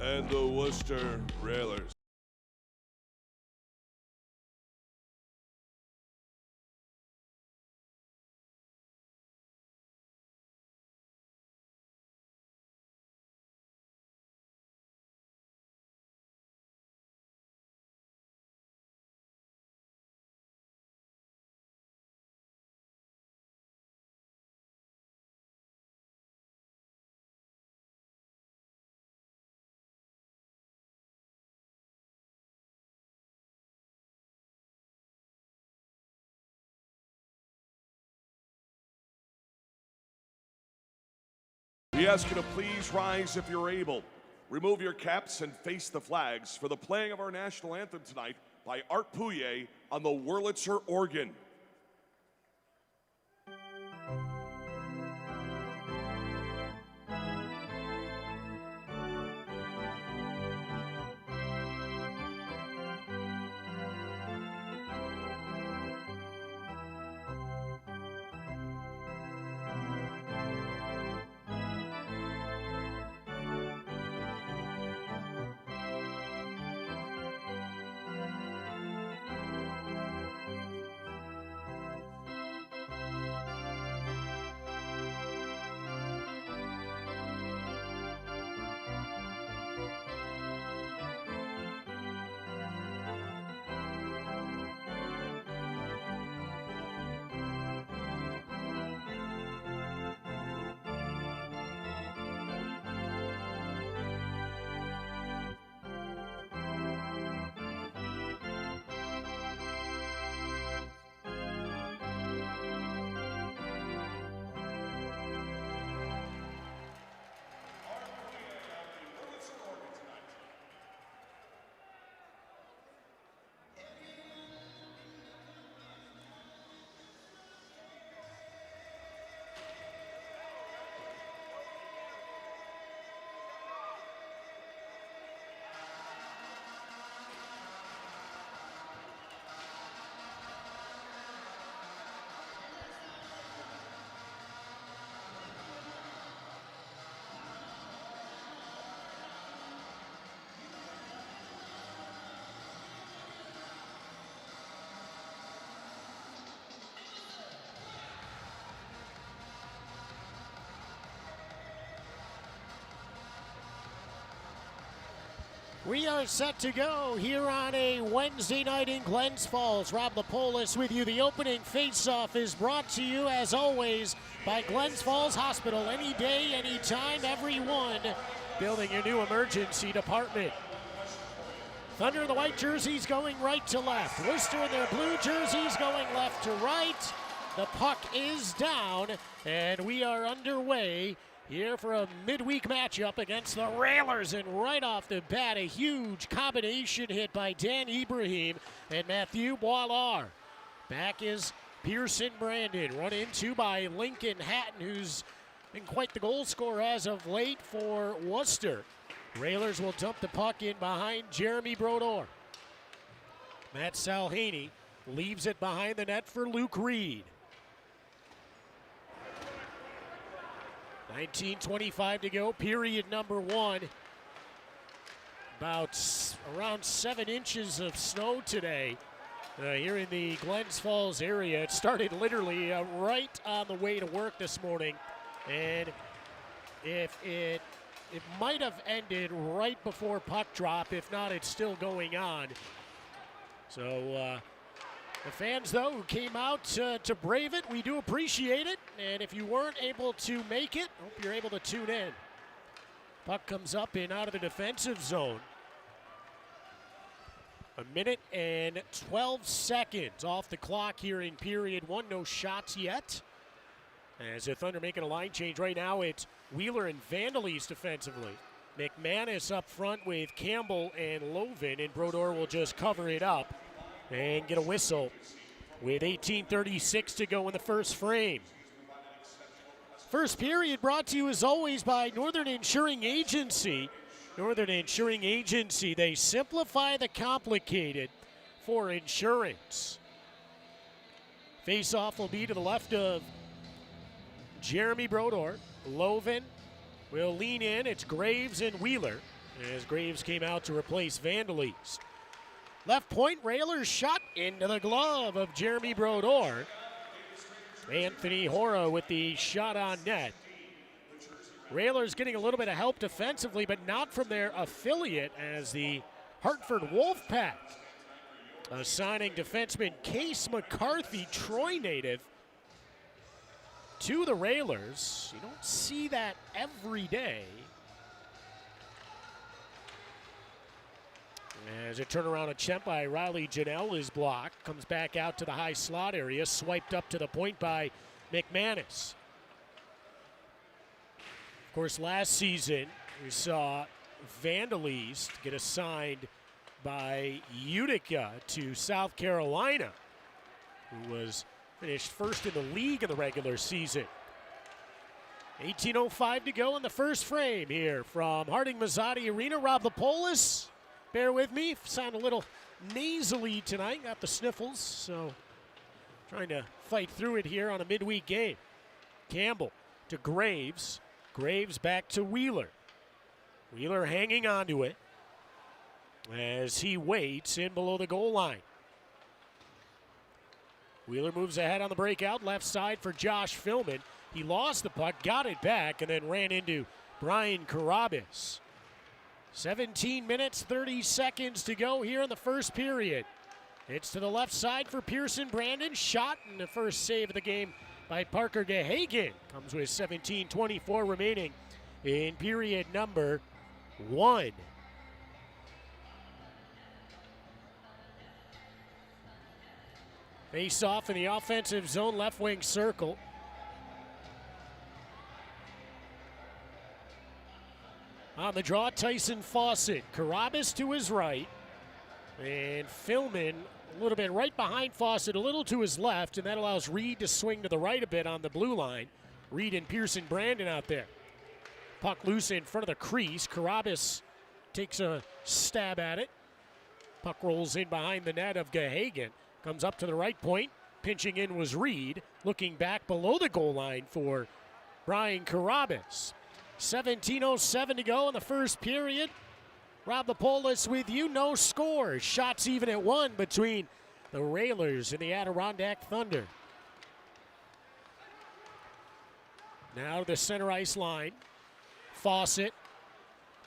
and the Worcester Railers. We ask you to please rise if you're able. Remove your caps and face the flags for the playing of our national anthem tonight by Art Pouillet on the Wurlitzer organ. We are set to go here on a Wednesday night in Glens Falls. Rob Lapolis with you. The opening face-off is brought to you, as always, by Glens Falls Hospital. Any day, any time, everyone. Building your new emergency department. Thunder in the white jerseys going right to left. Worcester in their blue jerseys going left to right. The puck is down, and we are underway here for a midweek matchup against the Railers, and right off the bat, a huge combination hit by Dan Ibrahim and Matthew Boilard. Back is Pearson Brandon, run into by Lincoln Hatton, who's been quite the goal scorer as of late for Worcester. Railers will dump the puck in behind Jeremy Brodeur. Matt Salhaney leaves it behind the net for Luke Reed. 19:25 to go, period number one. Around 7 inches of snow today here in the Glens Falls area. It started literally right on the way to work this morning, and if it might have ended right before puck drop. If not, it's still going on. So the fans, though, who came out to brave it, we do appreciate it. And if you weren't able to make it, hope you're able to tune in. Puck comes up and out of the defensive zone. 1 minute and 12 seconds off the clock here in period one. No shots yet. As the Thunder making a line change right now, it's Wheeler and Vandalese defensively. McManus up front with Campbell and Lovin, and Brodeur will just cover it up and get a whistle with 18:36 to go in the first frame. First period brought to you as always by Northern Insuring Agency. Northern Insuring Agency, they simplify the complicated for insurance. Face-off will be to the left of Jeremy Brodeur. Lovin will lean in. It's Graves and Wheeler. as Graves came out to replace Vandalese. Left point, Railers shot into the glove of Jeremy Brodeur. Anthony Hora with the shot on net. Railers getting a little bit of help defensively, but not from their affiliate as the Hartford Wolfpack assigning defenseman Case McCarthy, Troy native, to the Railers. You don't see that every day. As a turnaround attempt by Riley Janelle is blocked. Comes back out to the high slot area. Swiped up to the point by McManus. Of course, last season we saw Vandalese get assigned by Utica to South Carolina, who was finished first in the league in the regular season. 18:05 to go in the first frame here from Harding Mazzotti Arena. Rob Lapolis, bear with me, sound a little nasally tonight, got the sniffles, so trying to fight through it here on a midweek game. Campbell to Graves. Graves back to Wheeler. Wheeler hanging on to it as he waits in below the goal line. Wheeler moves ahead on the breakout, left side for Josh Filman. He lost the puck, got it back, and then ran into Brian Carabas. 17 minutes, 30 seconds to go here in the first period. It's to the left side for Pearson Brandon. Shot in the first save of the game by Parker Gahagan. Comes with 17:24 remaining in period number 1. Face off in the offensive zone, left wing circle. On the draw, Tyson Fawcett. Carabas to his right. And Filman a little bit right behind Fawcett, a little to his left, and that allows Reed to swing to the right a bit on the blue line. Reed and Pearson Brandon out there. Puck loose in front of the crease. Carabas takes a stab at it. Puck rolls in behind the net of Gahagan. Comes up to the right point. Pinching in was Reed. Looking back below the goal line for Brian Carabas. 17:07 to go in the first period. Rob Lapolis with you. No score. Shots even at 1 between the Railers and the Adirondack Thunder. Now to the center ice line. Fawcett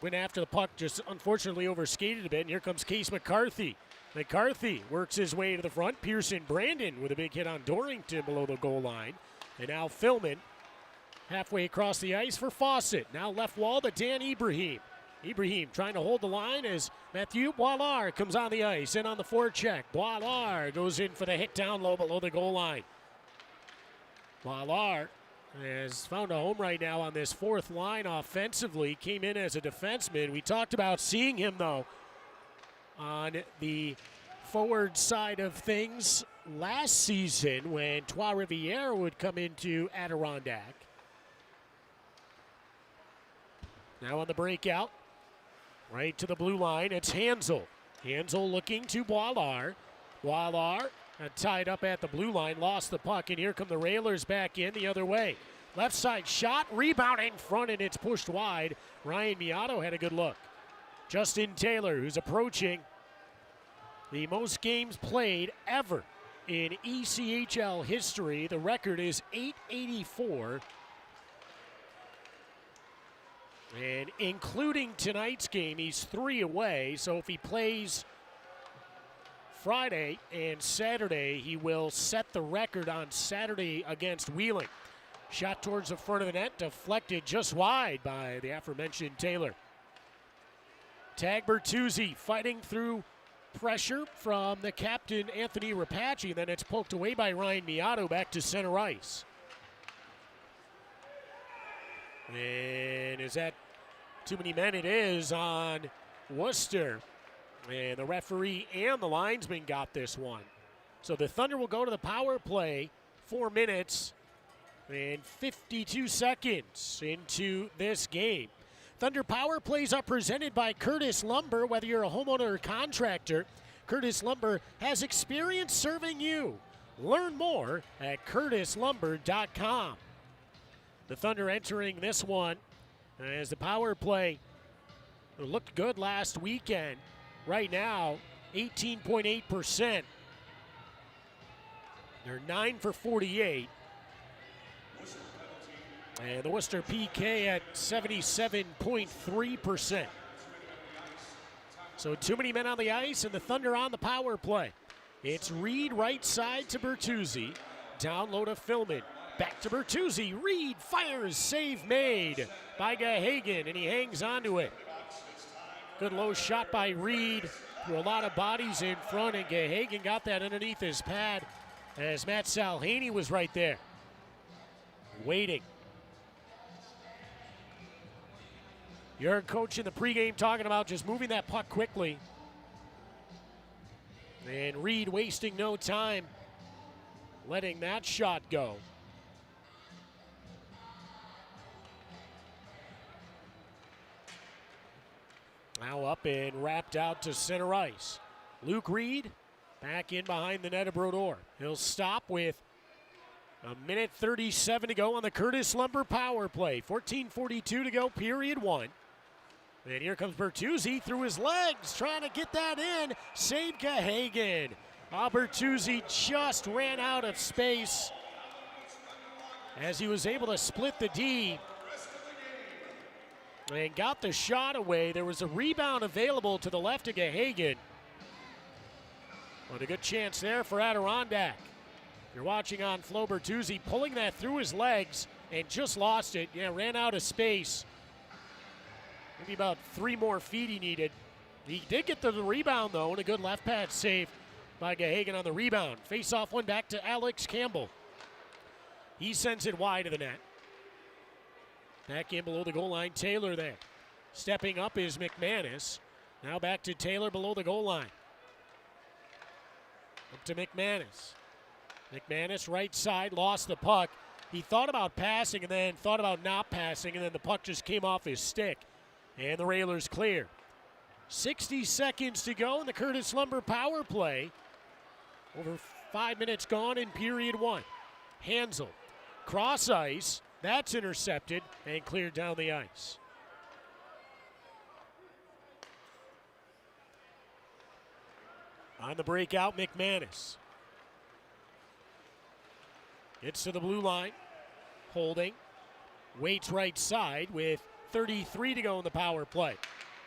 went after the puck, just unfortunately overskated a bit, and here comes Case McCarthy. McCarthy works his way to the front. Pearson Brandon with a big hit on Dorrington below the goal line. And now Filman halfway across the ice for Fawcett. Now left wall to Dan Ibrahim. Ibrahim trying to hold the line as Mathieu Boilard comes on the ice. In on the forecheck. Boilard goes in for the hit down low below the goal line. Boilard has found a home right now on this fourth line offensively. Came in as a defenseman. We talked about seeing him, though, on the forward side of things last season when Trois Rivières would come into Adirondack. Now on the breakout, right to the blue line, it's Hansel. Hansel looking to Boilard. Boilard tied up at the blue line, lost the puck, and here come the Railers back in the other way. Left side shot, rebound in front, and it's pushed wide. Ryan Miotto had a good look. Justin Taylor, who's approaching the most games played ever in ECHL history. The record is 884. And including tonight's game, he's 3 away. So if he plays Friday and Saturday, he will set the record on Saturday against Wheeling. Shot towards the front of the net, deflected just wide by the aforementioned Taylor. Tag Bertuzzi fighting through pressure from the captain, Anthony Rapace. Then it's poked away by Ryan Miotto back to center ice. And is that too many men? It is on Worcester. And the referee and the linesman got this one. So the Thunder will go to the power play 4 minutes and 52 seconds into this game. Thunder power plays are presented by Curtis Lumber. Whether you're a homeowner or contractor, Curtis Lumber has experience serving you. Learn more at curtislumber.com. The Thunder entering this one as the power play It looked good last weekend. Right now, 18.8%. They're 9 for 48. And the Worcester PK at 77.3%. So too many men on the ice, and the Thunder on the power play. It's Reed right side to Bertuzzi. Down low to Filman. Back to Bertuzzi. Reed fires. Save made by Gahagan, and he hangs onto it. Good low shot by Reed. Threw a lot of bodies in front, and Gahagan got that underneath his pad as Matt Salhaney was right there, waiting. You heard Coach in the pregame talking about just moving that puck quickly. And Reed wasting no time, letting that shot go. Now up and wrapped out to center ice. Luke Reed back in behind the net of Brodeur. He'll stop with a minute 37 to go on the Curtis Lumber power play. 14:42 to go, period one. And here comes Bertuzzi through his legs, trying to get that in. Save Gahagan. Bertuzzi just ran out of space as he was able to split the D and got the shot away. There was a rebound available to the left of Gahagan. But a good chance there for Adirondack. If you're watching on Flo, Bertuzzi pulling that through his legs and just lost it. Yeah, ran out of space. Maybe about 3 more feet he needed. He did get the rebound, though, and a good left pad save by Gahagan on the rebound. Face-off one back to Alex Campbell. He sends it wide of the net. Back in below the goal line, Taylor there. Stepping up is McManus. Now back to Taylor below the goal line. Up to McManus. McManus right side, lost the puck. He thought about passing and then thought about not passing, and then the puck just came off his stick. And the Railers clear. 60 seconds to go in the Curtis Lumber power play. Over 5 minutes gone in period one. Hansel, cross ice. That's intercepted and cleared down the ice. On the breakout, McManus. Gets to the blue line. Holding. Waits right side with 33 to go in the power play.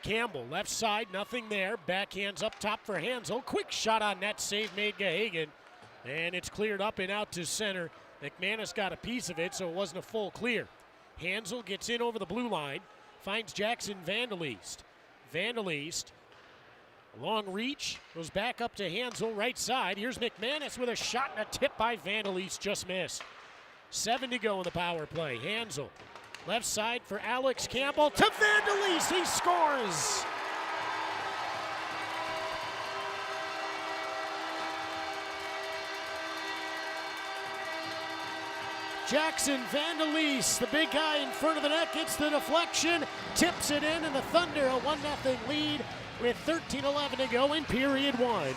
Campbell, left side, nothing there. Backhands up top for Hansel. Quick shot on net, save made Gahagan. And it's cleared up and out to center. McManus got a piece of it, so it wasn't a full clear. Hansel gets in over the blue line. Finds Jackson Vandeleast. Vandeleast, long reach, goes back up to Hansel, right side. Here's McManus with a shot and a tip by Vandeleast, just missed. 7 to go in the power play. Hansel, left side for Alex Campbell to Vandeleast. He scores. Jackson Vandeleast, the big guy in front of the net, gets the deflection, tips it in, and the Thunder a 1-0 lead with 13:11 to go in period one.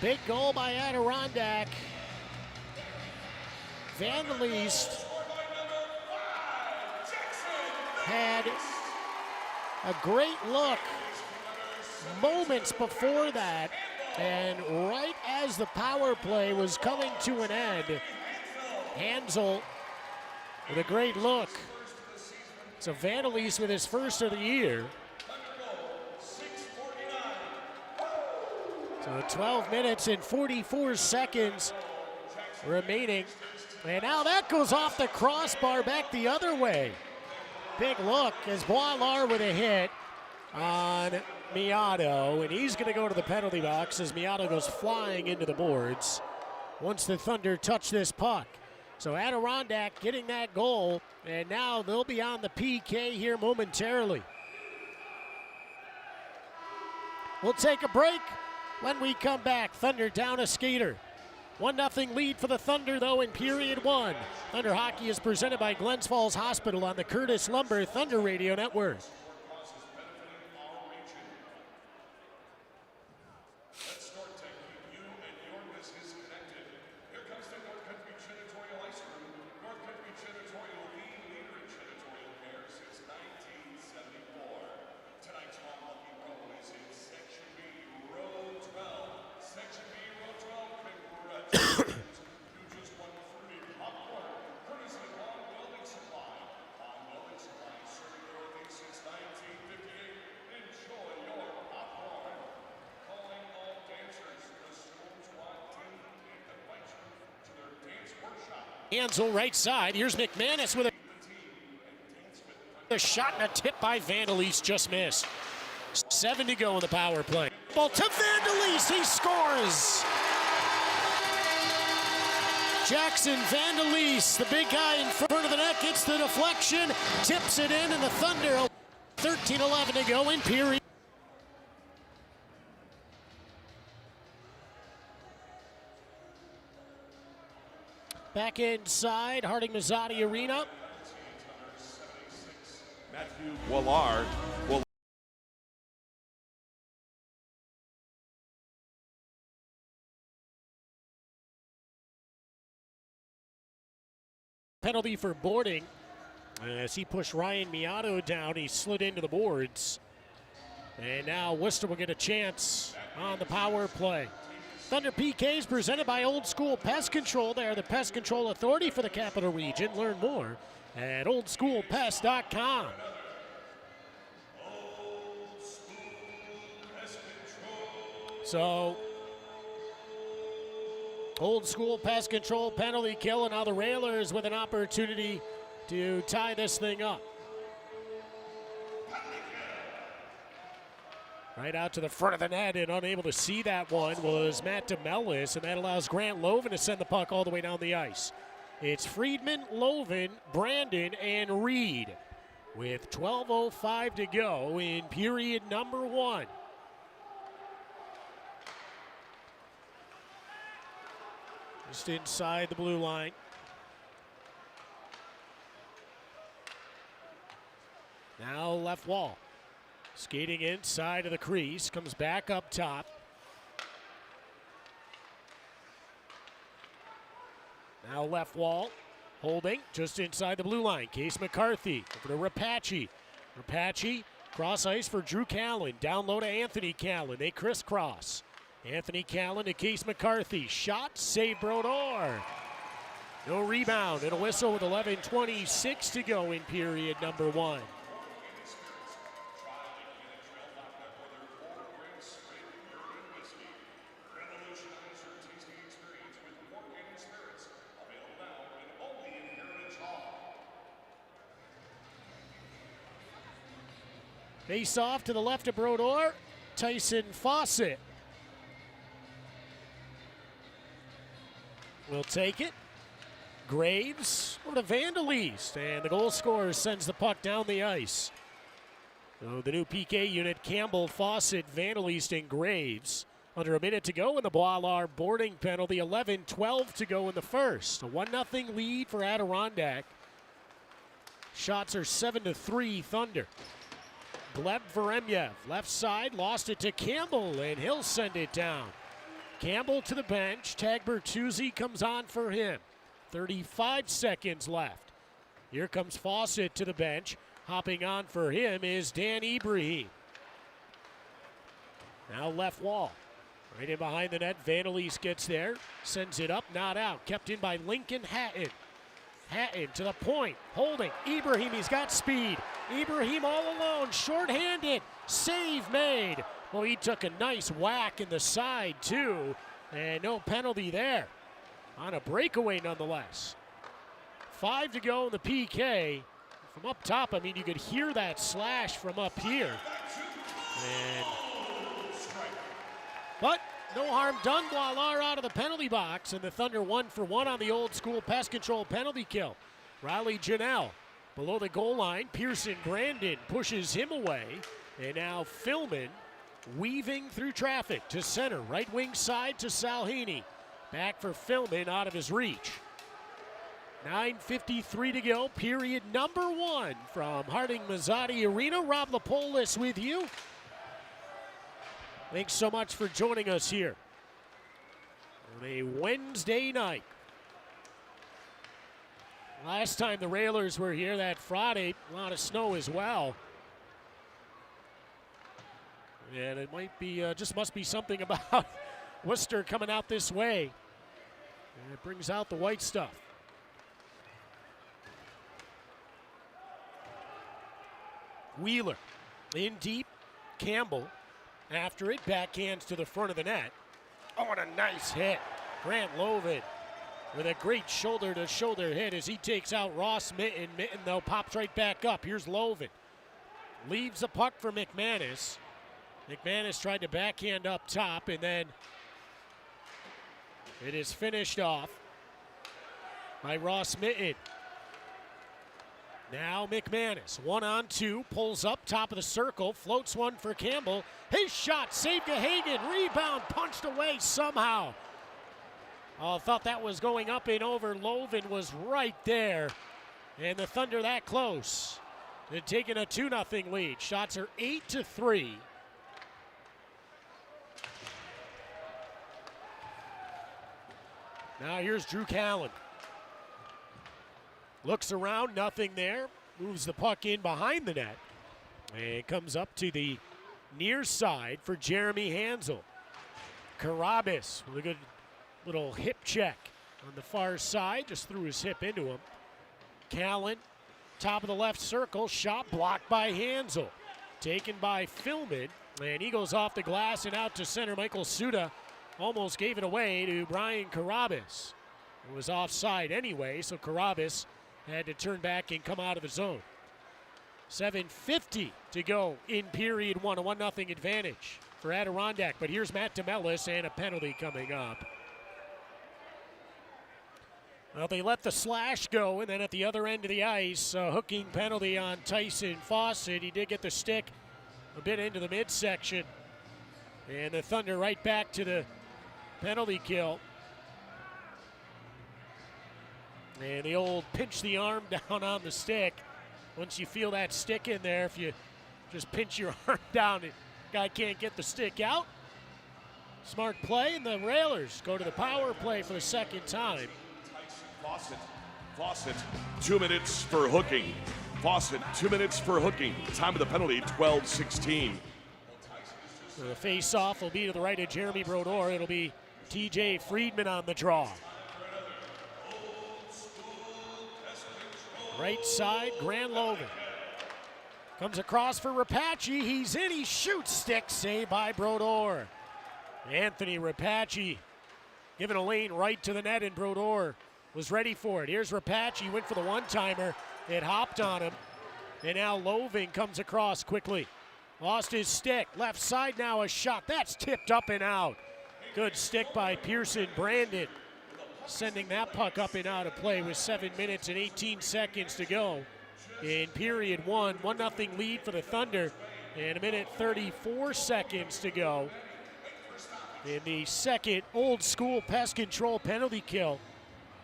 Big goal by Adirondack. Vandeleast had a great look moments before that, and right as the power play was coming to an end, Hansel with a great look. So Vandeleast with his first of the year. So 12 minutes and 44 seconds remaining. And now that goes off the crossbar back the other way. Big look as Boilard with a hit on Miato. And he's going to go to the penalty box as Miato goes flying into the boards once the Thunder touch this puck. So Adirondack getting that goal. And now they'll be on the PK here momentarily. We'll take a break. When we come back, Thunder down a skater. 1-0 lead for the Thunder, though, in period one. Thunder Hockey is presented by Glens Falls Hospital on the Curtis Lumber Thunder Radio Network. Ansel right side. Here's McManus with a shot and a tip by Vandalese, just missed. 7 to go in the power play. Ball to Vandalese, he scores! Jackson Vandalese, the big guy in front of the net, gets the deflection, tips it in, and the Thunder 13-11 to go in period. Back inside, Harding-Mazzotti Arena. Matthew Willard will penalty for boarding. As he pushed Ryan Miato down, he slid into the boards. And now Worcester will get a chance on the power play. Thunder PKs presented by Old School Pest Control. They are the pest control authority for the Capital Region. Learn more at oldschoolpest.com. So, Old School Pest Control penalty kill, and now the Railers with an opportunity to tie this thing up. Right out to the front of the net, and unable to see that one was Matt DeMellis, and that allows Grant Loven to send the puck all the way down the ice. It's Friedman, Loven, Brandon, and Reed with 12:05 to go in period number one. Just inside the blue line. Now left wall. Skating inside of the crease, comes back up top. Now left wall, holding just inside the blue line. Case McCarthy over to Rapace. Rapace, cross ice for Drew Callan. Down low to Anthony Callan. They crisscross. Anthony Callan to Case McCarthy. Shot, save Brodeur. No rebound, and a whistle with 11:26 to go in period number one. Face off to the left of Brodeur. Tyson Fawcett will take it. Graves over to Vandalese, and the goal scorer sends the puck down the ice. So the new PK unit, Campbell, Fawcett, Vandalese, and Graves. Under a minute to go in the Boilar boarding penalty. 11-12 to go in the first. A 1-0 lead for Adirondack. Shots are 7-3 Thunder. Gleb Veremyev, left side, lost it to Campbell, and he'll send it down. Campbell to the bench. Tag Bertuzzi comes on for him. 35 seconds left. Here comes Fawcett to the bench. Hopping on for him is Dan Ibrahim. Now left wall. Right in behind the net, Vandalese gets there. Sends it up, not out. Kept in by Lincoln Hatton. Hatton to the point, holding. Ibrahim, he's got speed. Ibrahim all alone, short-handed. Save made. Well, he took a nice whack in the side, too. And no penalty there. On a breakaway, nonetheless. 5 to go in the PK. From up top, I mean, you could hear that slash from up here. But no harm done. Boilar out of the penalty box, and the Thunder 1 for 1 on the Old School Pest Control penalty kill. Riley Janelle below the goal line. Pearson Grandin pushes him away, and now Filman weaving through traffic to center. Right wing side to Salhini. Back for Filman, out of his reach. 9:53 to go, period number 1 from Harding Mazzotti Arena. Rob Lapolis with you. Thanks so much for joining us here on a Wednesday night. Last time the Railers were here that Friday, a lot of snow as well. And it might be, just must be something about Worcester coming out this way. And it brings out the white stuff. Wheeler in deep. Campbell after it. Backhands to the front of the net. Oh, and a nice hit. Grant Loven with a great shoulder-to-shoulder hit as he takes out Ross Mitten. Mitten, though, pops right back up. Here's Loven. Leaves the puck for McManus. McManus tried to backhand up top, and then it is finished off by Ross Mitten. Now McManus, 1-on-2, pulls up top of the circle, floats one for Campbell. His shot, saved Gahagan, rebound, punched away somehow. Oh, thought that was going up and over. Loven was right there. And the Thunder that close. They're taking a 2-0 lead. Shots are 8-3. Now here's Drew Callan. Looks around, nothing there. Moves the puck in behind the net. And comes up to the near side for Jeremy Hansel. Carabas with a good little hip check on the far side. Just threw his hip into him. Callan, top of the left circle. Shot blocked by Hansel. Taken by Filman. And he goes off the glass and out to center. Michael Suda almost gave it away to Brian Carabas. It was offside anyway, so Carabas had to turn back and come out of the zone. 7:50 to go in period 1, a 1-0 advantage for Adirondack. But here's Matt DeMellis and a penalty coming up. Well, they let the slash go, and then at the other end of the ice, a hooking penalty on Tyson Fawcett. He did get the stick a bit into the midsection. And the Thunder right back to the penalty kill. And the old pinch the arm down on the stick. Once you feel that stick in there, if you just pinch your arm down, the guy can't get the stick out. Smart play, and the Railers go to the power play for the second time. Fawcett, 2 minutes for hooking. Fawcett, 2 minutes for hooking. Time of the penalty, 12:16. So the face-off will be to the right of Jeremy Brodeur. It'll be TJ Friedman on the draw. Right side, Grant Loven. Comes across for Rapace. He's in, he shoots, stick save by Brodeur. Anthony Rapace giving a lane right to the net, and Brodeur was ready for it. Here's Rapace, went for the one-timer. It hopped on him, and now Loven comes across quickly. Lost his stick, left side now a shot. That's tipped up and out. Good stick by Pearson Brandon, sending that puck up and out of play with 7 minutes and 18 seconds to go in period 1. 1-0 lead for the Thunder, and 1:34 seconds to go in the second old-school pest control penalty kill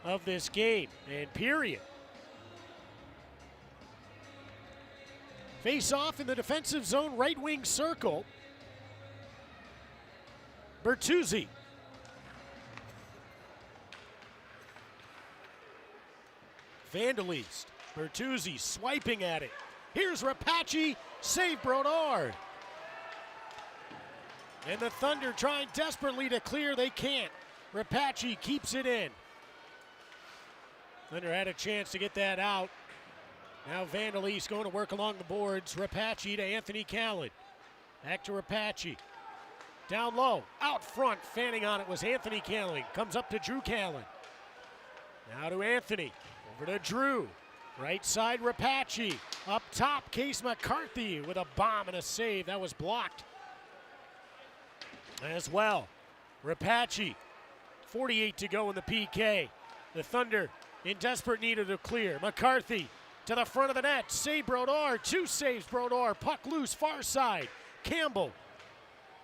of this game, and period. Face off in the defensive zone, right wing circle. Bertuzzi. Vandalist. Bertuzzi swiping at it. Here's Rapace, save Brodeur. And the Thunder trying desperately to clear, they can't. Rapace keeps it in. Thunder had a chance to get that out. Now Vandalist going to work along the boards. Rapace to Anthony Callan. Back to Rapace. Down low, out front, fanning on it was Anthony Callan. Comes up to Drew Callan. Now to Anthony, over to Drew. Right side, Rapace. Up top, Case McCarthy with a bomb and a save. That was blocked as well. Rapace, 48 to go in the PK. The Thunder in desperate need of a clear. McCarthy to the front of the net. Save Brodeur. 2 saves Brodeur. Puck loose, far side. Campbell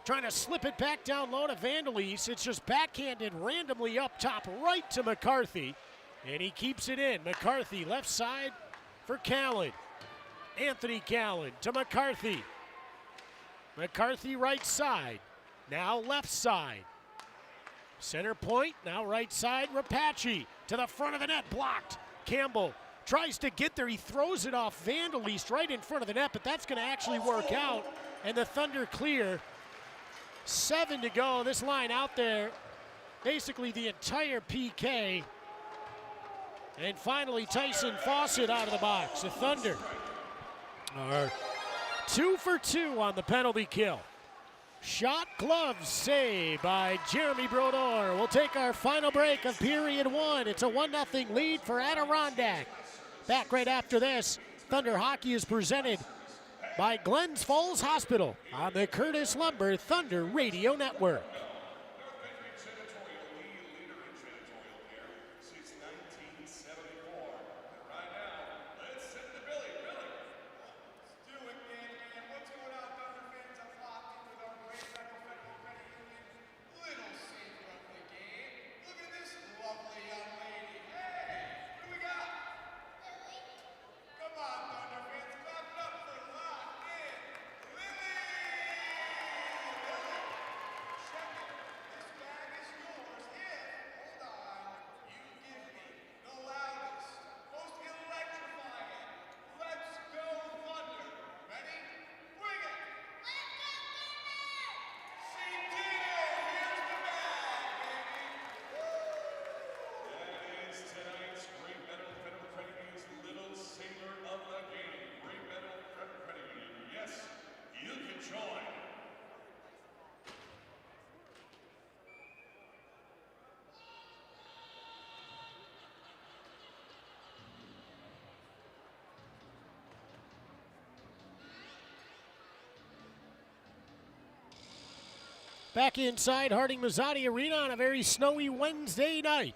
Trying to slip it back down low to Vandelis. It's just backhanded randomly up top right to McCarthy. And he keeps it in. McCarthy left side for Callan. Anthony Callan to McCarthy. McCarthy right side. Now left side. Center point, now right side. Rapace to the front of the net. Blocked. Campbell tries to get there. He throws it off Vandelis right in front of the net, but that's going to actually work out. And the Thunder clear. 7 to go. This line out there, basically the entire PK. And finally, Tyson Fawcett out of the box. The Thunder are 2 for 2 on the penalty kill. Shot, glove, save by Jeremy Brodeur. We'll take our final break of period 1. It's a 1-0 lead for Adirondack. Back right after this, Thunder Hockey is presented by Glens Falls Hospital on the Curtis Lumber Thunder Radio Network. Back inside Harding Mazzotti Arena on a very snowy Wednesday night.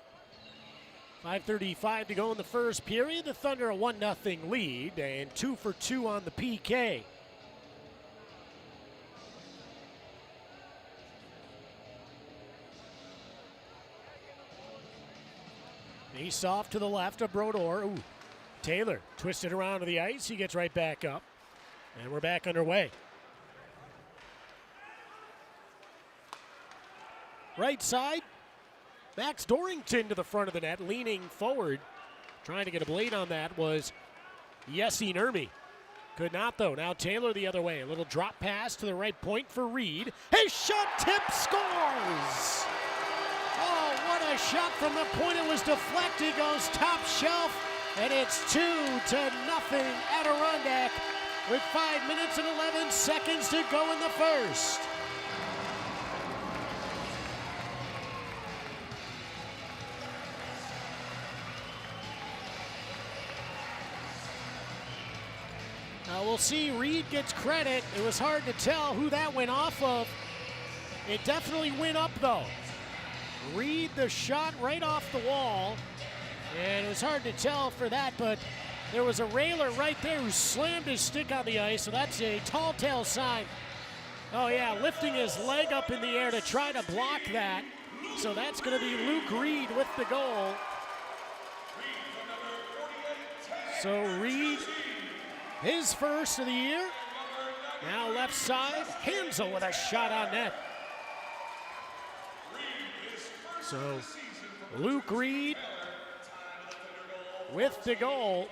5:35 to go in the first period. The Thunder a 1-0 lead and 2 for 2 on the PK. Ace off to the left of Brodeur. Ooh. Taylor twisted around to the ice. He gets right back up. And we're back underway. Right side, Max Dorrington to the front of the net, leaning forward. Trying to get a blade on that was Yessi Nurmi. Could not, though. Now Taylor the other way. A little drop pass to the right point for Reed. His shot tip scores! Oh, what a shot from the point. It was deflected, goes top shelf, and it's 2-0 Adirondack with 5 minutes and 11 seconds to go in the first. Now we'll see, Reed gets credit. It was hard to tell who that went off of. It definitely went up though. Reed, the shot right off the wall. And it was hard to tell for that, but there was a railer right there who slammed his stick on the ice, so that's a tall tale sign. Oh yeah, lifting his leg up in the air to try to block that. So that's gonna be Luke Reed with the goal. So Reed, his first of the year. Now left side, Hansel with a shot on net. So Luke Reed with the goal,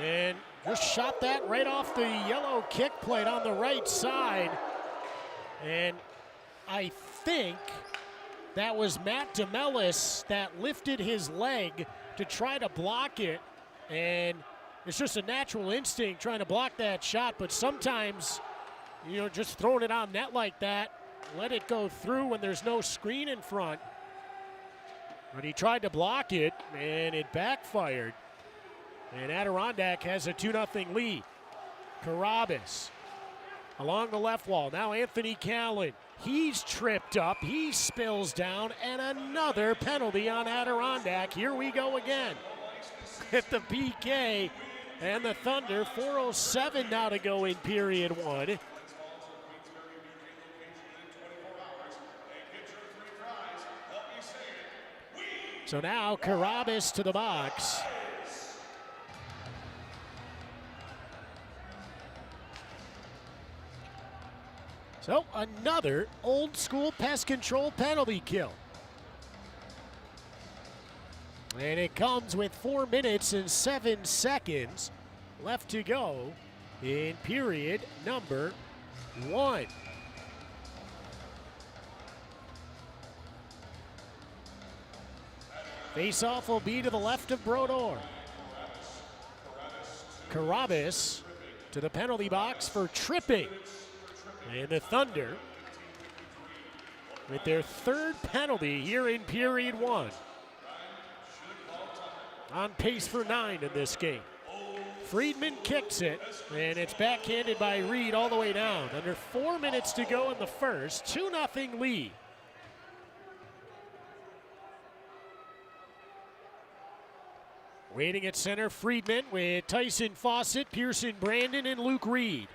and just shot that right off the yellow kick plate on the right side. And I think that was Matt DeMellis that lifted his leg to try to block it, and it's just a natural instinct trying to block that shot, but sometimes, just throwing it on net like that, let it go through when there's no screen in front. But he tried to block it, and it backfired. And Adirondack has a 2-0 lead. Carabas along the left wall. Now Anthony Callan. He's tripped up. He spills down, and another penalty on Adirondack. Here we go again at the PK. And the Thunder, 4:07 now to go in period 1. So now Carabas to the box. So another old school pest control penalty kill. And it comes with 4 minutes and 7 seconds left to go in period number 1. Face-off will be to the left of Brodeur. Carabas to the penalty box for tripping. And the Thunder with their 3rd penalty here in period 1. On pace for 9 in this game. Friedman kicks it, and it's backhanded by Reed all the way down. Under 4 minutes to go in the first, 2-0 lead. Waiting at center, Friedman with Tyson Fawcett, Pearson Brandon, and Luke Reed.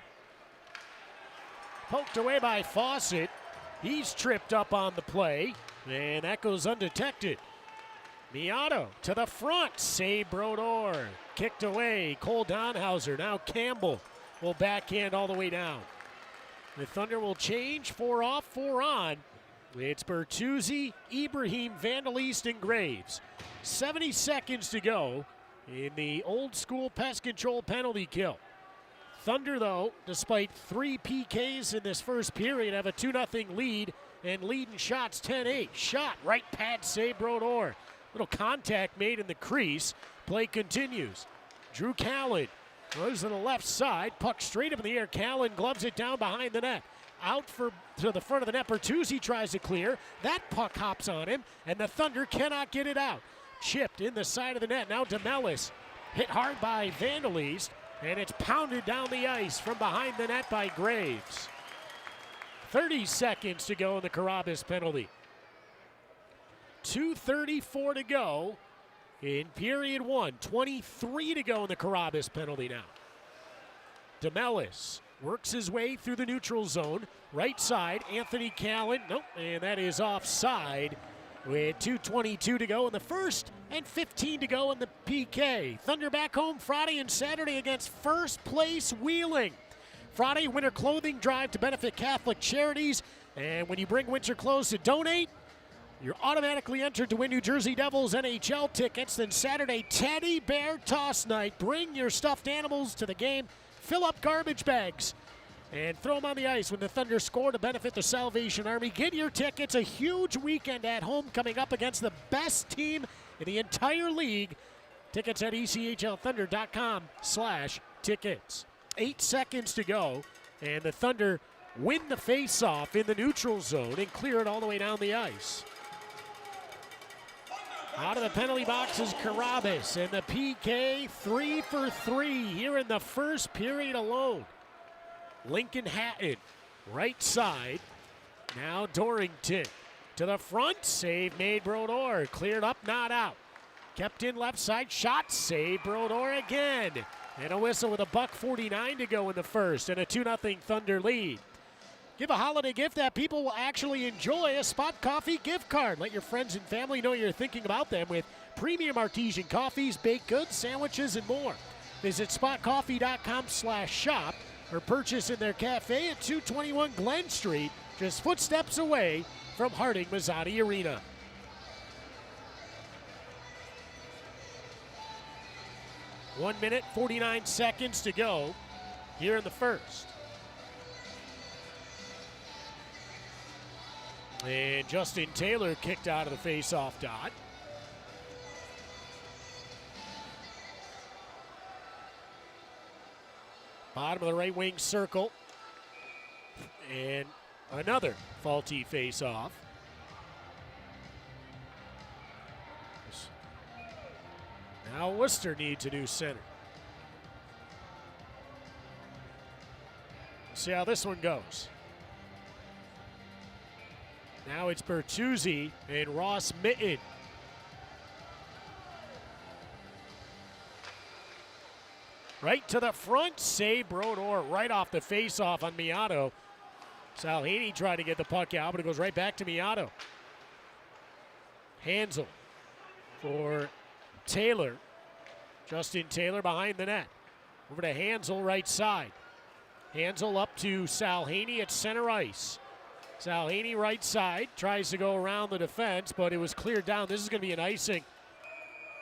Poked away by Fawcett. He's tripped up on the play, and that goes undetected. Miato to the front, save Brodeur. Kicked away, Cole Donhauser. Now Campbell will backhand all the way down. The Thunder will change, 4 off, 4 on. It's Bertuzzi, Ibrahim, Vandaliste, and Graves. 70 seconds to go in the old school pest control penalty kill. Thunder, though, despite 3 PKs in this first period, have a 2-0 lead and lead in shots 10-8. Shot, right pad, save Brodeur. Little contact made in the crease. Play continues. Drew Callan goes to the left side. Puck straight up in the air. Callan gloves it down behind the net. Out to the front of the net. Bertuzzi tries to clear. That puck hops on him, and the Thunder cannot get it out. Chipped in the side of the net. Now DeMellis hit hard by Vandaliste, and it's pounded down the ice from behind the net by Graves. 30 seconds to go in the Carabas penalty. 2:34 to go in period 1. 23 to go in the Carabas penalty now. DeMellis works his way through the neutral zone. Right side, Anthony Callan. Nope, and that is offside with 2:22 to go in the first and 15 to go in the PK. Thunder back home Friday and Saturday against first place Wheeling. Friday, winter clothing drive to benefit Catholic Charities. And when you bring winter clothes to donate, you're automatically entered to win New Jersey Devils NHL tickets. Then Saturday, Teddy Bear Toss Night. Bring your stuffed animals to the game. Fill up garbage bags and throw them on the ice when the Thunder score to benefit the Salvation Army. Get your tickets. A huge weekend at home coming up against the best team in the entire league. Tickets at ECHLThunder.com/tickets. 8 seconds to go, and the Thunder win the face-off in the neutral zone and clear it all the way down the ice. Out of the penalty box is Carabas, and the PK 3 for 3 here in the first period alone. Lincoln Hatton, right side. Now Dorrington to the front, save made Brodeur. Cleared up, not out. Kept in left side, shot, save Brodeur again. And a whistle with $1:49 to go in the first, and a 2-0 Thunder lead. Give a holiday gift that people will actually enjoy, a Spot Coffee gift card. Let your friends and family know you're thinking about them with premium artesian coffees, baked goods, sandwiches, and more. Visit spotcoffee.com/shop or purchase in their cafe at 221 Glen Street, just footsteps away from Harding Mazzotti Arena. One minute, 49 seconds to go here in the first. And Justin Taylor kicked out of the face-off dot. Bottom of the right wing circle. And another faulty face-off. Now Worcester needs a new center. See how this one goes. Now it's Bertuzzi and Ross Mitten. Right to the front, save Brodeur right off the face-off on Miato. Salhini tried to get the puck out, but it goes right back to Miato. Hansel for Taylor. Justin Taylor behind the net. Over to Hansel, right side. Hansel up to Sal Haney at center ice. Sal Haney, right side, tries to go around the defense, but it was cleared down. This is going to be an icing.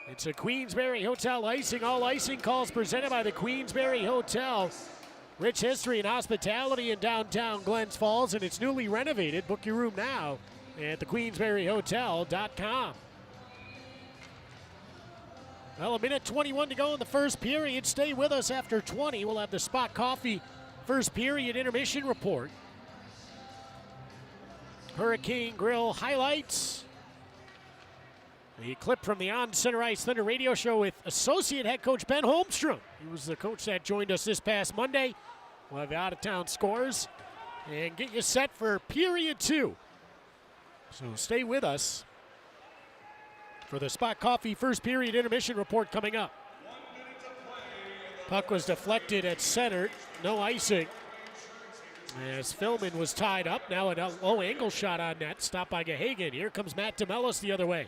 It's a Queensberry Hotel icing. All icing calls presented by the Queensberry Hotel. Rich history and hospitality in downtown Glens Falls, and it's newly renovated. Book your room now at thequeensberryhotel.com. Well, a minute 21 to go in the first period. Stay with us after 20. We'll have the Spot Coffee first period intermission report. Hurricane Grill highlights. A clip from the On Center Ice Thunder radio show with associate head coach Ben Holmstrom. He was the coach that joined us this past Monday. We'll have out-of-town scores and get you set for period 2. So stay with us for the Spot Coffee first period intermission report coming up. Puck was deflected at center. No icing. As Filman was tied up. Now a low angle shot on net. Stopped by Gahagan. Here comes Matt DeMellis the other way.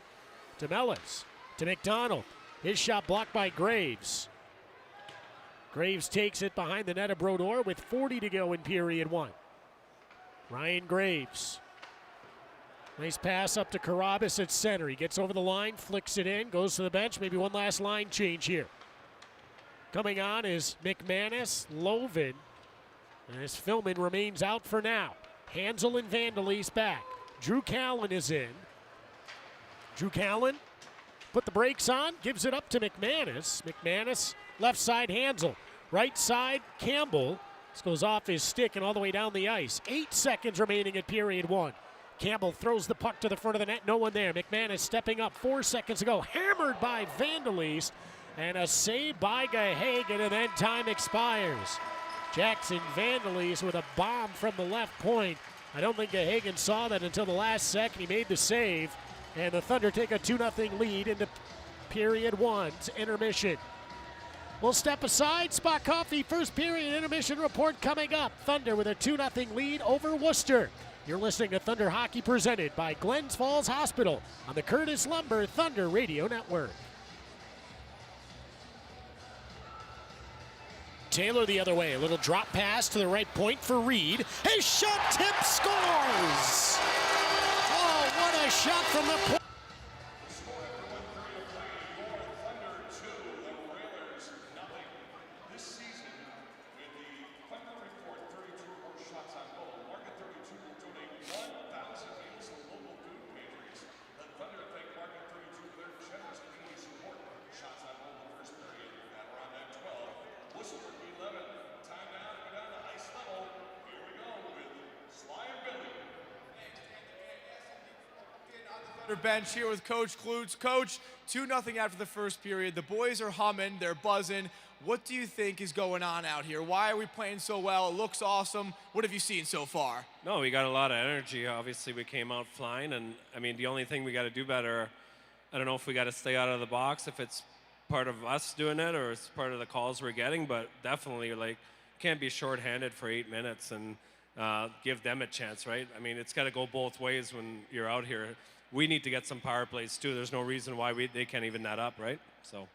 DeMellis to McDonald. His shot blocked by Graves. Graves takes it behind the net of Brodeur with 40 to go in period 1. Ryan Graves. Nice pass up to Carabas at center. He gets over the line, flicks it in, goes to the bench. Maybe one last line change here. Coming on is McManus, Lovin, as Filman remains out for now. Hansel and Vandelise back. Drew Callan is in. Drew Callan put the brakes on, gives it up to McManus. McManus, left side Hansel. Right side Campbell. This goes off his stick and all the way down the ice. 8 seconds remaining at period 1. Campbell throws the puck to the front of the net. No one there. McManus stepping up 4 seconds ago. Hammered by Vandelise. And a save by Gahagan, and then time expires. Jackson Vandelise with a bomb from the left point. I don't think Gahagan saw that until the last second. He made the save. And the Thunder take a 2-0 lead into period 1's intermission. We'll step aside. Spot Coffee first period intermission report coming up. Thunder with a 2-0 lead over Worcester. You're listening to Thunder Hockey presented by Glens Falls Hospital on the Curtis Lumber Thunder Radio Network. Taylor the other way. A little drop pass to the right point for Reed. His shot tip scores! Oh, what a shot from the point. Bench here with Coach Klutz. Coach, 2-0 after the first period. The boys are humming, they're buzzing. What do you think is going on out here? Why are we playing so well? It looks awesome. What have you seen so far? No, we got a lot of energy. Obviously, we came out flying, and I mean, the only thing we got to do better, I don't know if we got to stay out of the box, if it's part of us doing it or it's part of the calls we're getting, but definitely, like, can't be shorthanded for 8 minutes and give them a chance, right? I mean, it's got to go both ways when you're out here. We need to get some power plays too. There's no reason why they can't even that up, right? So.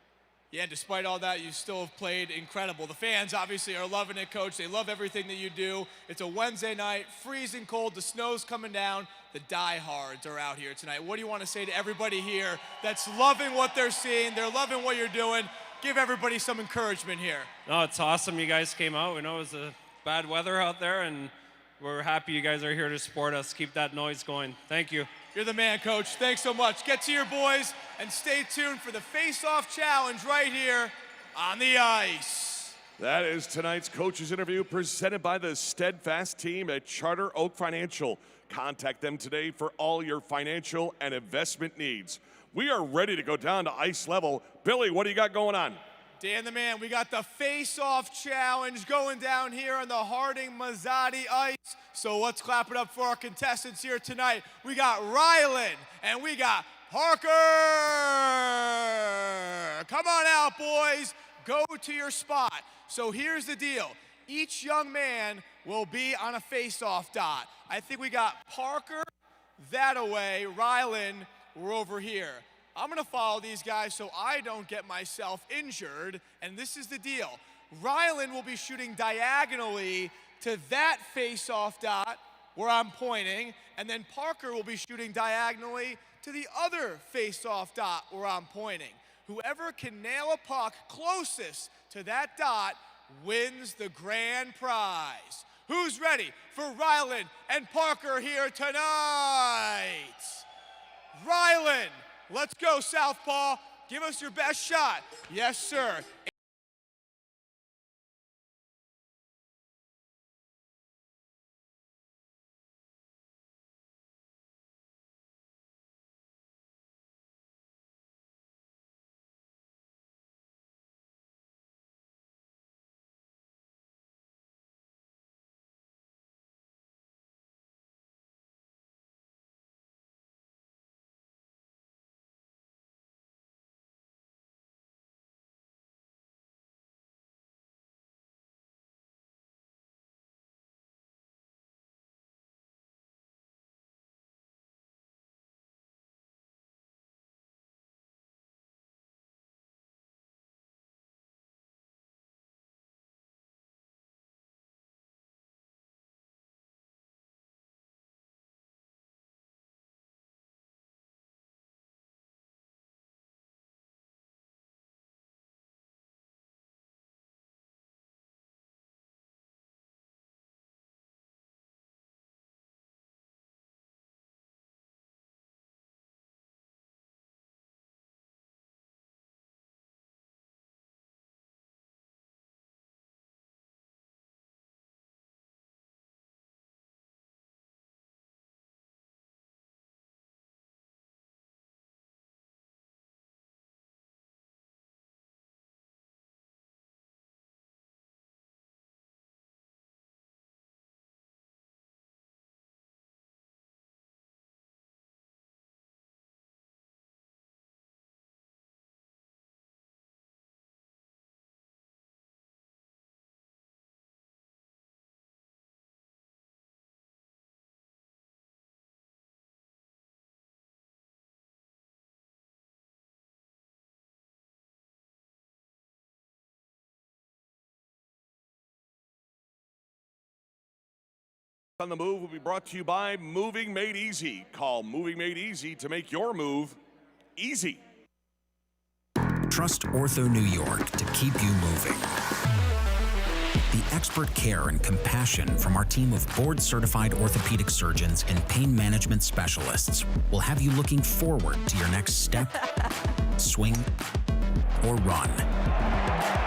Yeah, despite all that, you still have played incredible. The fans obviously are loving it, Coach. They love everything that you do. It's a Wednesday night, freezing cold, the snow's coming down. The diehards are out here tonight. What do you want to say to everybody here that's loving what they're seeing? They're loving what you're doing. Give everybody some encouragement here. No, it's awesome you guys came out. We know it was bad weather out there, and we're happy you guys are here to support us. Keep that noise going. Thank you. You're the man, Coach. Thanks so much. Get to your boys and stay tuned for the face-off challenge right here on the ice. That is tonight's coaches interview presented by the Steadfast team at Charter Oak Financial. Contact them today for all your financial and investment needs. We are ready to go down to ice level. Billy, what do you got going on? Dan the man, we got the face-off challenge going down here on the Harding-Mazzotti ice. So let's clap it up for our contestants here tonight. We got Rylan and we got Parker. Come on out, boys. Go to your spot. So here's the deal. Each young man will be on a face-off dot. I think we got Parker that away. Rylan, we're over here. I'm going to follow these guys so I don't get myself injured, and this is the deal. Rylan will be shooting diagonally to that face-off dot where I'm pointing, and then Parker will be shooting diagonally to the other face-off dot where I'm pointing. Whoever can nail a puck closest to that dot wins the grand prize. Who's ready for Rylan and Parker here tonight? Rylan, let's go, Southpaw. Give us your best shot. Yes, sir. On the Move will be brought to you by Moving Made Easy. Call Moving Made Easy to make your move easy. Trust Ortho New York to keep you moving. The expert care and compassion from our team of board-certified orthopedic surgeons and pain management specialists will have you looking forward to your next step, swing, or run.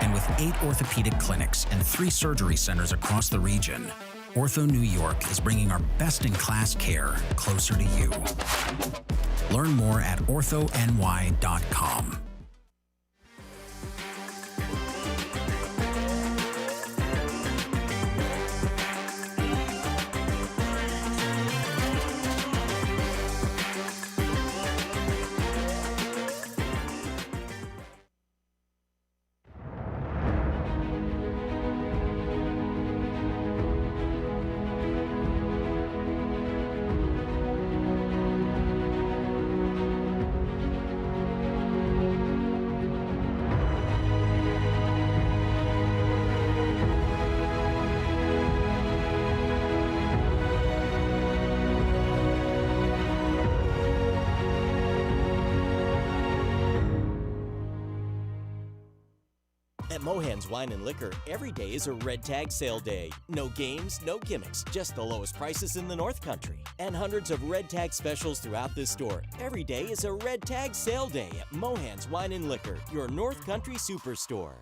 And with 8 orthopedic clinics and 3 surgery centers across the region, Ortho New York is bringing our best-in-class care closer to you. Learn more at orthony.com. At Mohan's Wine and Liquor, every day is a red tag sale day. No games, no gimmicks, just the lowest prices in the North Country. And hundreds of red tag specials throughout the store. Every day is a red tag sale day at Mohan's Wine and Liquor, your North Country superstore.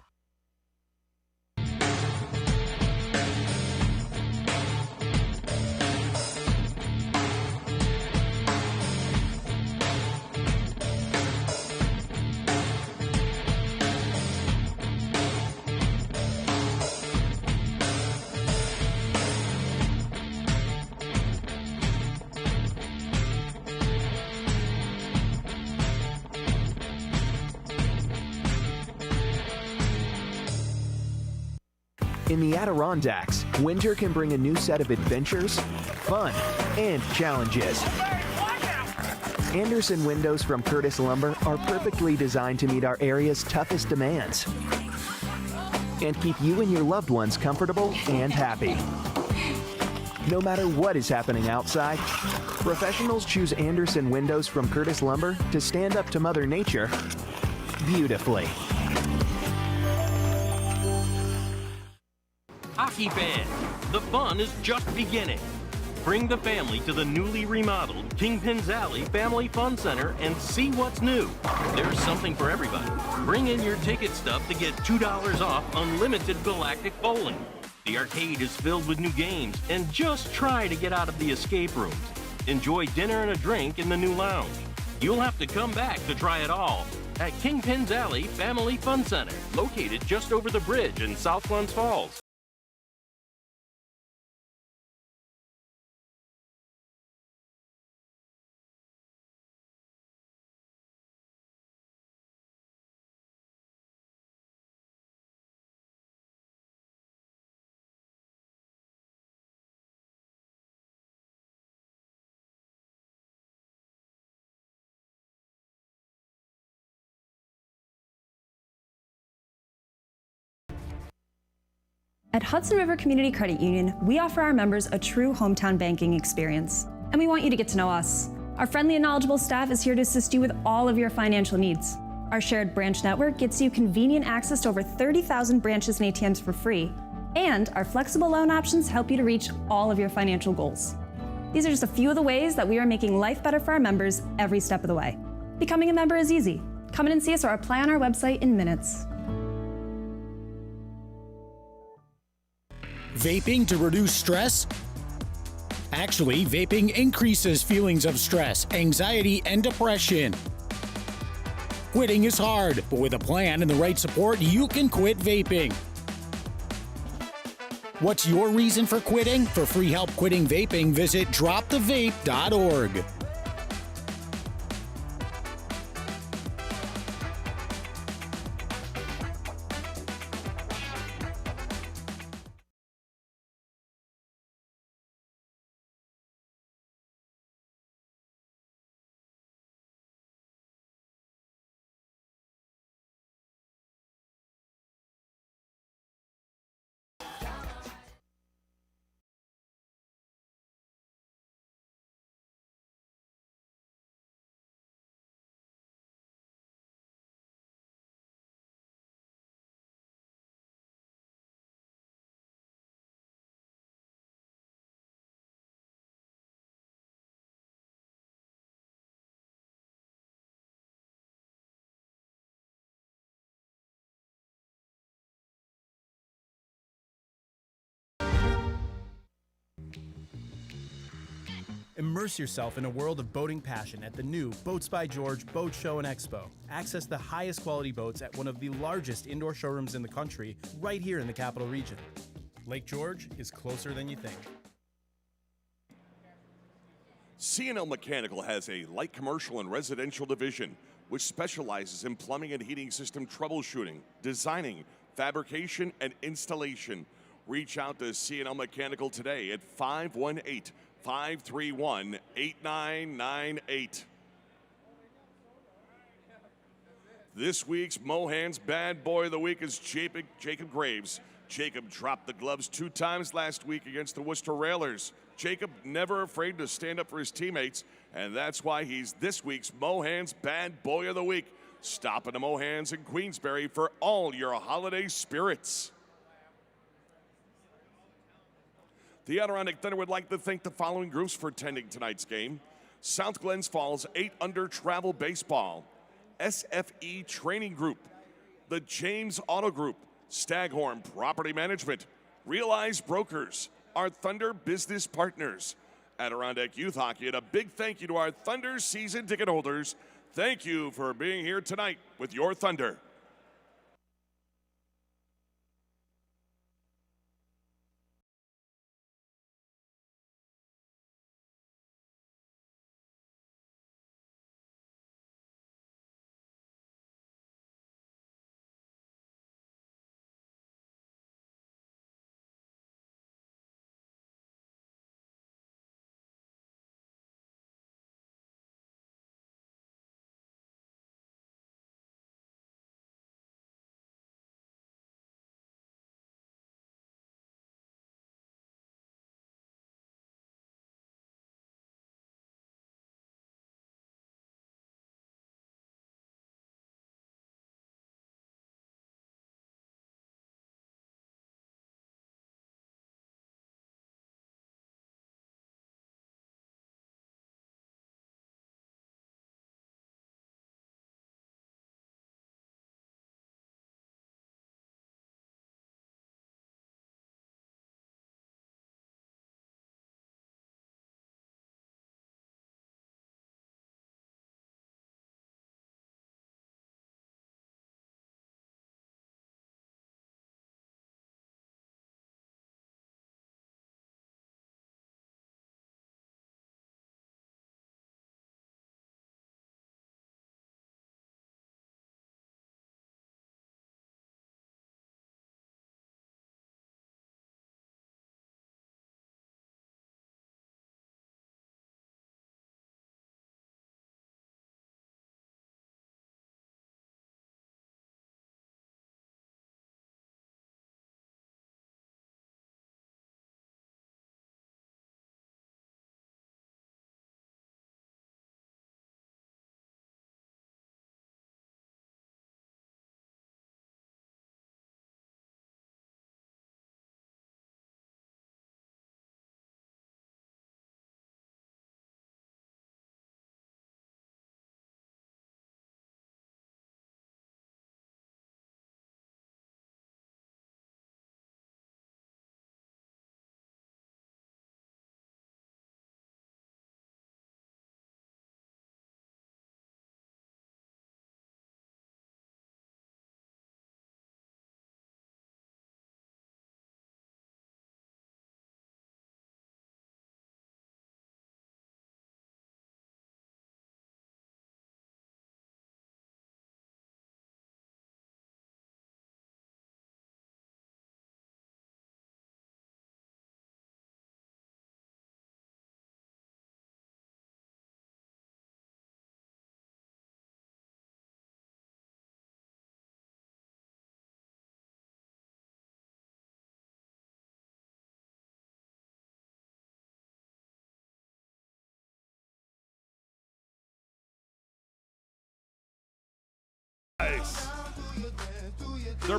In the Adirondacks, winter can bring a new set of adventures, fun, and challenges. Anderson windows from Curtis Lumber are perfectly designed to meet our area's toughest demands and keep you and your loved ones comfortable and happy. No matter what is happening outside, professionals choose Anderson windows from Curtis Lumber to stand up to Mother Nature beautifully. Hockey fans, the fun is just beginning. Bring the family to the newly remodeled Kingpin's Alley Family Fun Center and see what's new. There's something for everybody. Bring in your ticket stub to get $2 off unlimited galactic bowling. The arcade is filled with new games, and just try to get out of the escape rooms. Enjoy dinner and a drink in the new lounge. You'll have to come back to try it all at Kingpin's Alley Family Fun Center, located just over the bridge in South Glens Falls. At Hudson River Community Credit Union, we offer our members a true hometown banking experience, and we want you to get to know us. Our friendly and knowledgeable staff is here to assist you with all of your financial needs. Our shared branch network gets you convenient access to over 30,000 branches and ATMs for free, and our flexible loan options help you to reach all of your financial goals. These are just a few of the ways that we are making life better for our members every step of the way. Becoming a member is easy. Come in and see us or apply on our website in minutes. Vaping to reduce stress? Actually, vaping increases feelings of stress, anxiety, and depression. Quitting is hard, but with a plan and the right support, you can quit vaping. What's your reason for quitting? For free help quitting vaping, visit dropthevape.org. Immerse yourself in a world of boating passion at the new Boats by George Boat Show and Expo. Access the highest quality boats at one of the largest indoor showrooms in the country, right here in the Capital Region. Lake George is closer than you think. C&L Mechanical has a light commercial and residential division which specializes in plumbing and heating system troubleshooting, designing, fabrication, and installation. Reach out to C&L Mechanical today at 518-531-8998. This week's Mohan's Bad Boy of the Week is Jacob Graves. Jacob dropped the gloves 2 times last week against the Worcester Railers. Jacob never afraid to stand up for his teammates, and that's why he's this week's Mohan's Bad Boy of the Week. Stop at the Mohan's in Queensbury for all your holiday spirits. The Adirondack Thunder would like to thank the following groups for attending tonight's game: South Glens Falls 8 Under Travel Baseball, SFE Training Group, the James Auto Group, Staghorn Property Management, Realize Brokers, our Thunder Business Partners, Adirondack Youth Hockey, and a big thank you to our Thunder season ticket holders. Thank you for being here tonight with your Thunder.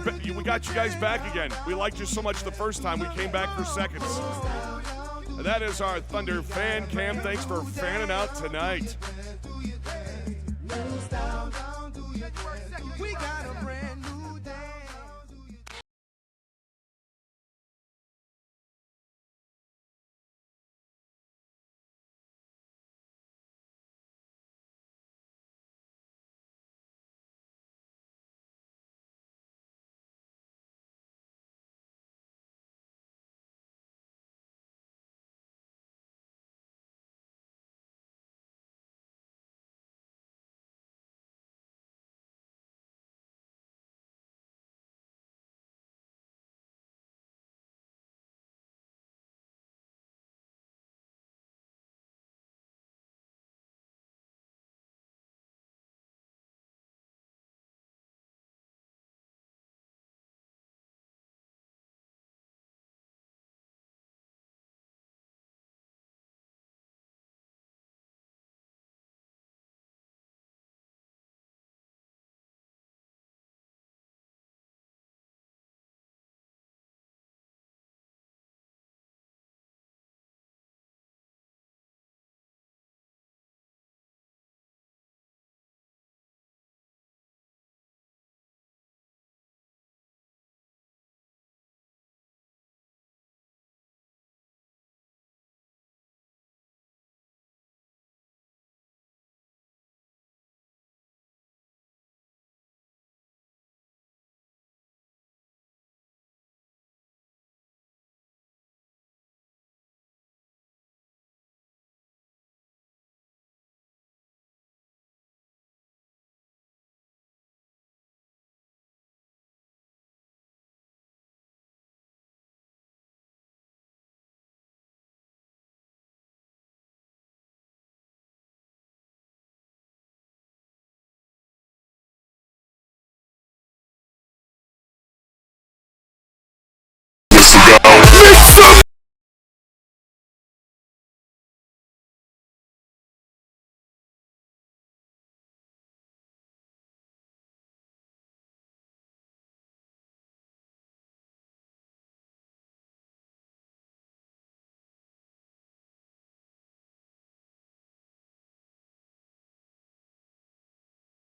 We got you guys back again. We liked you so much the first time. We came back for seconds. And that is our Thunder fan cam. Thanks for fanning out tonight.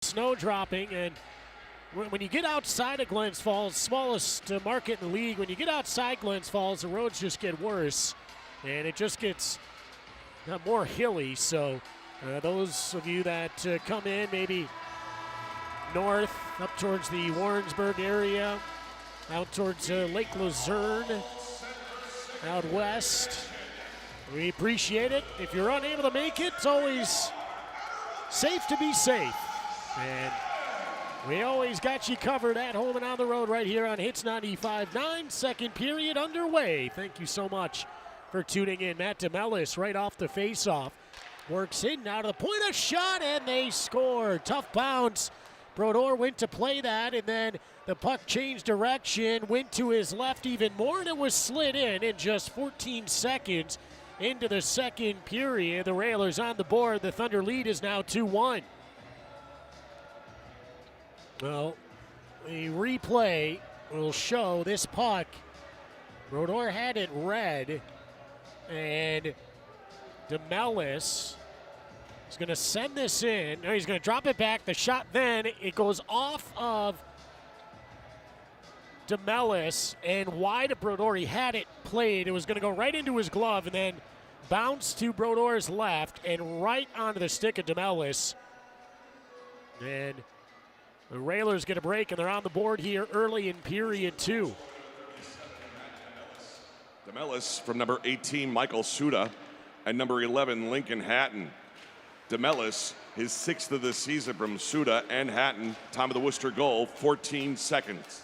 Snow dropping, and when you get outside of Glens Falls, smallest market in the league, when you get outside Glens Falls, the roads just get worse, and it just gets more hilly. So those of you that come in maybe north up towards the Warrensburg area, out towards Lake Luzerne, out west, we appreciate it. If you're unable to make it, it's always safe to be safe. And we always got you covered at home and on the road right here on Hits 95.9. Second period underway. Thank you so much for tuning in. Matt DeMellis right off the faceoff. Works in now to the point of shot, and they score. Tough bounce. Brodeur went to play that, and then the puck changed direction, went to his left even more, and it was slid in just 14 seconds into the second period. The Railers on the board. The Thunder lead is now 2-1. Well, a replay will show this puck. Brodeur had it red, and DeMellis is going to send this in. No, he's going to drop it back. The shot then, it goes off of DeMellis and wide of Brodeur. He had it played. It was going to go right into his glove and then bounce to Brodeur's left and right onto the stick of DeMellis. And the Railers get a break, and they're on the board here early in period two. DeMellis from number 18, Michael Suda, and number 11, Lincoln Hatton. DeMellis, his sixth of the season from Suda and Hatton. Time of the Worcester goal, 14 seconds.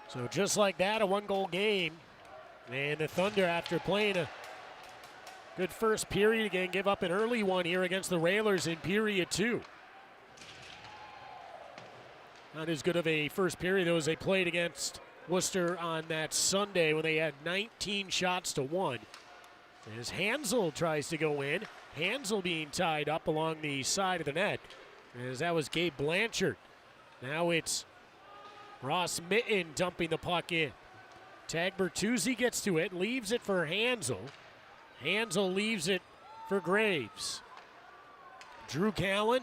So just like that, a one-goal game. And the Thunder, after playing a good first period, again, give up an early one here against the Railers in period two. Not as good of a first period as they played against Worcester on that Sunday when they had 19 shots to 1. As Hansel tries to go in, Hansel being tied up along the side of the net, as that was Gabe Blanchard. Now it's Ross Mitten dumping the puck in. Tag Bertuzzi gets to it, leaves it for Hansel. Hansel leaves it for Graves. Drew Callen,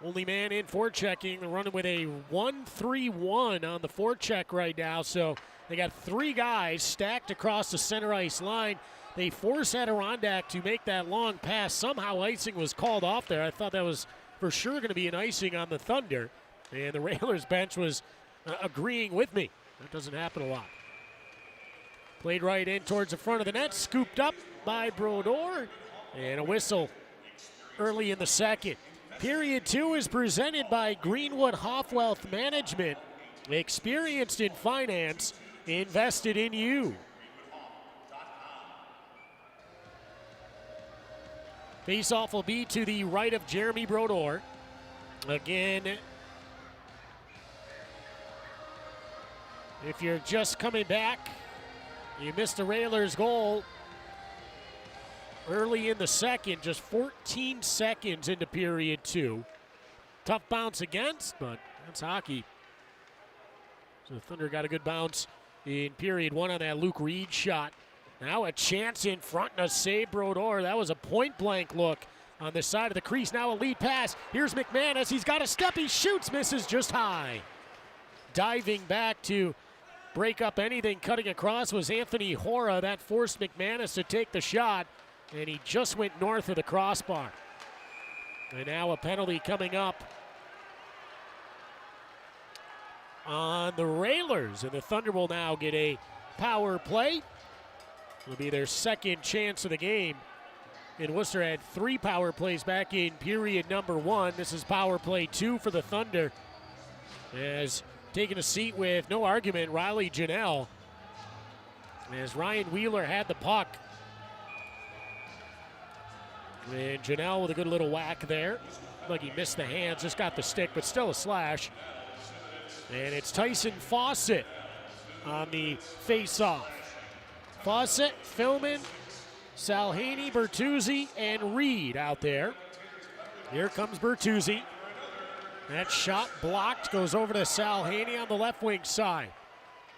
only man in forechecking. They're running with a 1-3-1 on the forecheck right now. So they got 3 guys stacked across the center ice line. They force Adirondack to make that long pass. Somehow icing was called off there. I thought that was for sure going to be an icing on the Thunder. And the Railers bench was agreeing with me. That doesn't happen a lot. Played right in towards the front of the net. Scooped up by Brodeur. And a whistle early in the second. Period 2 is presented by Greenwood Hoffwealth Management. Experienced in finance, invested in you. Face-off will be to the right of Jeremy Brodeur. Again, if you're just coming back, you missed the Railers goal early in the second, just 14 seconds into period 2. Tough bounce against, but that's hockey. So the Thunder got a good bounce in period 1 on that Luke Reed shot. Now a chance in front and a save Brodeur. That was a point-blank look on the side of the crease. Now a lead pass. Here's McManus. He's got a step. He shoots, misses just high. Diving back to break up anything cutting across was Anthony Hora. That forced McManus to take the shot, and he just went north of the crossbar. And now a penalty coming up on the Railers, and the Thunder will now get a power play. It'll be their second chance of the game. And Worcester had 3 power plays back in period number 1. This is power play 2 for the Thunder. As taking a seat with no argument, Riley Janelle. As Ryan Wheeler had the puck. And Janelle with a good little whack there. Like he missed the hands, just got the stick, but still a slash. And it's Tyson Fawcett on the face-off. Fawcett, Filman, Salhaney, Bertuzzi, and Reed out there. Here comes Bertuzzi. That shot blocked, goes over to Salhaney on the left wing side.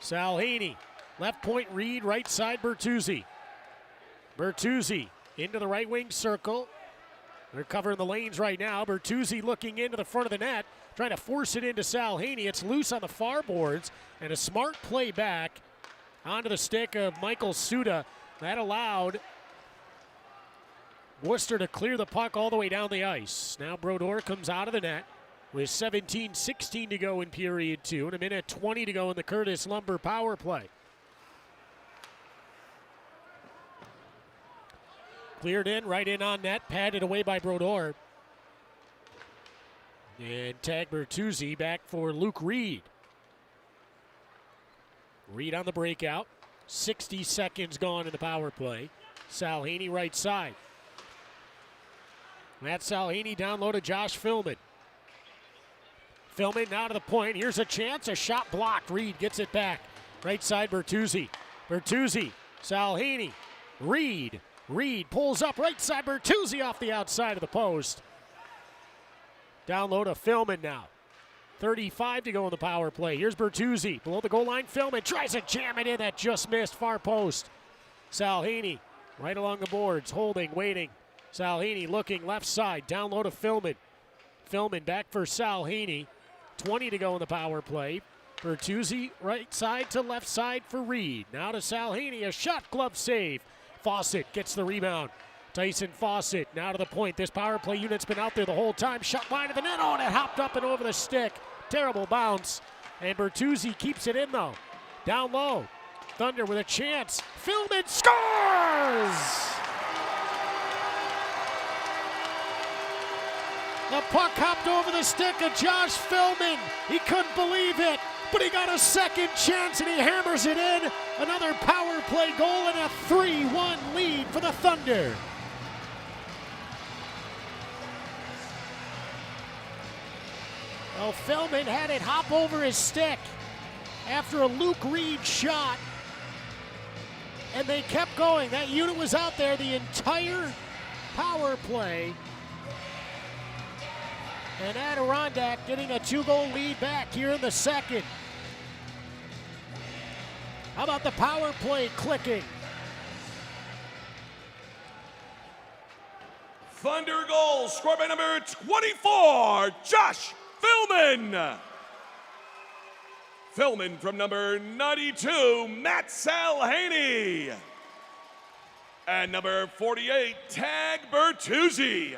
Salhaney, left point Reed, right side Bertuzzi. Bertuzzi into the right wing circle. They're covering the lanes right now. Bertuzzi looking into the front of the net, trying to force it into Salhaney. It's loose on the far boards, and a smart play back onto the stick of Michael Suda. That allowed Worcester to clear the puck all the way down the ice. Now Brodeur comes out of the net with 17-16 to go in period 2 and a minute 20 to go in the Curtis Lumber power play. Cleared in, right in on net, padded away by Brodeur. And tag Bertuzzi back for Luke Reed. Reed on the breakout. 60 seconds gone in the power play. Salhaney right side. Matt Salhaney down low to Josh Filman. Filman now to the point. Here's a chance. A shot blocked. Reed gets it back. Right side Bertuzzi. Bertuzzi. Salhaney. Reed. Reed pulls up right side. Bertuzzi off the outside of the post. Down low to Filman now. 35 to go in the power play. Here's Bertuzzi. Below the goal line, Filman tries to jam it in. That just missed. Far post. Salhaney right along the boards. Holding, waiting. Salhaney looking left side. Down low to Filman. Filman back for Salhaney. 20 to go in the power play. Bertuzzi right side to left side for Reed. Now to Salhaney. A shot, glove save. Fawcett gets the rebound. Tyson Fawcett now to the point. This power play unit's been out there the whole time. Shot wide of the net. Oh, and it hopped up and over the stick. Terrible bounce. And Bertuzzi keeps it in though. Down low. Thunder with a chance. Filman scores! The puck hopped over the stick of Josh Filman. He couldn't believe it, but he got a second chance and he hammers it in. Another power play goal and a 3-1 lead for the Thunder. Well, Filman had it hop over his stick after a Luke Reed shot, and they kept going. That unit was out there the entire power play. And Adirondack getting a 2-goal lead back here in the second. How about the power play clicking? Thunder goal scored by number 24, Josh Filman. Filman from number 92, Matt Salhaney. And number 48, Tag Bertuzzi.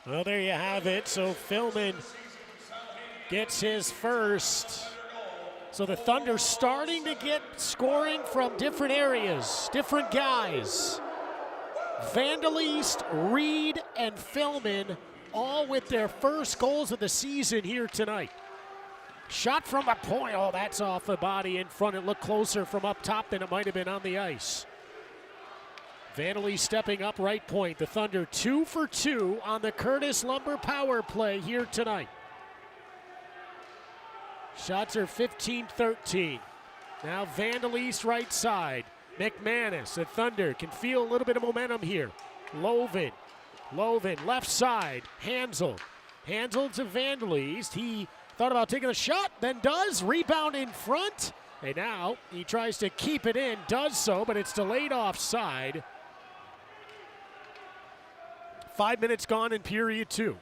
Well, there you have it. So Filman gets his first. So the Thunder starting to get scoring from different areas, different guys. Vandalist, Reed, and Filman all with their first goals of the season here tonight. Shot from a point. Oh, that's off the body in front. It looked closer from up top than it might have been on the ice. Vandalist stepping up right point. The Thunder 2 for 2 on the Curtis Lumber power play here tonight. Shots are 15-13. Now Vandalist right side. McManus, the Thunder can feel a little bit of momentum here. Lovin left side. Hansel to Vandalist. He thought about taking a shot, then does. Rebound in front. And now he tries to keep it in, does so, but it's delayed offside. 5 minutes gone in period 2.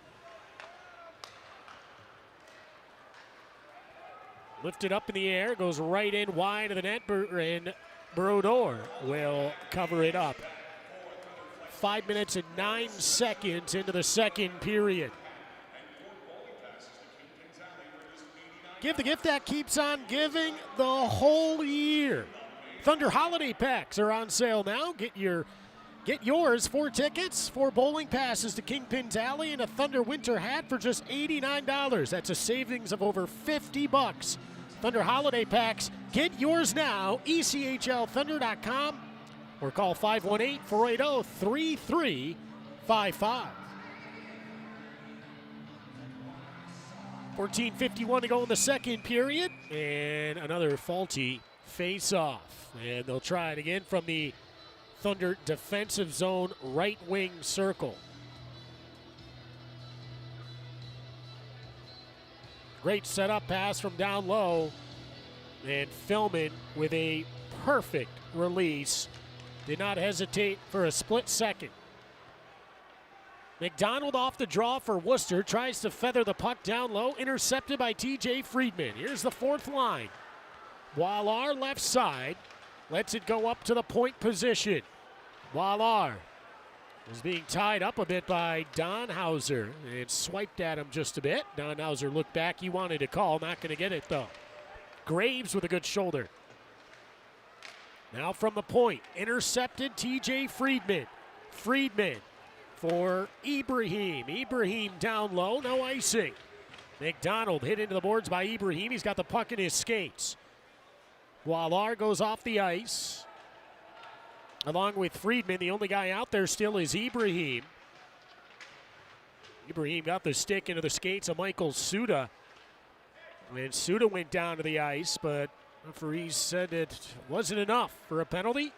Lifted up in the air, goes right in wide of the net, and Brodeur will cover it up. 5 minutes and 9 seconds into the second period. Give the gift that keeps on giving the whole year. Thunder holiday packs are on sale now. Get yours, 4 tickets, 4 bowling passes to Kingpin's Alley, and a Thunder winter hat for just $89. That's a savings of over $50. Thunder holiday packs. Get yours now. ECHLThunder.com or call 518-480-3355. 14:51 to go in the second period, and another faulty face-off. And they'll try it again from the Thunder defensive zone right wing circle. Great setup pass from down low, and Filman with a perfect release. Did not hesitate for a split second. McDonald off the draw for Worcester, tries to feather the puck down low, intercepted by TJ Friedman. Here's the fourth line. Wallard left side, lets it go up to the point position. Wallard was being tied up a bit by Donhauser and swiped at him just a bit. Donhauser looked back, he wanted to call, not going to get it though. Graves with a good shoulder. Now from the point, intercepted TJ Friedman. Friedman for Ibrahim. Ibrahim down low, no icing. McDonald hit into the boards by Ibrahim. He's got the puck in his skates. Wallard goes off the ice. Along with Friedman, the only guy out there still is Ibrahim. Ibrahim got the stick into the skates of Michael Suda. And Suda went down to the ice, but referees said it wasn't enough for a penalty.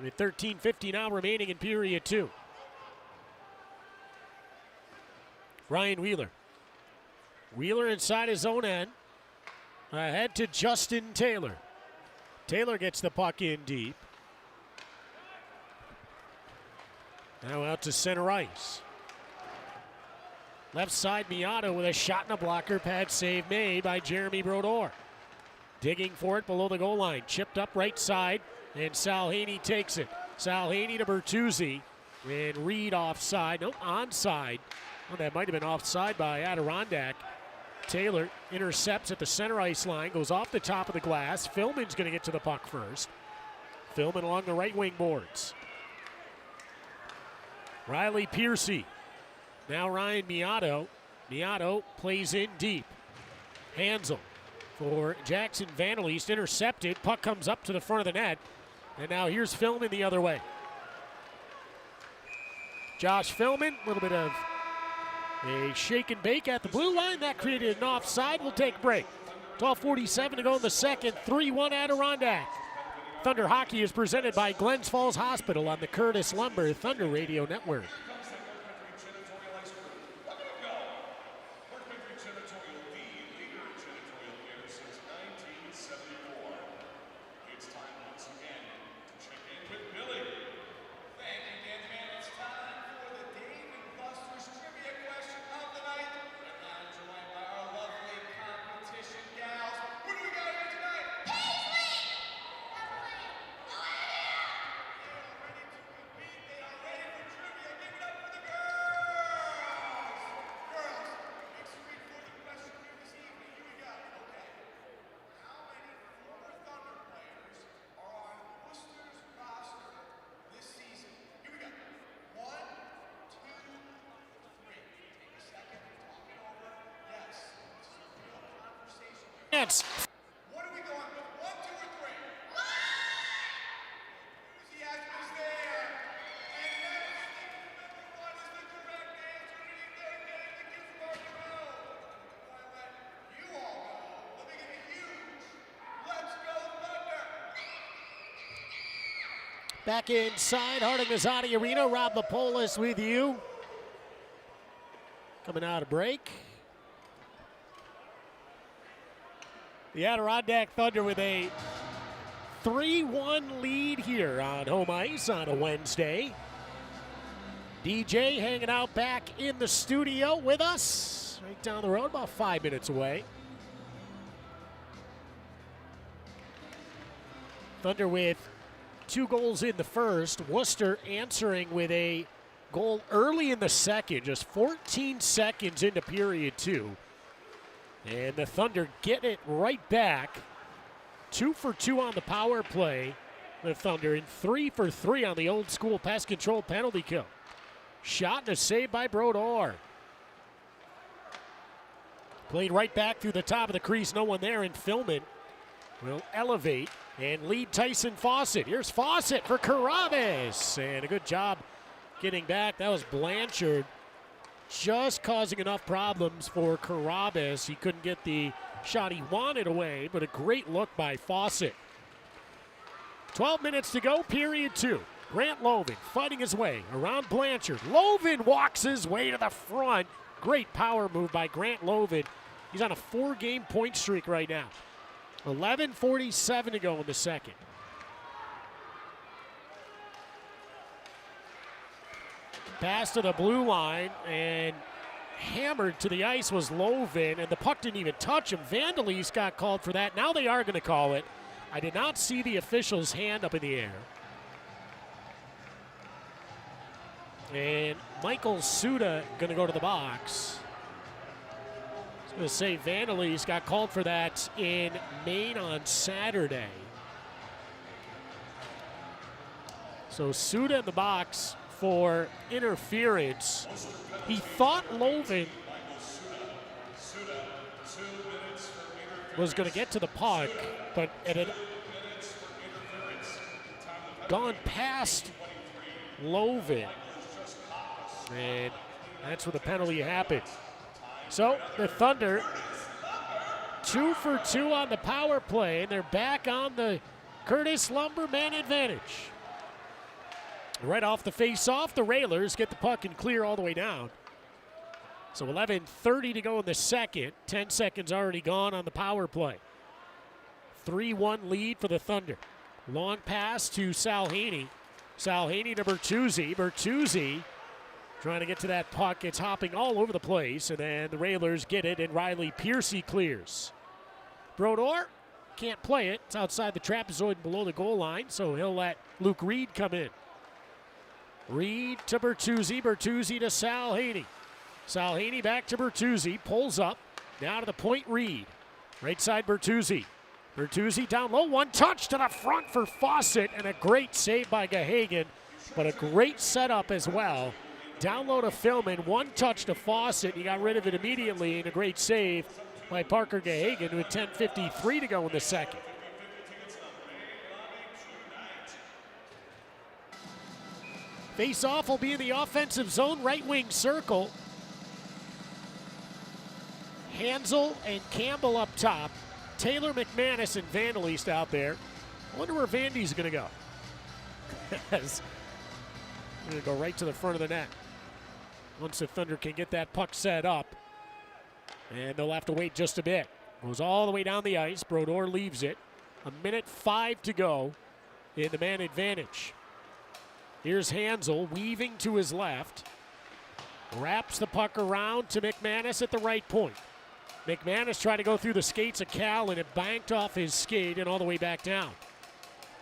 With 13:50 now remaining in period 2. Ryan Wheeler. Wheeler inside his own end. Ahead to Justin Taylor. Taylor gets the puck in deep. Now out to center ice. Left side, Miato with a shot and a blocker. Pad save made by Jeremy Brodeur. Digging for it below the goal line. Chipped up right side, and Salhaney takes it. Salhaney to Bertuzzi, and Reed offside. No, onside. Well, that might have been offside by Adirondack. Taylor intercepts at the center ice line, goes off the top of the glass. Filman's going to get to the puck first. Filman along the right wing boards. Riley Piercy. Now Ryan Miato. Miato plays in deep. Hansel for Jackson Vandalist, intercepted. Puck comes up to the front of the net. And now here's Filman the other way. Josh Filman, a little bit of a shake and bake at the blue line. That created an offside. We'll take a break. 12:47 to go in the second. 3-1 Adirondack. Thunder Hockey is presented by Glens Falls Hospital on the Curtis Lumber Thunder Radio Network. chance. What are we going with? 1, 2, or 3? Enthusiasm is there. And number 1 is the correct answer. And they're getting the gift card to go. Before I let you all go, let me give a huge let's go Thunder. Back inside, Harding Mazzati Arena. Rob Lapolis with you. Coming out of break. The Adirondack Thunder with a 3-1 lead here on home ice on a Wednesday. DJ hanging out back in the studio with us. Right down the road, about 5 minutes away. Thunder with 2 goals in the first. Worcester answering with a goal early in the second, just 14 seconds into period 2. And the Thunder get it right back. 2 for 2 on the power play. The Thunder, and 3 for 3 on the old school pass control penalty kill. Shot and a save by Brodeur. Played right back through the top of the crease. No one there, and Filman will elevate and lead Tyson Fawcett. Here's Fawcett for Carabas. And a good job getting back. That was Blanchard just causing enough problems for Carabas. He couldn't get the shot he wanted away, but a great look by Fawcett. 12 minutes to go, period 2. Grant Loven fighting his way around Blanchard. Loven walks his way to the front. Great power move by Grant Loven. He's on a 4-game point streak right now. 11:47 to go in the second. Pass to the blue line, and hammered to the ice was Loven, and the puck didn't even touch him. Vandalese got called for that. Now they are going to call it. I did not see the official's hand up in the air. And Michael Suda going to go to the box. I was going to say Vandalese got called for that in Maine on Saturday. So Suda in the box for interference. He thought Loven was going to get to the puck, but it had gone past Loven. And that's where the penalty happened. So the Thunder 2 for 2 on the power play, and they're back on the Curtis Lumber man advantage. Right off the face-off, the Railers get the puck and clear all the way down. So 11:30 to go in the second. 10 seconds already gone on the power play. 3-1 lead for the Thunder. Long pass to Sal Haney. Sal Haney to Bertuzzi. Bertuzzi trying to get to that puck. It's hopping all over the place, and then the Railers get it, and Riley Piercy clears. Brodeur can't play it. It's outside the trapezoid and below the goal line, so he'll let Luke Reed come in. Reed to Bertuzzi. Bertuzzi to Sal Haney. Sal Haney back to Bertuzzi. Pulls up. Now to the point, Reed. Right side, Bertuzzi. Bertuzzi down low. One touch to the front for Fawcett, and a great save by Gahagan, but a great setup as well. Down low to Filman. One touch to Fawcett. He got rid of it immediately, and a great save by Parker Gahagan with 10:53 to go in the second. Face-off will be in the offensive zone, right wing circle. Hansel and Campbell up top. Taylor, McManus, and Vandalese out there. I wonder where Vandy's going to go. He's going to go right to the front of the net. Once the Thunder can get that puck set up. And they'll have to wait just a bit. Goes all the way down the ice. Brodeur leaves it. 1:05 to go in the man advantage. Here's Hansel weaving to his left. Wraps the puck around to McManus at the right point. McManus tried to go through the skates of Cal, and it banked off his skate and all the way back down.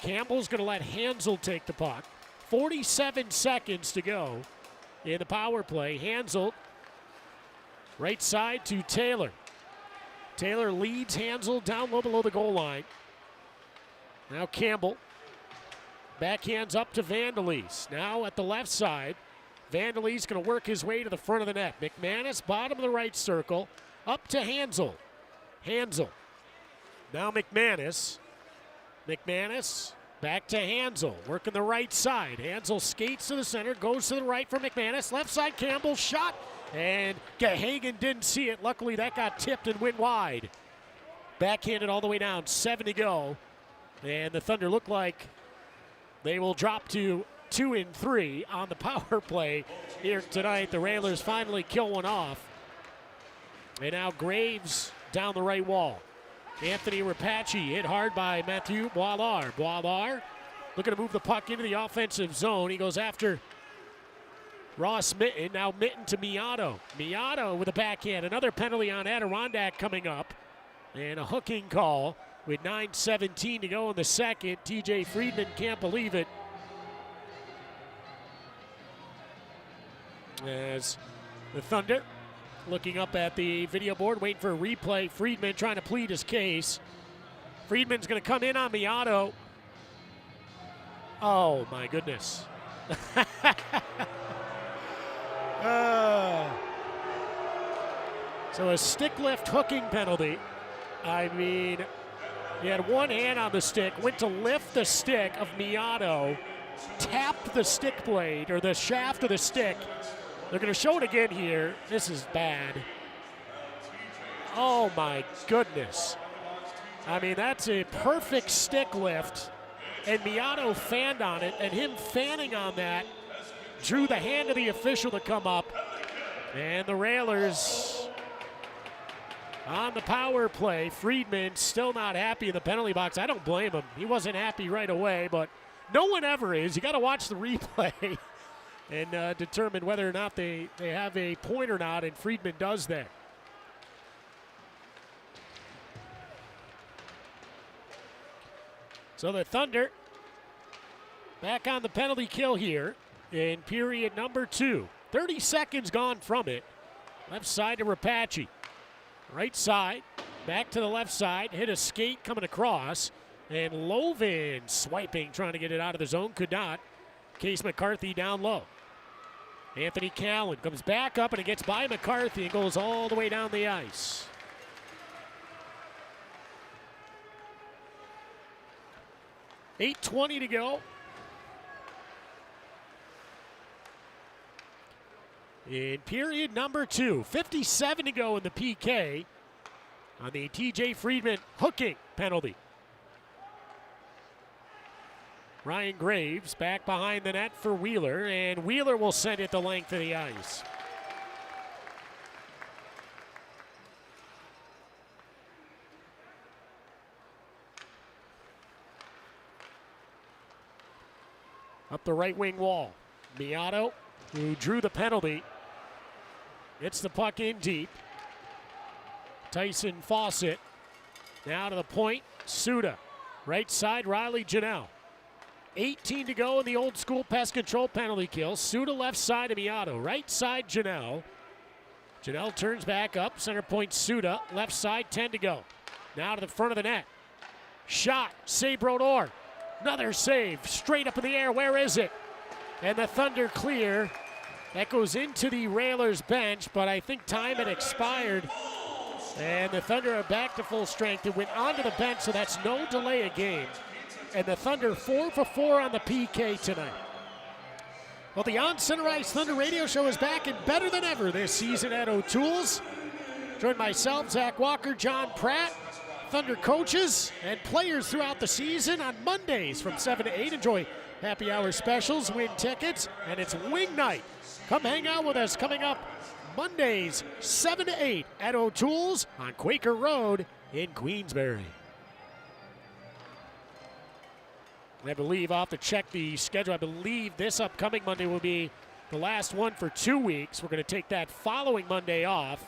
Campbell's going to let Hansel take the puck. 47 seconds to go in the power play. Hansel right side to Taylor. Taylor leads Hansel down low below the goal line. Now Campbell. Backhands up to Vandalese. Now at the left side. Vandalese going to work his way to the front of the net. McManus, bottom of the right circle. Up to Hansel. Hansel Now McManus. McManus back to Hansel, working the right side. Hansel skates to the center, goes to the right for McManus. Left side, Campbell shot, and Gahagan didn't see it. Luckily, that got tipped and went wide. Backhanded all the way down, 7 to go. And the Thunder look like they will drop to 2 and 3 on the power play here tonight. The Railers finally kill one off. And now Graves down the right wall. Anthony Rapace hit hard by Mathieu Boilard. Boilard looking to move the puck into the offensive zone. He goes after Ross Mitten. Now Mitten to Miato. Miato with a backhand. Another penalty on Adirondack coming up. And a hooking call with 9:17 to go in the second. TJ Friedman can't believe it. As the Thunder looking up at the video board, waiting for a replay. Friedman trying to plead his case. Friedman's going to come in on Miato. Oh, my goodness. So a stick lift hooking penalty. I mean, he had one hand on the stick, went to lift the stick of Miato, tapped the stick blade, or the shaft of the stick. They're going to show it again here. This is bad. Oh, my goodness. I mean, that's a perfect stick lift, and Miato fanned on it, and him fanning on that drew the hand of the official to come up. And the Railers on the power play. Friedman still not happy in the penalty box. I don't blame him. He wasn't happy right away, but no one ever is. You got to watch the replay and determine whether or not they have a point or not, and Friedman does that. So the Thunder back on the penalty kill here in period number 2. 30 seconds gone from it. Left side to Rapace. Right side, back to the left side, hit a skate coming across, and Lovin swiping, trying to get it out of the zone, could not. Case McCarthy down low. Anthony Callan comes back up and it gets by McCarthy and goes all the way down the ice. $8:20 to go. In period number 2, 57 to go in the PK on the TJ Friedman hooking penalty. Ryan Graves back behind the net for Wheeler, and Wheeler will send it the length of the ice. Up the right wing wall. Miato, who drew the penalty, gets the puck in deep. Tyson Fawcett now to the point. Suda. Right side, Riley Janelle. 18 to go in the old school pest control penalty kill. Suda left side of Miato. Right side, Janelle. Janelle turns back up. Center point, Suda. Left side, 10 to go. Now to the front of the net. Shot. Save Brodeur. Another save. Straight up in the air. Where is it? And the Thunder clear. That goes into the Railers bench, but I think time had expired. And the Thunder are back to full strength. It went onto the bench, so that's no delay of game. And the Thunder 4 for 4 on the PK tonight. Well, the On Center Ice Thunder radio show is back and better than ever this season at O'Toole's. Join myself, Zach Walker, John Pratt, Thunder coaches and players throughout the season on Mondays from 7 to 8. Enjoy happy hour specials, win tickets, and it's wing night. Come hang out with us coming up Mondays 7 to 8 at O'Toole's on Quaker Road in Queensbury. I believe I'll have to check the schedule. I believe this upcoming Monday will be the last one for 2 weeks. We're going to take that following Monday off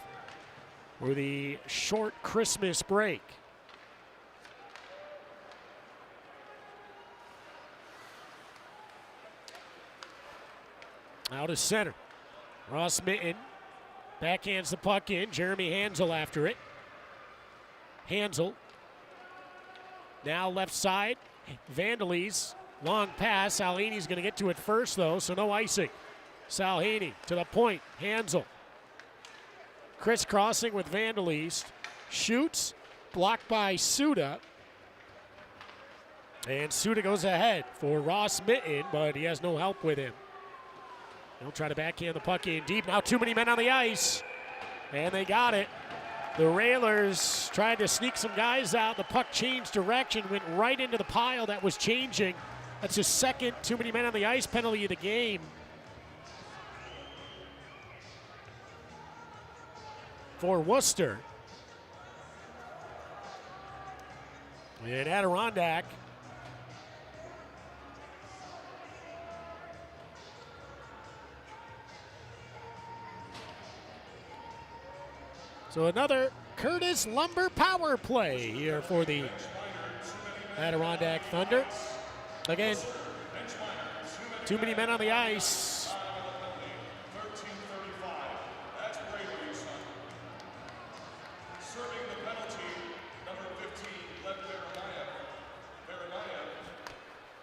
for the short Christmas break. Out of center. Ross Mitten backhands the puck in. Jeremy Hansel after it. Hansel. Now left side. Vandalese. Long pass. Salhini's going to get to it first, though, so no icing. Salhini to the point. Hansel. Crisscrossing with Vandalese. Shoots. blocked by Suda. And Suda goes ahead for Ross Mitten, but he has no help with him. They'll try to backhand the puck in deep. Now too many men on the ice. And they got it. The Railers tried to sneak some guys out. The puck changed direction, went right into the pile that was changing. That's his second too many men on the ice penalty of the game. For Worcester. And Adirondack. So another Curtis Lumber power play here for the Adirondack Thunder. Again, too many men on the ice.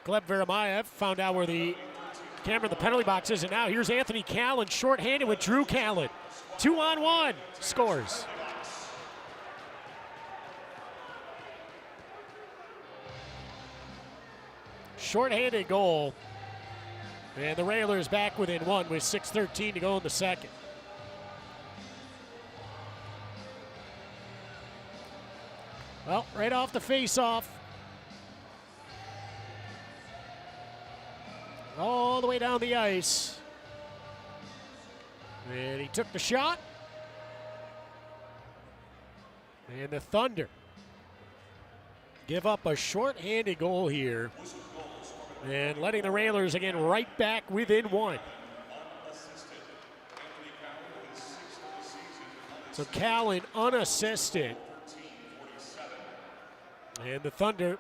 Gleb Veremayev found out where the camera in the penalty box is, and now here's Anthony Callan shorthanded with Drew Callan. 2-on-1 scores. Shorthanded goal. And the Railers back within one with 6:13 to go in the second. Well, right off the face-off. All the way down the ice. And he took the shot. And the Thunder give up a short-handed goal here. And letting the Railers again right back within one. So Callan unassisted. And the Thunder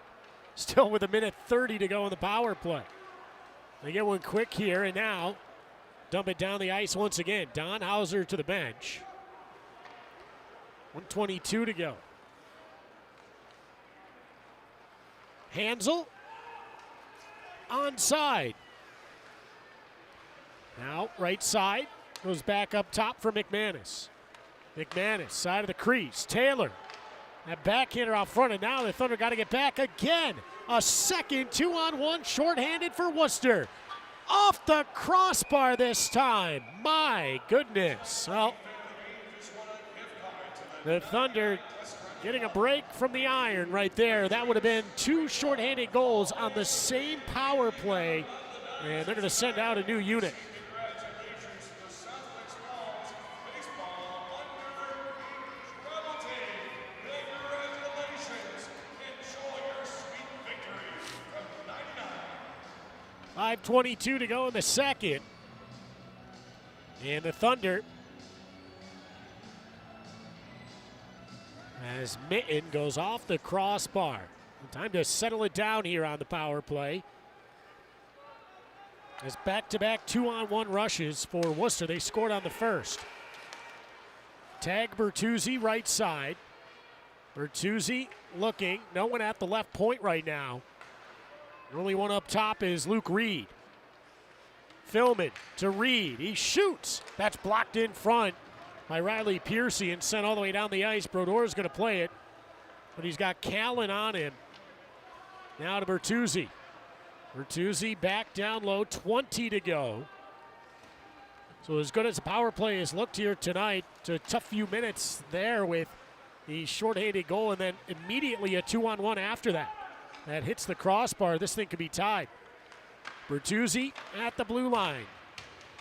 still with 1:30 to go in the power play. They get one quick here, and now dump it down the ice once again. Don Hauser to the bench. 1:22 to go. Hansel onside. Now right side goes back up top for McManus. McManus side of the crease. Taylor. That backhander out front, and now the Thunder got to get back again. A second 2-on-1 shorthanded for Worcester. Off the crossbar this time. My goodness. Well, the Thunder getting a break from the iron right there. That would have been two shorthanded goals on the same power play. And they're going to send out a new unit. .5:22 to go in the second. And the Thunder, as Mitten goes off the crossbar. Time to settle it down here on the power play. As back-to-back 2-on-1 rushes for Worcester. They scored on the first. Tag Bertuzzi right side. Bertuzzi looking. No one at the left point right now. The only one up top is Luke Reed. Filman to Reed. He shoots. That's blocked in front by Riley Piercy and sent all the way down the ice. Brodor's going to play it, but he's got Callan on him. Now to Bertuzzi. Bertuzzi back down low, 20 to go. So as good as the power play has looked here tonight, it's a tough few minutes there with the shorthanded goal and then immediately a 2-on-1 after that. That hits the crossbar. This thing could be tied. Bertuzzi at the blue line.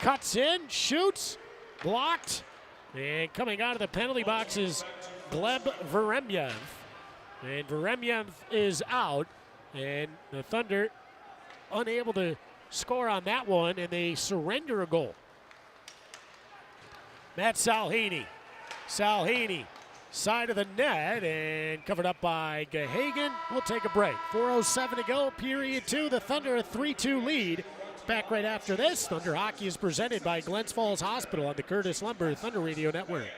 Cuts in, shoots, blocked. And coming out of the penalty box is Gleb Veremyev. And Veremyev is out. And the Thunder unable to score on that one, and they surrender a goal. Matt Salhini. Salhini, side of the net, and covered up by Gahagan. We'll take a break. 4:07 to go, period two. The Thunder a 3-2 lead. Back right after this. Thunder Hockey is presented by Glens Falls Hospital on the Curtis Lumber Thunder Radio Network.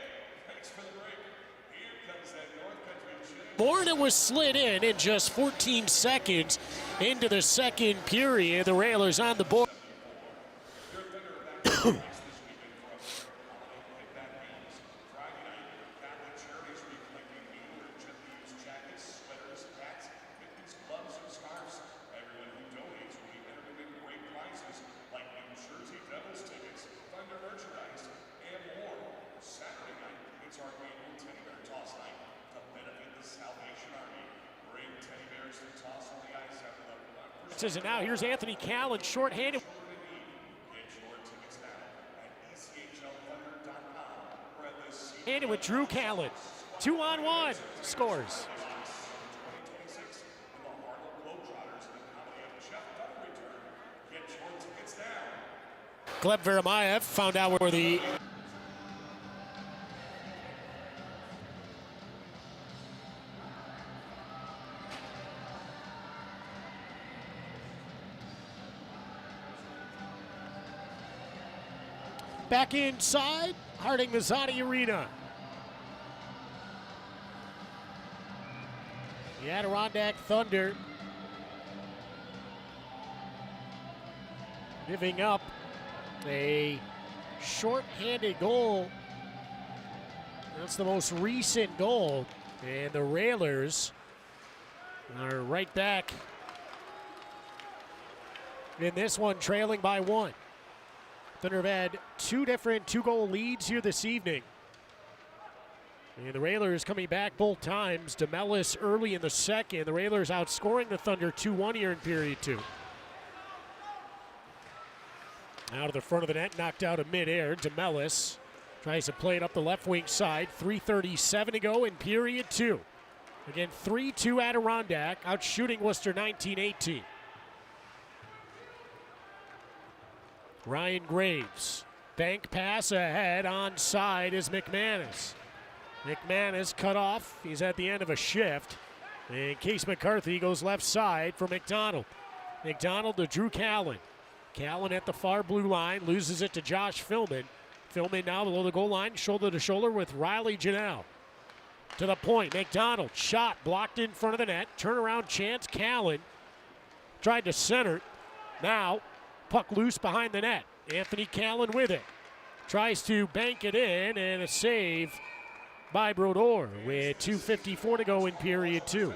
Borna was slid in just 14 seconds into the second period. The Railers on the board. passes, and now here's Anthony Callan, shorthanded. And with Drew Callan, 2-on-1, scores. Gleb Veremayev found out where the back inside, Harding Mazzati Arena. The Adirondack Thunder giving up a short-handed goal. That's the most recent goal. And the Railers are right back in this one, trailing by 1. Thunder have had 2 different 2-goal leads here this evening. And the Railers coming back both times. DeMellis early in the second. The Railers outscoring the Thunder 2-1 here in period 2. Out of the front of the net, knocked out of midair. DeMellis tries to play it up the left wing side. 3:37 to go in period 2. Again, 3-2 Adirondack, out shooting Worcester 19-18. Ryan Graves, bank pass ahead, onside is McManus. McManus cut off, he's at the end of a shift. And Case McCarthy goes left side for McDonald. McDonald to Drew Callan. Callan at the far blue line, loses it to Josh Filman. Filman now below the goal line, shoulder to shoulder with Riley Janelle. To the point, McDonald, shot blocked in front of the net. Turnaround chance, Callan tried to center. Now, puck loose behind the net. Anthony Callan with it. Tries to bank it in, and a save by Brodeur with 2:54 to go in period 2.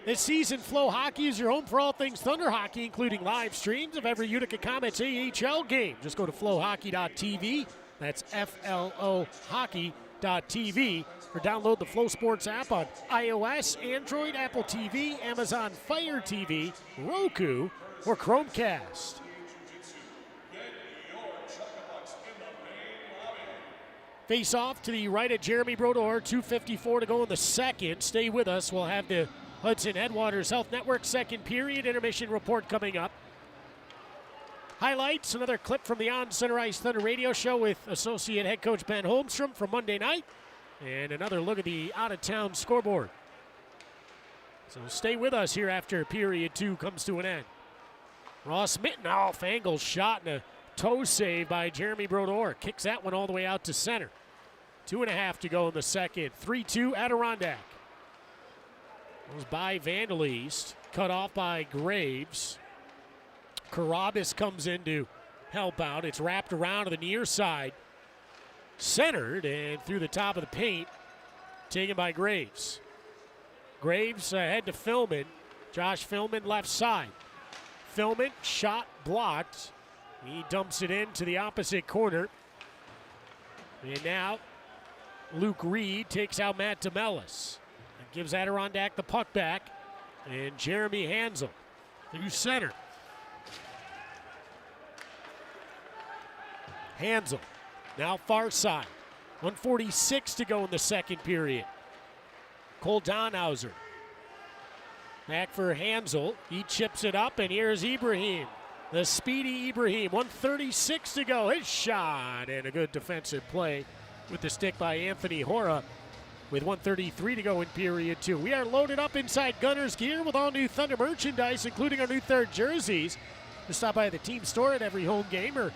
This season, FloHockey is your home for all things Thunder Hockey, including live streams of every Utica Comets AHL game. Just go to FloHockey.tv. That's FLO Hockey.tv. Or download the Flow Sports app on iOS, Android, Apple TV, Amazon Fire TV, Roku, or Chromecast. Face off to the right of Jeremy Brodeur, 2:54 to go in the second. Stay with us. We'll have the Hudson Headwaters Health Network second period intermission report coming up. Highlights, another clip from the On Center Ice Thunder radio show with associate head coach Ben Holmstrom from Monday night. And another look at the out-of-town scoreboard. So stay with us here after period 2 comes to an end. Ross Mitten off angle shot and a toe save by Jeremy Brodeur. Kicks that one all the way out to center. 2.5 to go in the second. 3-2 Adirondack. Goes by Vandal East. Cut off by Graves. Carabas comes in to help out. It's wrapped around to the near side. Centered and through the top of the paint. Taken by Graves. Graves ahead to Filman. Josh Filman left side. Filman, shot blocked. He dumps it into the opposite corner. And now Luke Reed takes out Matt DeMellis. And gives Adirondack the puck back. And Jeremy Hansel through center. Hansel now far side. 1:46 to go in the second period. Cole Donhauser. Back for Hansel. He chips it up, and here's Ibrahim. The speedy Ibrahim. 1:36 to go. His shot, and a good defensive play with the stick by Anthony Hora with 1:33 to go in period 2. We are loaded up inside Gunner's Gear with all new Thunder merchandise, including our new third jerseys. Just stop by the team store at every home game or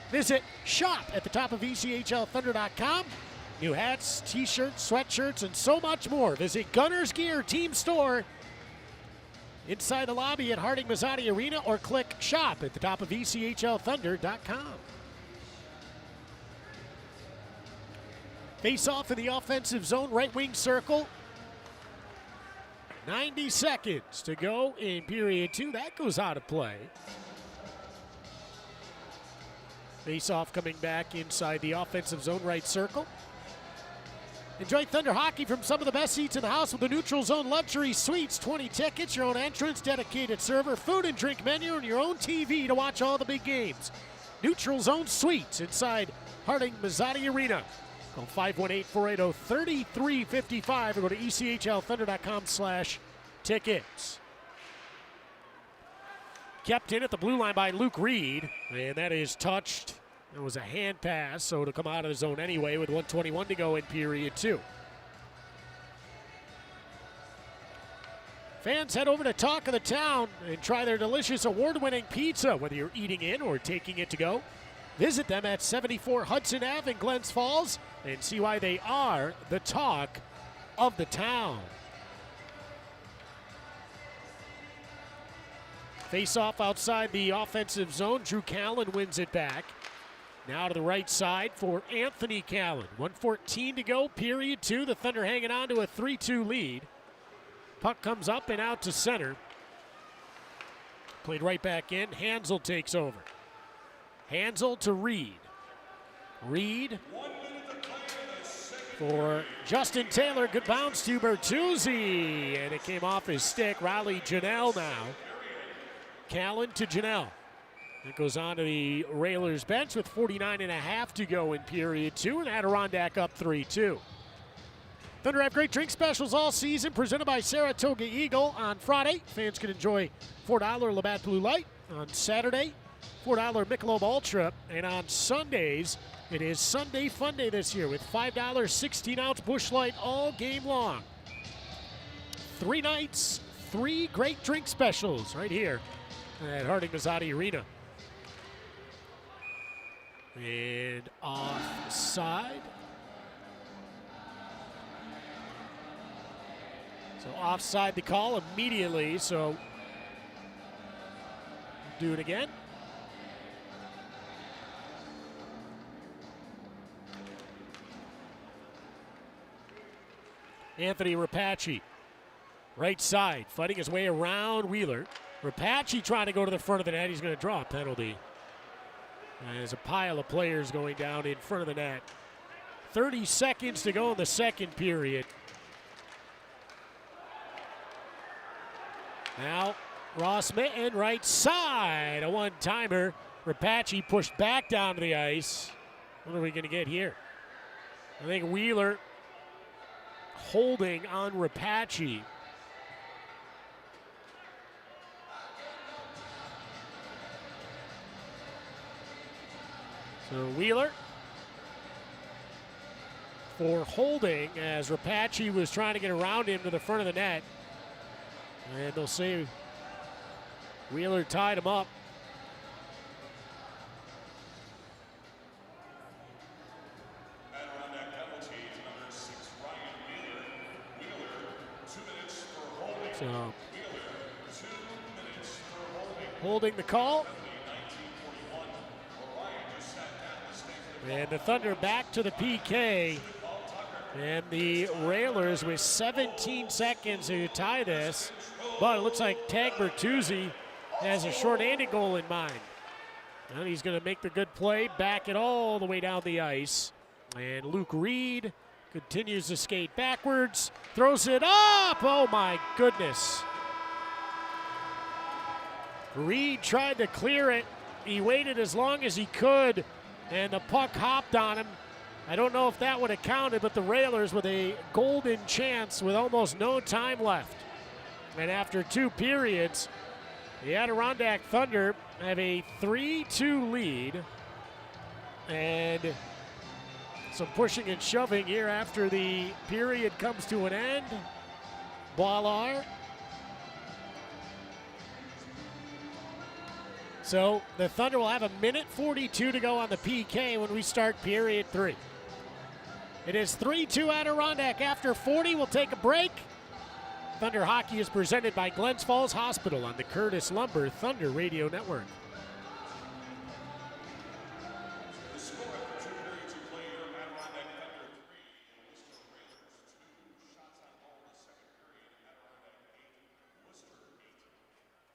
visit shop at the top of ECHLThunder.com. New hats, t-shirts, sweatshirts, and so much more. Visit Gunner's Gear Team Store inside the lobby at Harding Mazzati Arena or click shop at the top of ECHLThunder.com. Face off in the offensive zone, right wing circle. 90 seconds to go in period 2. That goes out of play. Face off coming back inside the offensive zone, right circle. Enjoy Thunder Hockey from some of the best seats in the house with the Neutral Zone Luxury Suites. 20 tickets, your own entrance, dedicated server, food and drink menu, and your own TV to watch all the big games. Neutral Zone Suites inside Harding Mazzotti Arena. Call 518-480-3355 or go to ECHLThunder.com/tickets. Kept in at the blue line by Luke Reed, and that is touched. It was a hand pass, so to come out of the zone anyway with 1:21 to go in period 2. Fans head over to Talk of the Town and try their delicious award-winning pizza, whether you're eating in or taking it to go. Visit them at 74 Hudson Ave in Glens Falls and see why they are the talk of the town. Face-off outside the offensive zone. Drew Callan wins it back. Now to the right side for Anthony Callan. 1:14 to go, period 2. The Thunder hanging on to a 3-2 lead. Puck comes up and out to center. Played right back in. Hansel takes over. Hansel to Reed. Reed for Justin Taylor. Good bounce to Bertuzzi. And it came off his stick. Riley Janelle now. Callan to Janelle. It goes on to the Railers bench with 49.5 to go in period 2, and Adirondack up 3-2. Thunder have great drink specials all season, presented by Saratoga Eagle. On Friday, fans can enjoy $4 Labatt Blue Light. On Saturday, $4 Michelob Ultra. And on Sundays, it is Sunday Fun Day this year with $5 16-ounce Busch Light all game long. 3 nights, 3 great drink specials right here at Harding Mazzotti Arena. And offside. So offside the call immediately, so do it again. Anthony Rapace, right side, fighting his way around Wheeler. Rapace trying to go to the front of the net. He's going to draw a penalty. And there's a pile of players going down in front of the net. 30 seconds to go in the second period. Now, Ross Mitten, right side, a one-timer. Rapace pushed back down to the ice. What are we going to get here? I think Wheeler holding on Rapace. So Wheeler for holding as Rapace was trying to get around him to the front of the net. And they'll say Wheeler tied him up. Adirondack penalty, number 6, Ryan Wheeler. Wheeler, 2 minutes for holding. So Wheeler, 2 minutes for holding. holding the call. And the Thunder back to the PK. And the Railers with 17 seconds to tie this. But it looks like Tag Bertuzzi has a short-handed goal in mind. And he's going to make the good play, back it all the way down the ice. And Luke Reed continues to skate backwards, throws it up. Oh my goodness. Reed tried to clear it. He waited as long as he could, and the puck hopped on him. I don't know if that would have counted, but the Railers with a golden chance with almost no time left. And after 2 periods, the Adirondack Thunder have a 3-2 lead. And some pushing and shoving here after the period comes to an end. Ballard. So the Thunder will have 1:42 to go on the PK when we start period 3. It is 3-2 Adirondack after 40. We'll take a break. Thunder Hockey is presented by Glens Falls Hospital on the Curtis Lumber Thunder Radio Network. The score after 2 periods of play here, Adirondack Thunder 3, Worcester Railers 2. Shots on goal in the second period, Adirondack 8, Worcester 8.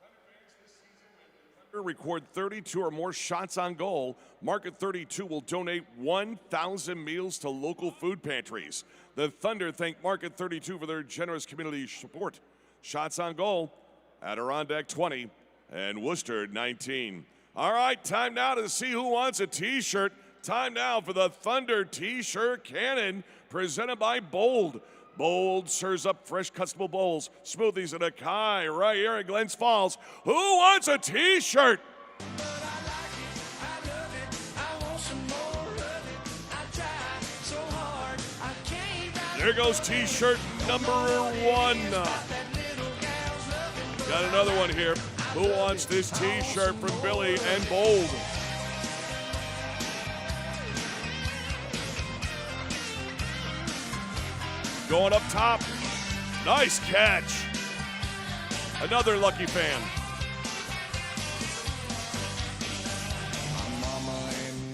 Thunder fans, this season with the Thunder record 32 or more shots on goal, Market 32 will donate 1,000 meals to local food pantries. The Thunder thank Market 32 for their generous community support. Shots on goal, Adirondack 20 and Worcester 19. All right, time now to see who wants a T-shirt. Time now for the Thunder T-shirt cannon presented by Bold. Bold serves up fresh customable bowls, smoothies, and acai right here in Glens Falls. Who wants a T-shirt? There goes T-shirt number 1. Got another one here. Who wants this T-shirt from Billy and Bold? Going up top. Nice catch. Another lucky fan.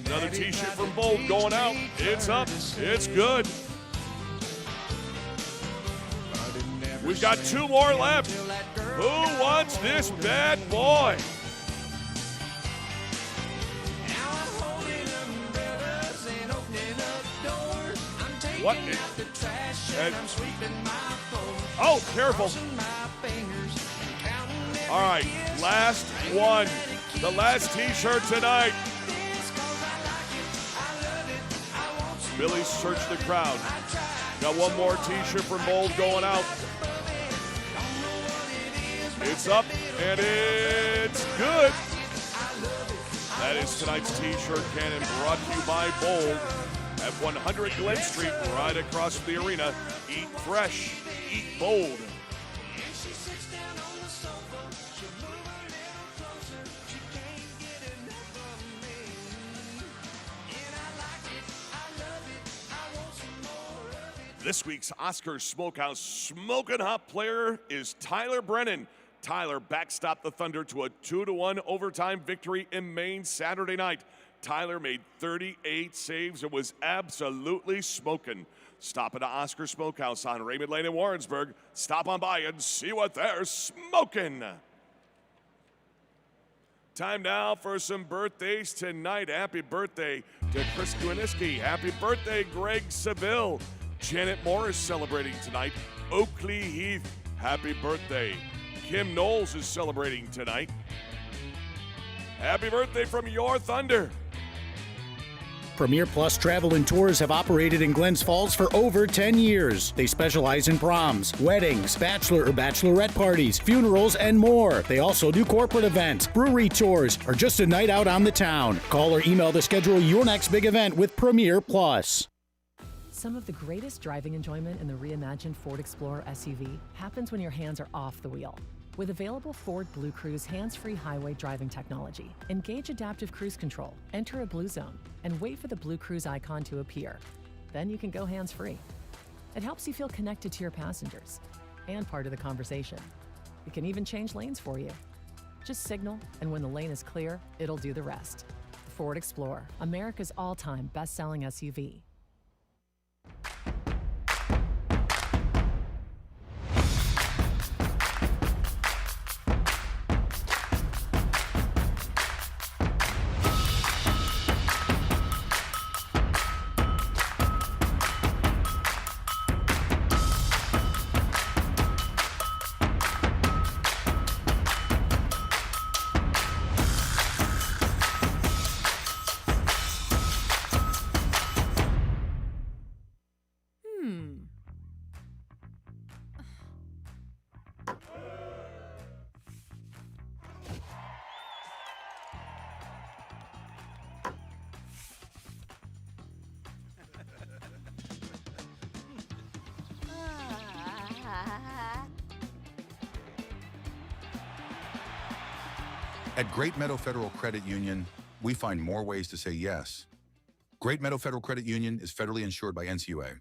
Another T-shirt from Bold going out. It's up. It's good. We've got 2 more left. Who wants this bad boy? What? Oh, careful. All right, last one. The last T-shirt tonight. Billy searched the crowd. Got one more T-shirt from Bold going out. It's up, and it's good. That is tonight's T-shirt cannon brought to you by Bold at 100 Glen Street, right across from the arena. Eat fresh, eat bold. This week's Oscar Smokehouse Smokin' Hot player is Tyler Brennan. Tyler backstopped the Thunder to a 2-1 overtime victory in Maine Saturday night. Tyler made 38 saves and was absolutely smoking. Stop at Oscar Smokehouse on Raymond Lane in Warrensburg. Stop on by and see what they're smoking. Time now for some birthdays tonight. Happy birthday to Chris Gwiniski. Happy birthday, Greg Seville. Janet Morris celebrating tonight. Oakley Heath, happy birthday. Kim Knowles is celebrating tonight. Happy birthday from your Thunder. Premier Plus Travel and Tours have operated in Glens Falls for over 10 years. They specialize in proms, weddings, bachelor or bachelorette parties, funerals, and more. They also do corporate events, brewery tours, or just a night out on the town. Call or email to schedule your next big event with Premier Plus. Some of the greatest driving enjoyment in the reimagined Ford Explorer SUV happens when your hands are off the wheel. With available Ford Blue Cruise hands-free highway driving technology, engage adaptive cruise control, enter a blue zone, and wait for the Blue Cruise icon to appear. Then you can go hands-free. It helps you feel connected to your passengers and part of the conversation. It can even change lanes for you. Just signal, and when the lane is clear, it'll do the rest. Ford Explorer, America's all-time best-selling SUV. At Great Meadow Federal Credit Union, we find more ways to say yes. Great Meadow Federal Credit Union is federally insured by NCUA.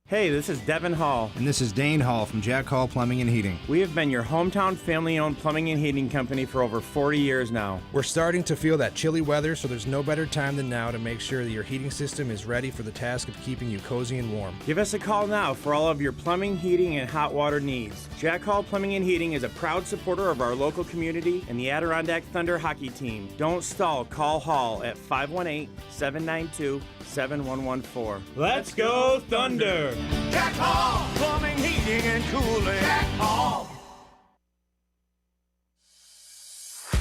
Hey, this is Devin Hall. And this is Dane Hall from Jack Hall Plumbing and Heating. We have been your hometown family-owned plumbing and heating company for over 40 years now. We're starting to feel that chilly weather, so there's no better time than now to make sure that your heating system is ready for the task of keeping you cozy and warm. Give us a call now for all of your plumbing, heating, and hot water needs. Jack Hall Plumbing and Heating is a proud supporter of our local community and the Adirondack Thunder hockey team. Don't stall. Call Hall at 518-792-7114. Let's go Thunder! Jack Hall, plumbing, heating, and cooling. Jack Hall.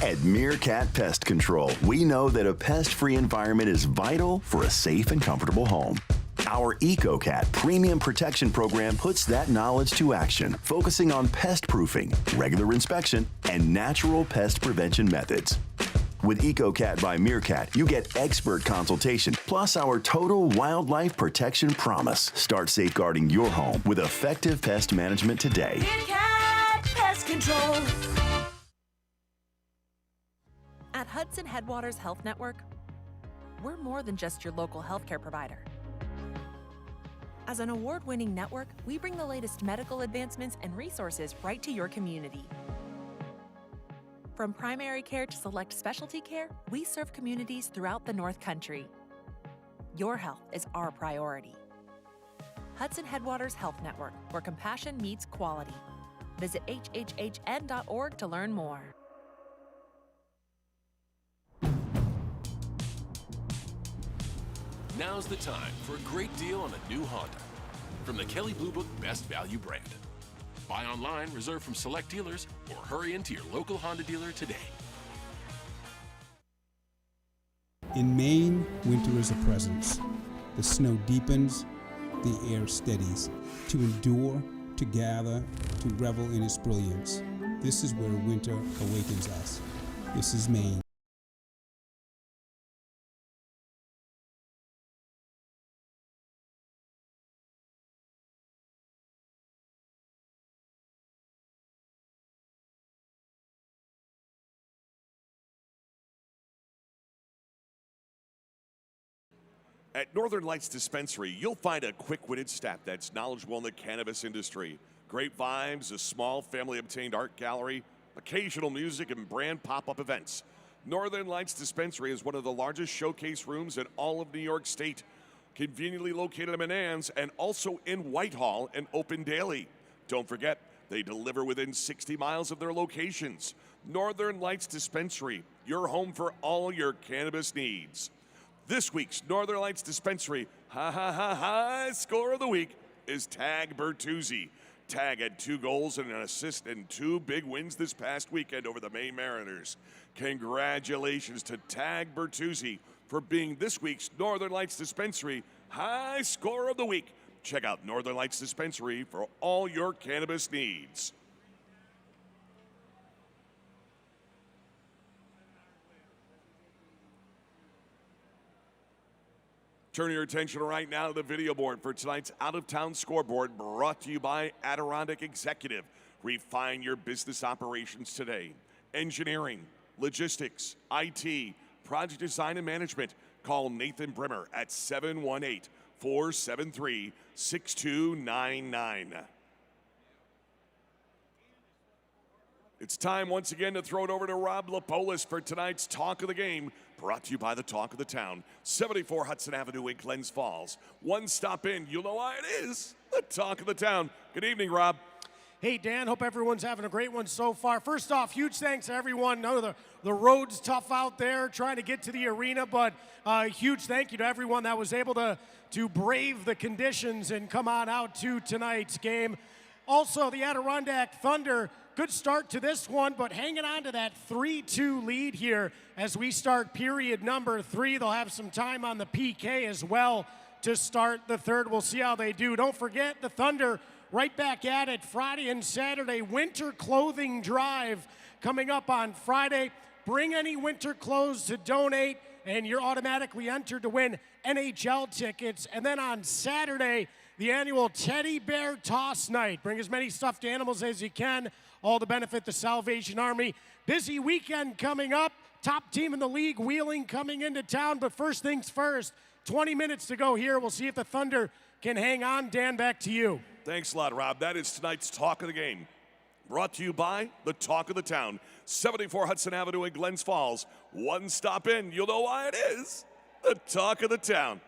At Meerkat Pest Control, we know that a pest-free environment is vital for a safe and comfortable home. Our EcoCat Premium Protection Program puts that knowledge to action, focusing on pest proofing, regular inspection, and natural pest prevention methods. With EcoCat by Meerkat, you get expert consultation, plus our total wildlife protection promise. Start safeguarding your home with effective pest management today. Meerkat Pest Control. At Hudson Headwaters Health Network, we're more than just your local healthcare provider. As an award-winning network, we bring the latest medical advancements and resources right to your community. From primary care to select specialty care, we serve communities throughout the North Country. Your health is our priority. Hudson Headwaters Health Network, where compassion meets quality. Visit hhhn.org to learn more. Now's the time for a great deal on a new Honda from the Kelley Blue Book Best Value brand. Buy online, reserve from select dealers, or hurry into your local Honda dealer today. In Maine, winter is a presence. The snow deepens, the air steadies. To endure, to gather, to revel in its brilliance. This is where winter awakens us. This is Maine. At Northern Lights Dispensary, you'll find a quick-witted staff that's knowledgeable in the cannabis industry. Great vibes, a small family-obtained art gallery, occasional music, and brand pop-up events. Northern Lights Dispensary is one of the largest showcase rooms in all of New York State, conveniently located in Manans and also in Whitehall and open daily. Don't forget, they deliver within 60 miles of their locations. Northern Lights Dispensary, your home for all your cannabis needs. This week's Northern Lights Dispensary high score of the week is Tag Bertuzzi. Tag had 2 goals and an assist and 2 big wins this past weekend over the Maine Mariners. Congratulations to Tag Bertuzzi for being this week's Northern Lights Dispensary high score of the week. Check out Northern Lights Dispensary for all your cannabis needs. Turn your attention right now to the video board for tonight's out-of-town scoreboard, brought to you by Adirondack Executive. Refine your business operations today. Engineering, logistics, IT, project design and management. Call Nathan Brimmer at 718-473-6299. It's time once again to throw it over to Rob Lapolis for tonight's Talk of the Game, brought to you by the Talk of the Town, 74 Hudson Avenue in Glens Falls. One stop in, you'll know why it is the Talk of the Town. Good evening, Rob. Hey, Dan, hope everyone's having a great one so far. First off, huge thanks to everyone. I know the road's tough out there trying to get to the arena, but huge thank you to everyone that was able to brave the conditions and come on out to tonight's game. Also, the Adirondack Thunder, good start to this one, but hanging on to that 3-2 lead here as we start period number 3. They'll have some time on the PK as well to start the third. We'll see how they do. Don't forget, the Thunder right back at it Friday and Saturday. Winter clothing drive coming up on Friday. Bring any winter clothes to donate, and you're automatically entered to win NHL tickets. And then on Saturday, the annual Teddy Bear Toss Night. Bring as many stuffed animals as you can, all to benefit the Salvation Army. Busy weekend coming up. Top team in the league, Wheeling, coming into town. But first things first, 20 minutes to go here. We'll see if the Thunder can hang on. Dan, back to you. Thanks a lot, Rob. That is tonight's Talk of the Game. Brought to you by the Talk of the Town, 74 Hudson Avenue in Glens Falls. One stop in, you'll know why it is the Talk of the Town.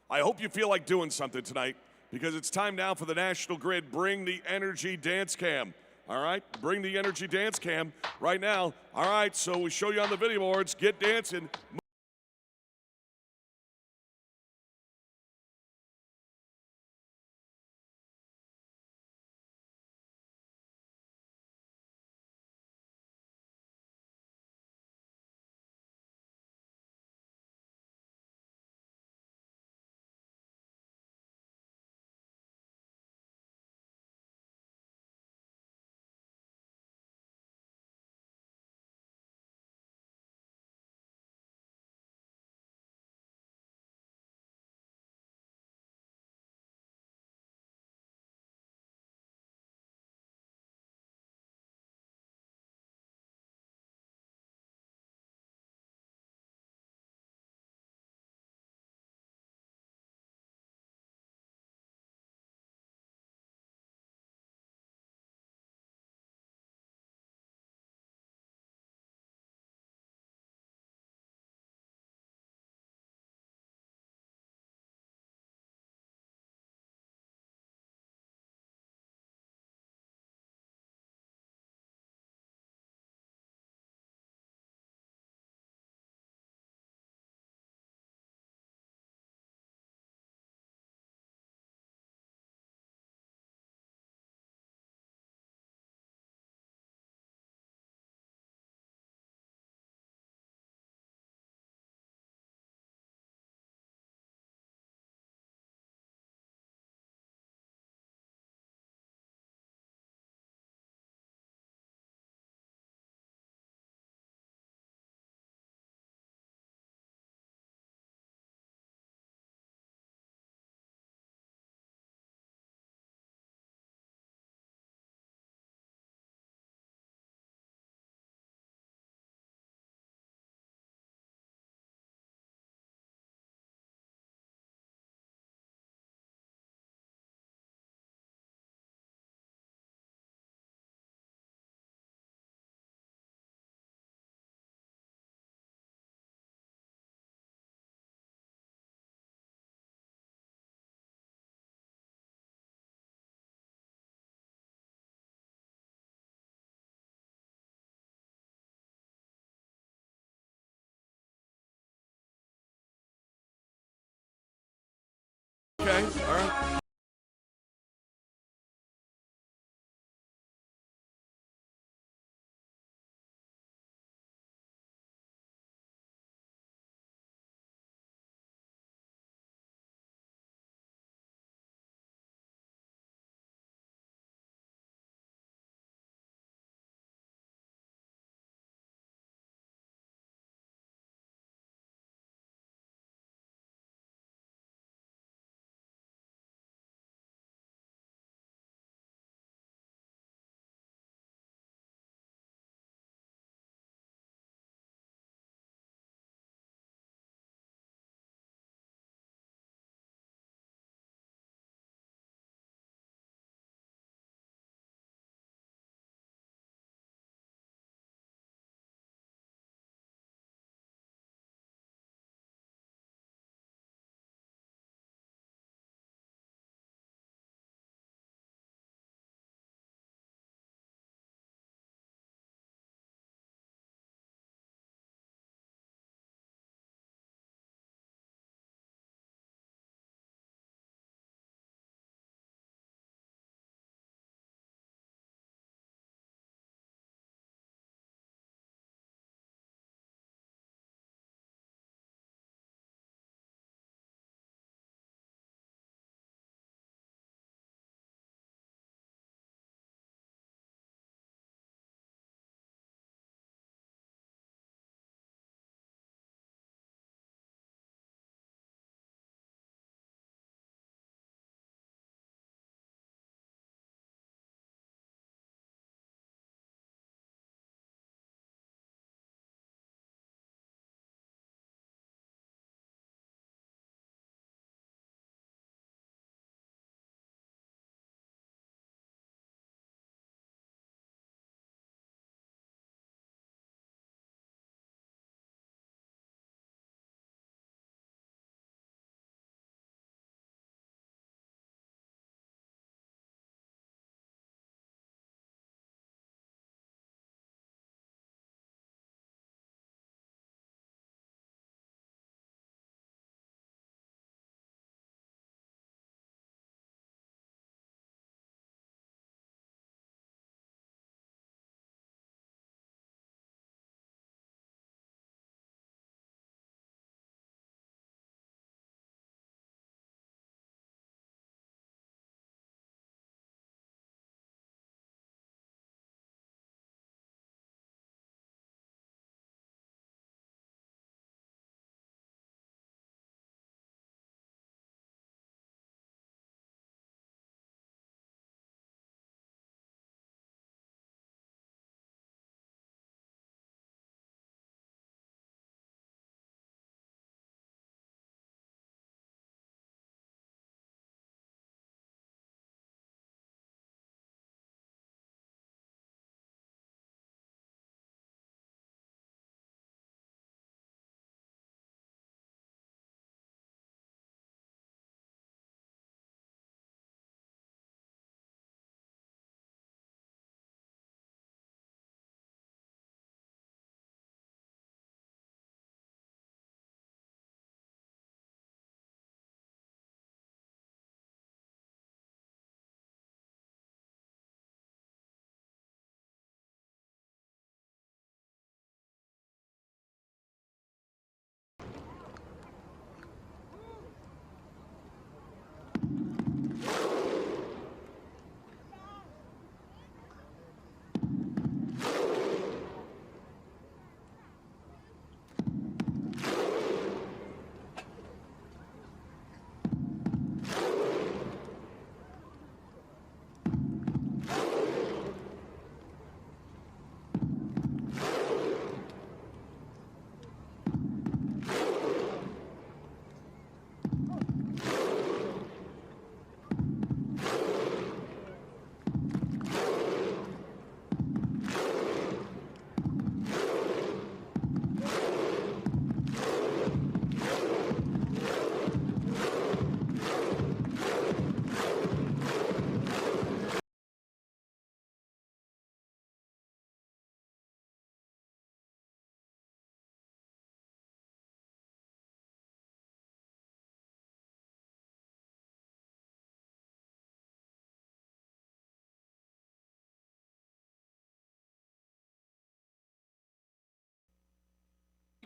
I hope you feel like doing something tonight, because it's time now for the National Grid Bring the Energy Dance Cam. All right, bring the Energy Dance Cam right now. All right, so we show you on the video boards. Get dancing. Okay, all right.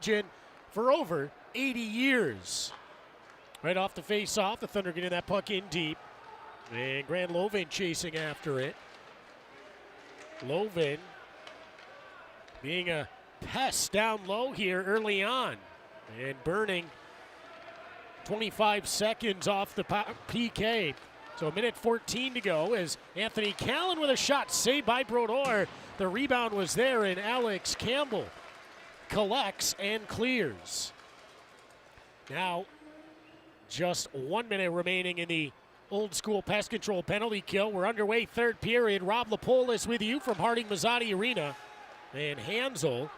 region for over 80 years. Right off the face-off, the Thunder getting that puck in deep. And Grant Lovin chasing after it. Lovin being a pest down low here early on. And burning 25 seconds off the PK. So 1:14 to go as Anthony Callan with a shot saved by Brodeur. The rebound was there, and Alex Campbell collects and clears. Now, just 1 minute remaining in the old school pest control penalty kill. We're underway, third period. Rob Lapolis with you from Harding Mazzotti Arena. And Hansel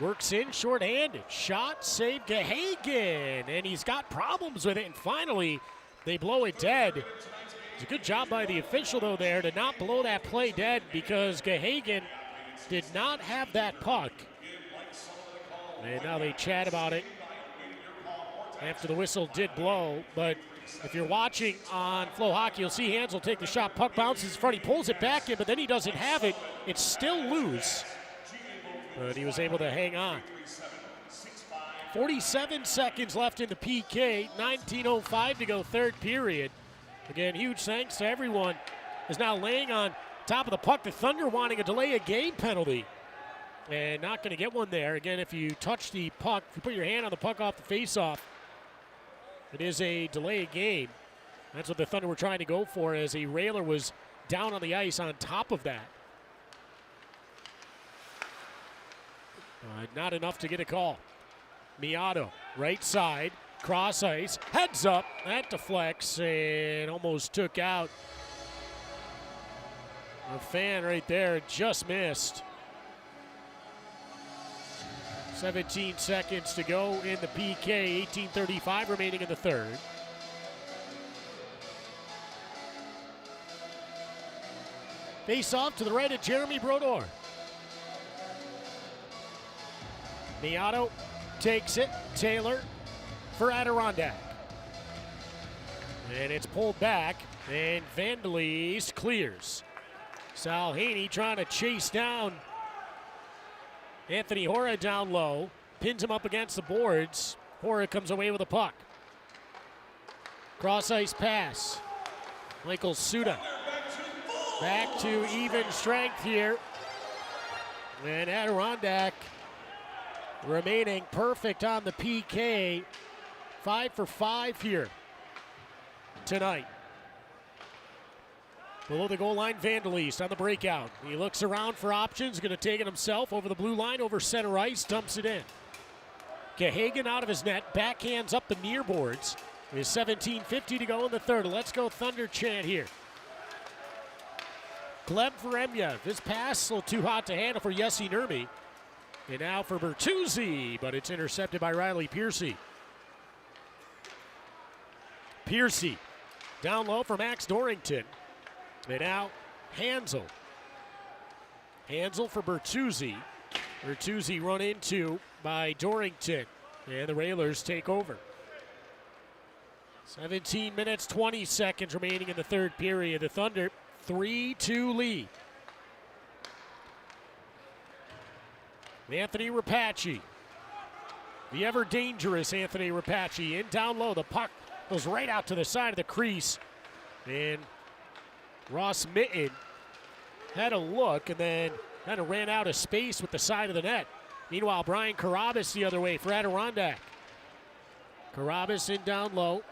works in shorthanded. Shot, save, Gahagan. And he's got problems with it. And finally, they blow it dead. It's a good job by the official, though, there to not blow that play dead because Gahagan did not have that puck. And now they chat about it after the whistle did blow. But if you're watching on FloHockey, you'll see Hansel take the shot. Puck bounces in front. He pulls it back in, but then he doesn't have it. It's still loose. But he was able to hang on. 47 seconds left in the PK. 19:05 to go, third period. Again, huge thanks to everyone is now laying on top of the puck. The Thunder wanting a delay of game penalty. And not going to get one there. Again, if you touch the puck, if you put your hand on the puck off the faceoff, it is a delay of game. That's what the Thunder were trying to go for as a railer was down on the ice on top of that. Not enough to get a call. Miato, right side, cross ice, heads up. That deflects and almost took out a fan right there. Just missed. 17 seconds to go in the PK. 18:35 remaining in the third. Face off to the right of Jeremy Brodeur. Miato takes it. Taylor for Adirondack. And it's pulled back, and Vandalese clears. Sal Haney trying to chase down Anthony Hora down low. Pins him up against the boards. Hora comes away with a puck. Cross ice pass. Michael Suda. Back to even strength here. And Adirondack remaining perfect on the PK. 5 for 5 here tonight. Below the goal line, Vandalese on the breakout. He looks around for options, going to take it himself over the blue line, over center ice, dumps it in. Gahagan out of his net, backhands up the near boards. There's 17:50 to go in the third. Let's go Thunder chant here. Gleb for Emya. This pass a little too hot to handle for Yessi Nurmi. And now for Bertuzzi, but it's intercepted by Riley Piercy. Piercy down low for Max Dorrington. And now Hansel. Hansel for Bertuzzi. Bertuzzi run into by Dorrington. And the Railers take over. 17 minutes, 20 seconds remaining in the third period. The Thunder 3-2 lead. Anthony Rapace. The ever dangerous Anthony Rapace in down low. The puck goes right out to the side of the crease. And Ross Mitten had a look and then kind of ran out of space with the side of the net. Meanwhile, Brian Carabas the other way for Adirondack. Carabas in down low.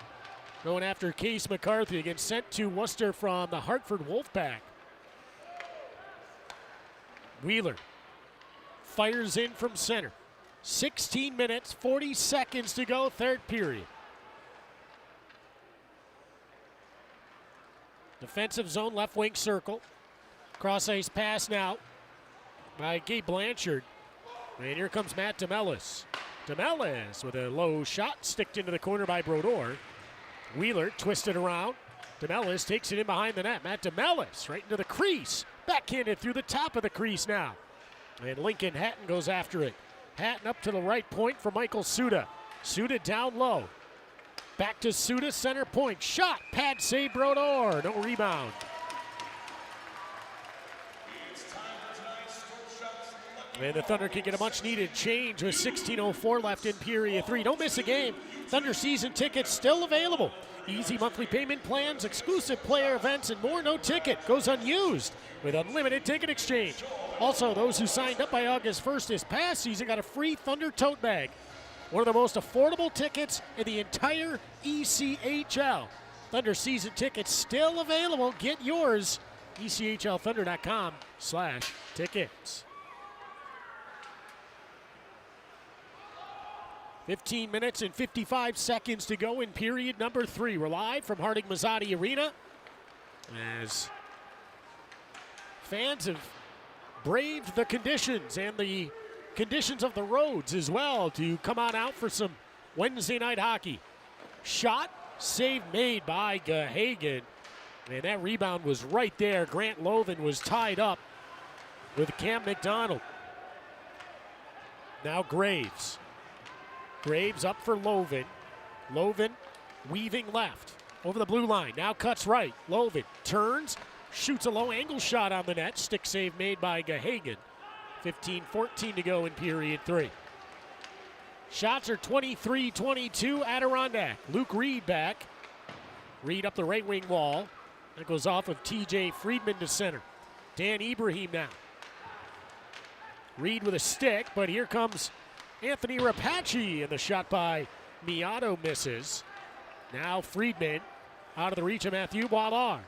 Going after Case McCarthy. Again, sent to Worcester from the Hartford Wolfpack. Wheeler fires in from center. 16 minutes, 40 seconds to go, third period. Defensive zone, left wing circle. Cross ice pass now by Gabe Blanchard. And here comes Matt DeMellis. DeMellis with a low shot, sticked into the corner by Brodeur. Wheeler twisted around. DeMellis takes it in behind the net. Matt DeMellis right into the crease. Backhanded through the top of the crease now. And Lincoln Hatton goes after it. Hatton up to the right point for Michael Suda. Suda down low. Back to Suda, center point. Shot, pad save, Brodeur. No rebound. And the Thunder can get a much-needed change with 16:04 left in period 3. Don't miss a game. Thunder season tickets still available. Easy monthly payment plans, exclusive player events, and more. No ticket goes unused with unlimited ticket exchange. Also, those who signed up by August 1st this past season got a free Thunder tote bag. One of the most affordable tickets in the entire ECHL. Thunder season tickets still available. Get yours. ECHLthunder.com/tickets. 15 minutes and 55 seconds to go in period number 3. We're live from Harding Mazzotti Arena as fans have braved the conditions and the conditions of the roads as well to come on out for some Wednesday night hockey. Shot, save made by Gahagan. And that rebound was right there. Grant Loven was tied up with Cam McDonald. Now Graves. Graves up for Loven. Loven weaving left over the blue line. Now cuts right. Loven turns, shoots a low angle shot on the net. Stick save made by Gahagan. 15-14 to go in period 3. Shots are 23-22 Adirondack. Luke Reed back. Reed up the right wing wall. That goes off of TJ Friedman to center. Dan Ibrahim now. Reed with a stick, but here comes Anthony Rapace, and the shot by Miato misses. Now Friedman out of the reach of Matthew Boilard.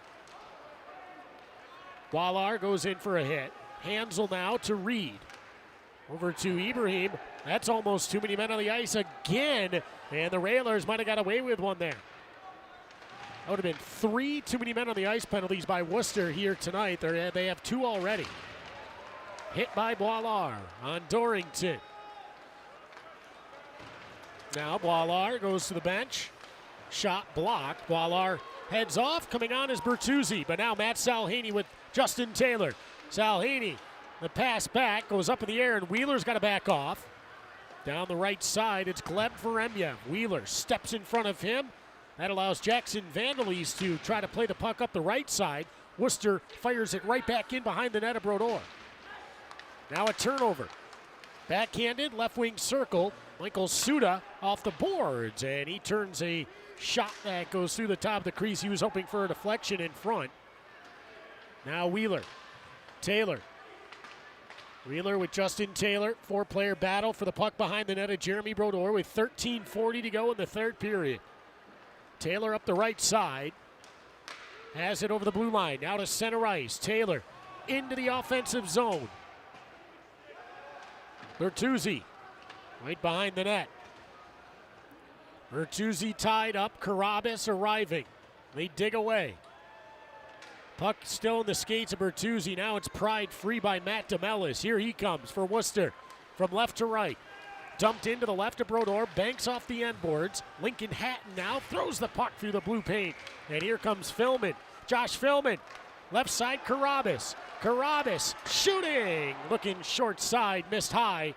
Boilard goes in for a hit. Hansel now to Reed. Over to Ibrahim. That's almost too many men on the ice again, and the Railers might have got away with one there. That would have been 3 too many men on the ice penalties by Worcester here tonight. They have 2 already. Hit by Boilard on Dorrington. Now Boilard goes to the bench. Shot blocked. Boilard heads off. Coming on is Bertuzzi. But now Matt Salhaney with Justin Taylor. Salhaney, the pass back, goes up in the air, and Wheeler's got to back off. Down the right side, it's Gleb Veremyev. Wheeler steps in front of him. That allows Jackson Vandelis to try to play the puck up the right side. Worcester fires it right back in behind the net of Brodeur. Now a turnover. Backhanded, left wing circle. Michael Suda off the boards, and he turns a shot that goes through the top of the crease. He was hoping for a deflection in front. Now Wheeler. Taylor. Wheeler with Justin Taylor. 4-player battle for the puck behind the net of Jeremy Brodeur with 13:40 to go in the third period. Taylor up the right side. Has it over the blue line. Now to center ice. Taylor into the offensive zone. Bertuzzi right behind the net. Bertuzzi tied up. Carabas arriving. They dig away. Puck still in the skates of Bertuzzi. Now it's pried free by Matt DeMellis. Here he comes for Worcester from left to right. Dumped into the left of Brodeur, banks off the end boards. Lincoln Hatton now throws the puck through the blue paint. And here comes Filman. Josh Filman, left side Carabas. Carabas shooting, looking short side, missed high.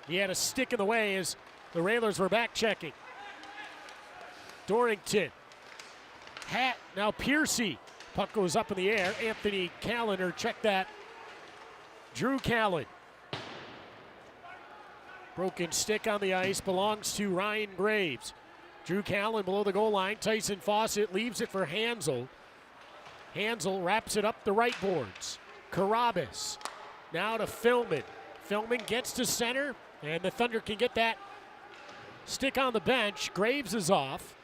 He had a stick in the way as the Railers were back checking. Dorrington. Hat, now Piercy. Puck goes up in the air. Anthony Callan, or check that. Drew Callan. Broken stick on the ice belongs to Ryan Graves. Drew Callan below the goal line. Tyson Fawcett leaves it for Hansel. Hansel wraps it up the right boards. Carabas now to Filman. Filman gets to center, and the Thunder can get that stick on the bench. Graves is off.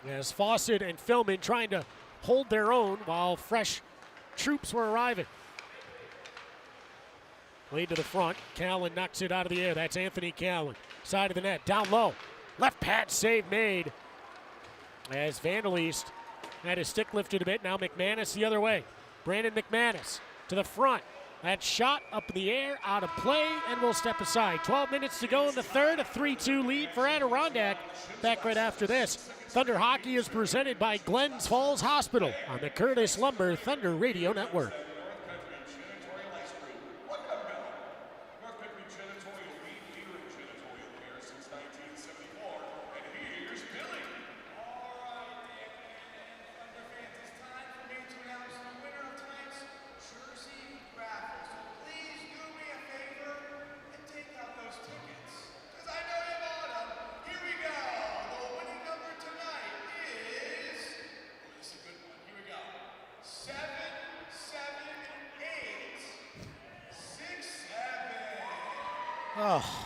As Fawcett and Filman trying to hold their own while fresh troops were arriving. Lead to the front. Callan knocks it out of the air. That's Anthony Callan. Side of the net. Down low. Left pad save made. As Vandelis had his stick lifted a bit. Now McManus the other way. Brandon McManus to the front. That shot up in the air, out of play, and will step aside. 12 minutes to go in the third. A 3-2 lead for Adirondack. Back right after this. Thunder Hockey is presented by Glens Falls Hospital on the Curtis Lumber Thunder Radio Network. Jersey graphics. Please do me a favor. Oh.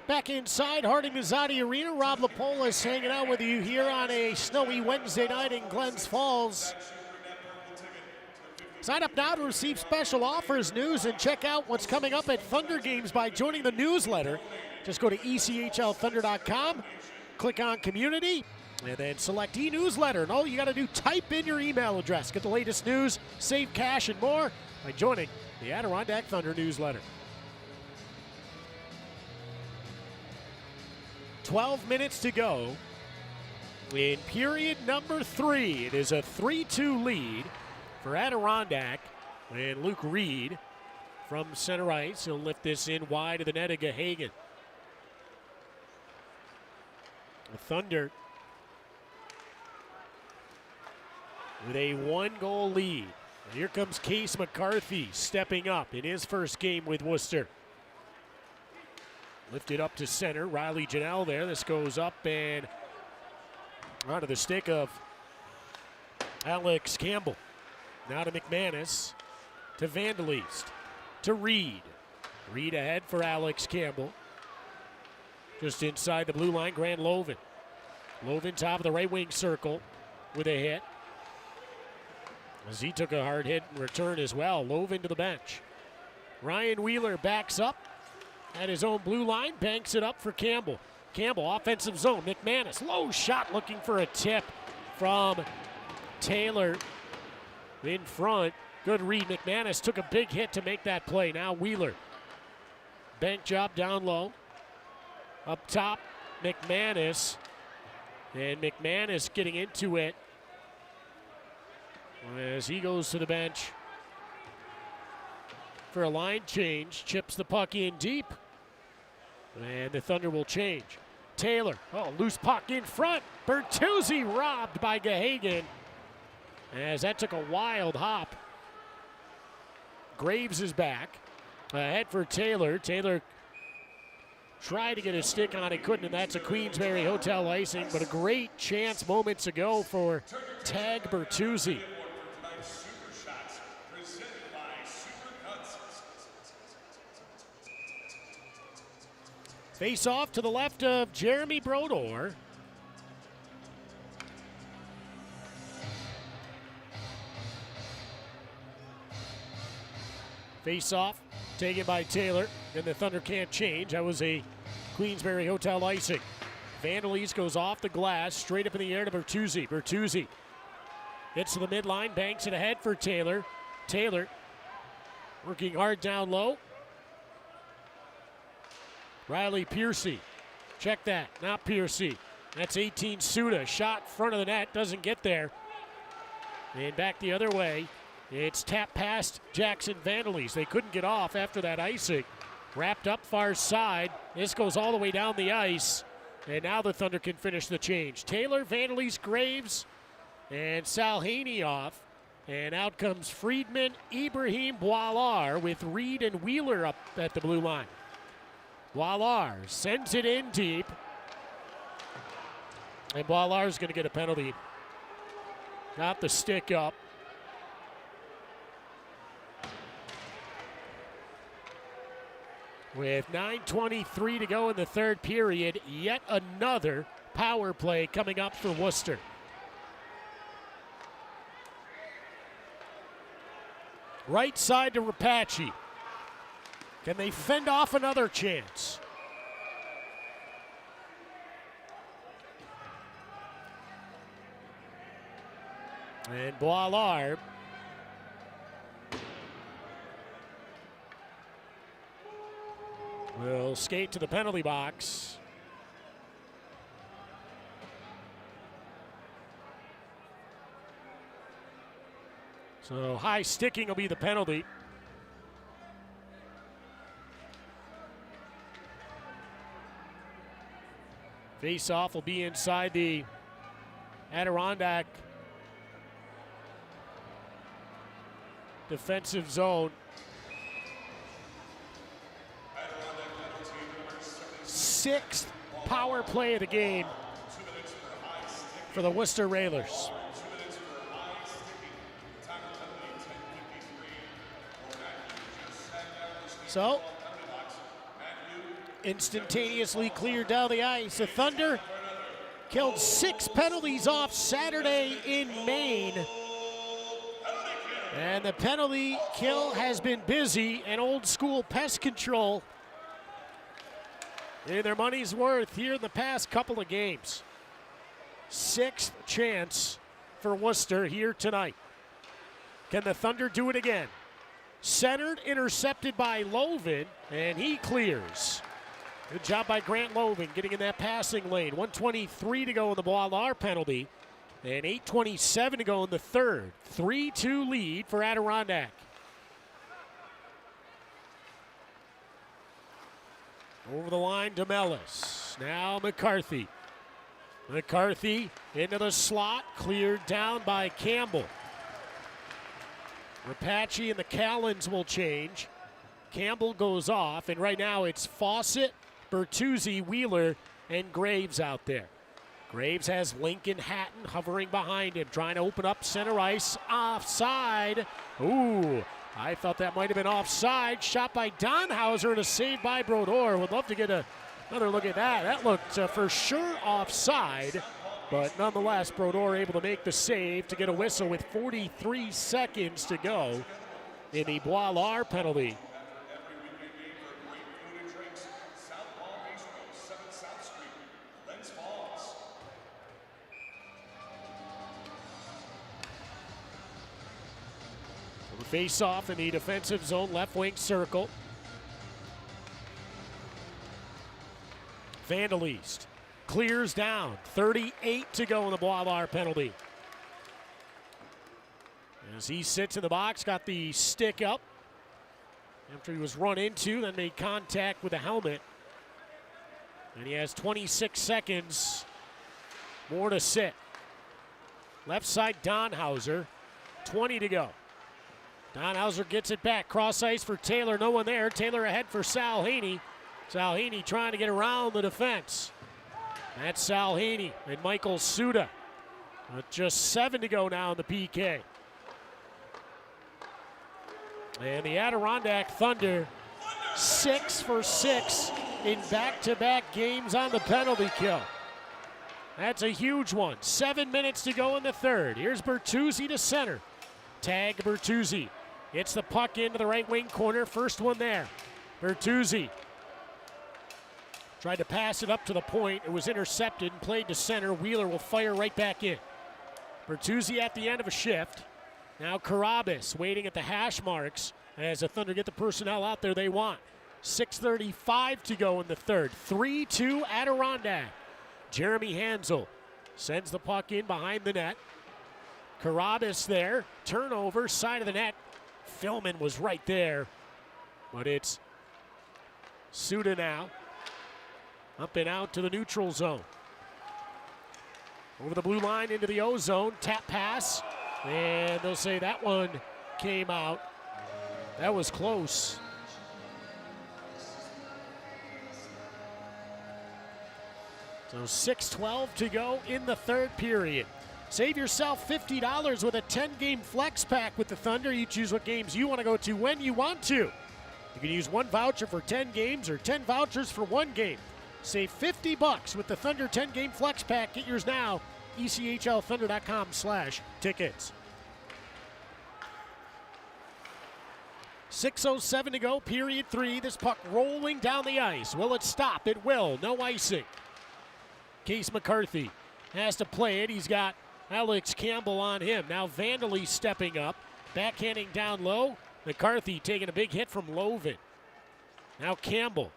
Back inside Harding Mazzati Arena, Rob Lapolis hanging out with you here on a snowy Wednesday night in Glens Falls. Sign up now to receive special offers, news, and check out what's coming up at Thunder Games by joining the newsletter. Just go to ECHLThunder.com, click on Community, and then select e-newsletter. And all you got to do, type in your email address. Get the latest news, save cash, and more by joining the Adirondack Thunder newsletter. 12 minutes to go in period number 3. It is a 3-2 lead for Adirondack. And Luke Reed from center ice. He'll lift this in wide of the net of Gahagan. The Thunder with a 1-goal lead. And here comes Case McCarthy stepping up in his first game with Worcester. Lifted up to center. Riley Janelle there. This goes up and onto the stick of Alex Campbell. Now to McManus. To Vandeleast. To Reed. Reed ahead for Alex Campbell. Just inside the blue line, Grant Loven. Loven top of the right wing circle with a hit. As he took a hard hit in return as well. Loven to the bench. Ryan Wheeler backs up at his own blue line, banks it up for Campbell. Campbell, offensive zone. McManus, low shot looking for a tip from Taylor in front. Good read. McManus took a big hit to make that play. Now Wheeler. Bank job down low. Up top, McManus. And McManus getting into it as he goes to the bench for a line change. Chips the puck in deep. And the Thunder will change. Taylor, loose puck in front. Bertuzzi robbed by Gahagan as that took a wild hop. Graves is back. Ahead for Taylor. Taylor tried to get a stick on it, couldn't, and that's a Queensberry Hotel icing, but a great chance moments ago for Tag Bertuzzi. Face off to the left of Jeremy Brodor. Face off taken by Taylor, and the Thunder can't change. That was a Queensberry Hotel icing. Vandeleast goes off the glass, straight up in the air to Bertuzzi. Bertuzzi gets to the midline, banks it ahead for Taylor. Taylor working hard down low. Riley Piercy, check that, not Piercy. That's 18 Suda, shot front of the net, doesn't get there. And back the other way, it's tapped past Jackson Vandeleast. They couldn't get off after that icing. Wrapped up far side, this goes all the way down the ice. And now the Thunder can finish the change. Taylor, Vandeleast, Graves, and Salhaney off. And out comes Friedman, Ibrahim, Boilar with Reed and Wheeler up at the blue line. Boilar sends it in deep. And Boilar's going to get a penalty. Got the stick up. With 9:23 to go in the third period, yet another power play coming up for Worcester. Right side to Rapace. Can they fend off another chance? And Boilar will skate to the penalty box. So high sticking will be the penalty. Face-off will be inside the Adirondack defensive zone. Sixth power play of the game for the Worcester Railers. So, instantaneously cleared down the ice. The Thunder killed 6 penalties off Saturday in Maine. And the penalty kill has been busy, and old school pest control in their money's worth here in the past couple of games. 6th chance for Worcester here tonight. Can the Thunder do it again? Centered, intercepted by Loven, and he clears. Good job by Grant Loven getting in that passing lane. 1:23 to go in the Boileau penalty, and 8:27 to go in the third. 3-2 lead for Adirondack. Over the line to Mellis. Now McCarthy. McCarthy into the slot, cleared down by Campbell. Rapace and the Callens will change. Campbell goes off, and right now it's Fawcett, Bertuzzi, Wheeler, and Graves out there. Graves has Lincoln Hatton hovering behind him, trying to open up center ice. Offside. Ooh, I thought that might have been offside. Shot by Donhauser and a save by Brodeur. Would love to get another look at that. That looked for sure offside. But nonetheless, Brodeur able to make the save to get a whistle with 43 seconds to go in the Boileau penalty. So the face-off in the defensive zone, left wing circle. Vandalist clears down. 38 to go in the Boileau penalty. As he sits in the box, got the stick up after he was run into, then made contact with the helmet. And he has 26 seconds more to sit. Left side, Donhauser. 20 to go. Donhauser gets it back. Cross ice for Taylor. No one there. Taylor ahead for Sal Haney. Sal Haney trying to get around the defense. That's Sal Haney and Michael Suda. With just 7 to go now in the PK. And the Adirondack Thunder 6 for 6 in back-to-back games on the penalty kill. That's a huge one. 7 minutes to go in the third. Here's Bertuzzi to center. Tag Bertuzzi. Gets the puck into the right wing corner. First one there. Bertuzzi tried to pass it up to the point. It was intercepted and played to center. Wheeler will fire right back in. Bertuzzi at the end of a shift. Now Carabas waiting at the hash marks as the Thunder get the personnel out there they want. 6:35 to go in the third. 3-2 Adirondack. Jeremy Hansel sends the puck in behind the net. Carabas there. Turnover, side of the net. Filman was right there. But it's Suda now. Up and out to the neutral zone. Over the blue line into the O zone. Tap pass. And they'll say that one came out. That was close. So 6:12 to go in the third period. Save yourself $50 with a 10-game flex pack with the Thunder. You choose what games you want to go to when you want to. You can use one voucher for 10 games or 10 vouchers for one game. Save $50 with the Thunder 10-game flex pack. Get yours now. ECHLThunder.com/tickets. 6:07 to go, period 3. This puck rolling down the ice. Will it stop? It will. No icing. Case McCarthy has to play it. He's got Alex Campbell on him. Now Vandaley stepping up. Backhanding down low. McCarthy taking a big hit from Loven. Now Campbell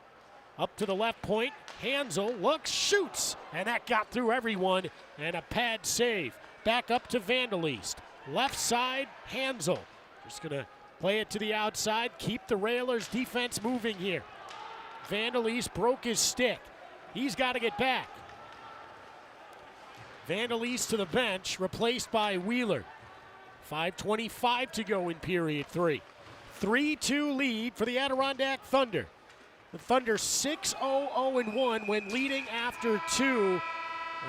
up to the left point. Hansel looks, shoots, and that got through everyone, and a pad save. Back up to Vandalist. Left side, Hansel. Just going to play it to the outside, keep the Railers defense moving here. Vandalese broke his stick. He's got to get back. Vandalese to the bench, replaced by Wheeler. 5:25 to go in period 3. 3-2 lead for the Adirondack Thunder. The Thunder 6-0-0-1 when leading after 2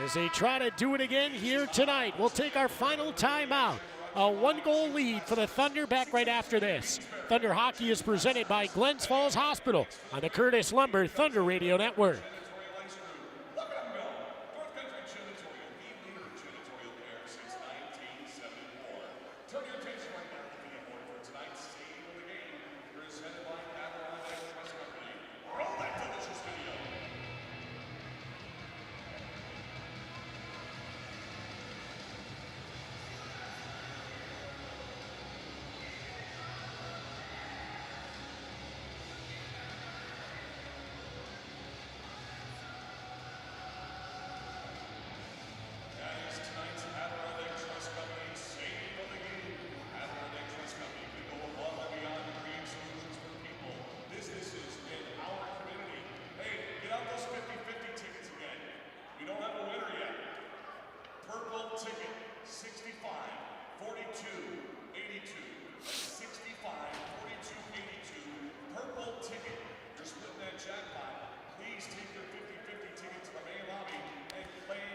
as they try to do it again here tonight. We'll take our final timeout. A 1-goal lead for the Thunder. Back right after this. Thunder Hockey is presented by Glens Falls Hospital on the Curtis Lumber Thunder Radio Network.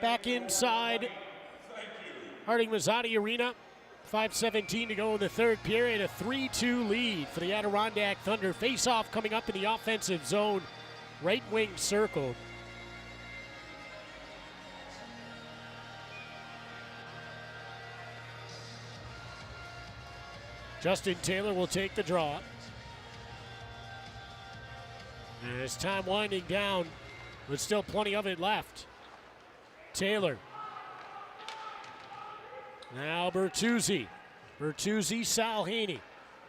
Back inside Harding Mazzati Arena. 5:17 to go in the third period. A 3-2 lead for the Adirondack Thunder. Face-off coming up in the offensive zone. Right wing circle. Justin Taylor will take the draw. And as time winding down, with still plenty of it left. Taylor. Now Bertuzzi. Bertuzzi, Sal Haney.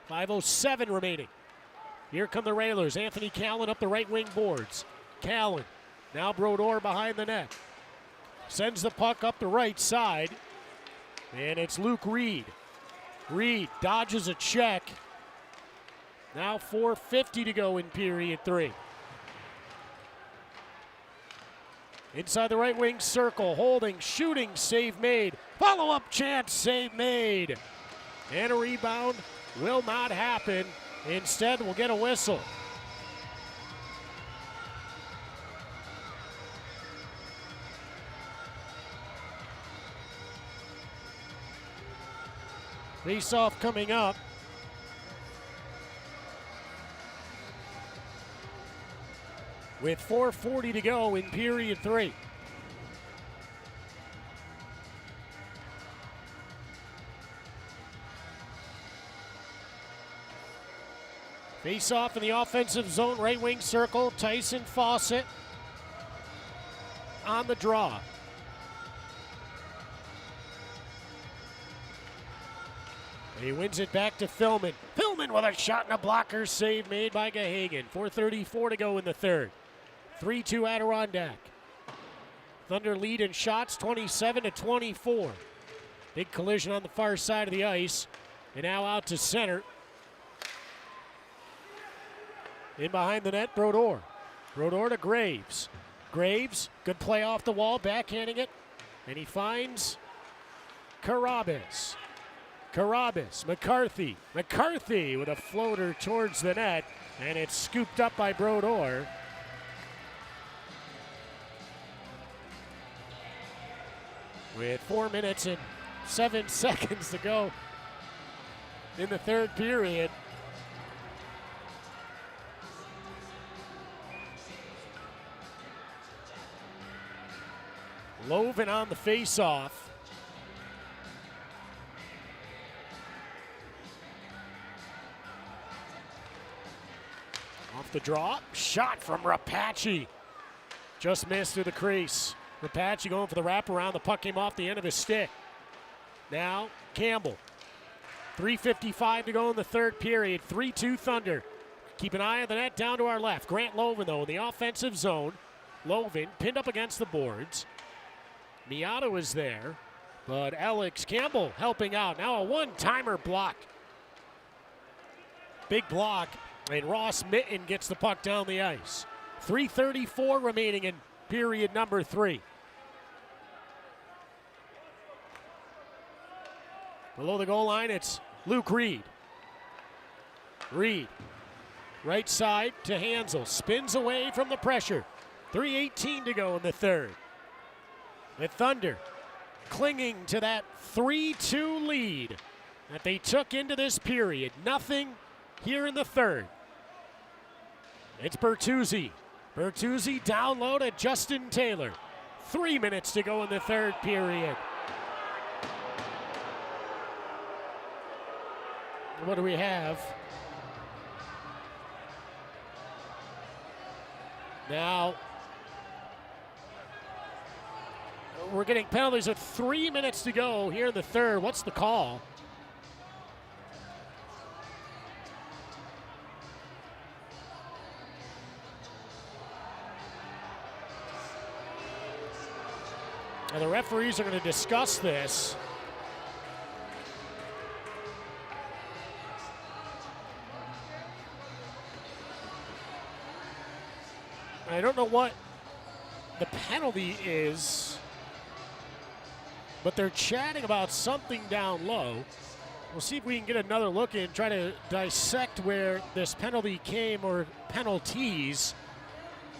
5:07 remaining. Here come the Railers. Anthony Callan up the right wing boards. Callan. Now Brodeur behind the net. Sends the puck up the right side. And it's Luke Reed. Reed dodges a check. Now 4:50 to go in period 3. Inside the right wing circle, holding, shooting, save made. Follow-up chance, save made. And a rebound will not happen. Instead, we'll get a whistle. Face-off coming up. With 4:40 to go in period 3. Face off in the offensive zone, right wing circle. Tyson Fawcett on the draw. He wins it back to Filman. Filman with a shot and a blocker, save made by Gahagan. 4:34 to go in the third. 3-2 Adirondack. Thunder lead in shots, 27-24. Big collision on the far side of the ice. And now out to center. In behind the net, Brodeur. Brodeur to Graves. Graves, good play off the wall, backhanding it. And he finds Carabas. Carabas, McCarthy. McCarthy with a floater towards the net. And it's scooped up by Brodeur. With 4 minutes and 7 seconds to go in the third period. Loven on the face-off. Off the draw, shot from Rapace. Just missed through the crease. Rapace going for the wraparound. The puck came off the end of his stick. Now Campbell. 3:55 to go in the third period. 3-2 Thunder. Keep an eye on the net down to our left. Grant Loven, though, in the offensive zone. Loven pinned up against the boards. Miato is there. But Alex Campbell helping out. Now a one-timer block. Big block, and Ross Mitten gets the puck down the ice. 3:34 remaining in period number 3. Below the goal line, it's Luke Reed. Reed, right side to Hansel, spins away from the pressure. 3:18 to go in the third. The Thunder clinging to that 3-2 lead that they took into this period. Nothing here in the third. It's Bertuzzi. Bertuzzi down low to Justin Taylor. 3 minutes to go in the third period. What do we have? Now, we're getting penalties with 3 minutes to go here in the third. What's the call? And the referees are going to discuss this. I don't know what the penalty is, but they're chatting about something down low. We'll see if we can get another look and try to dissect where this penalty came, or penalties.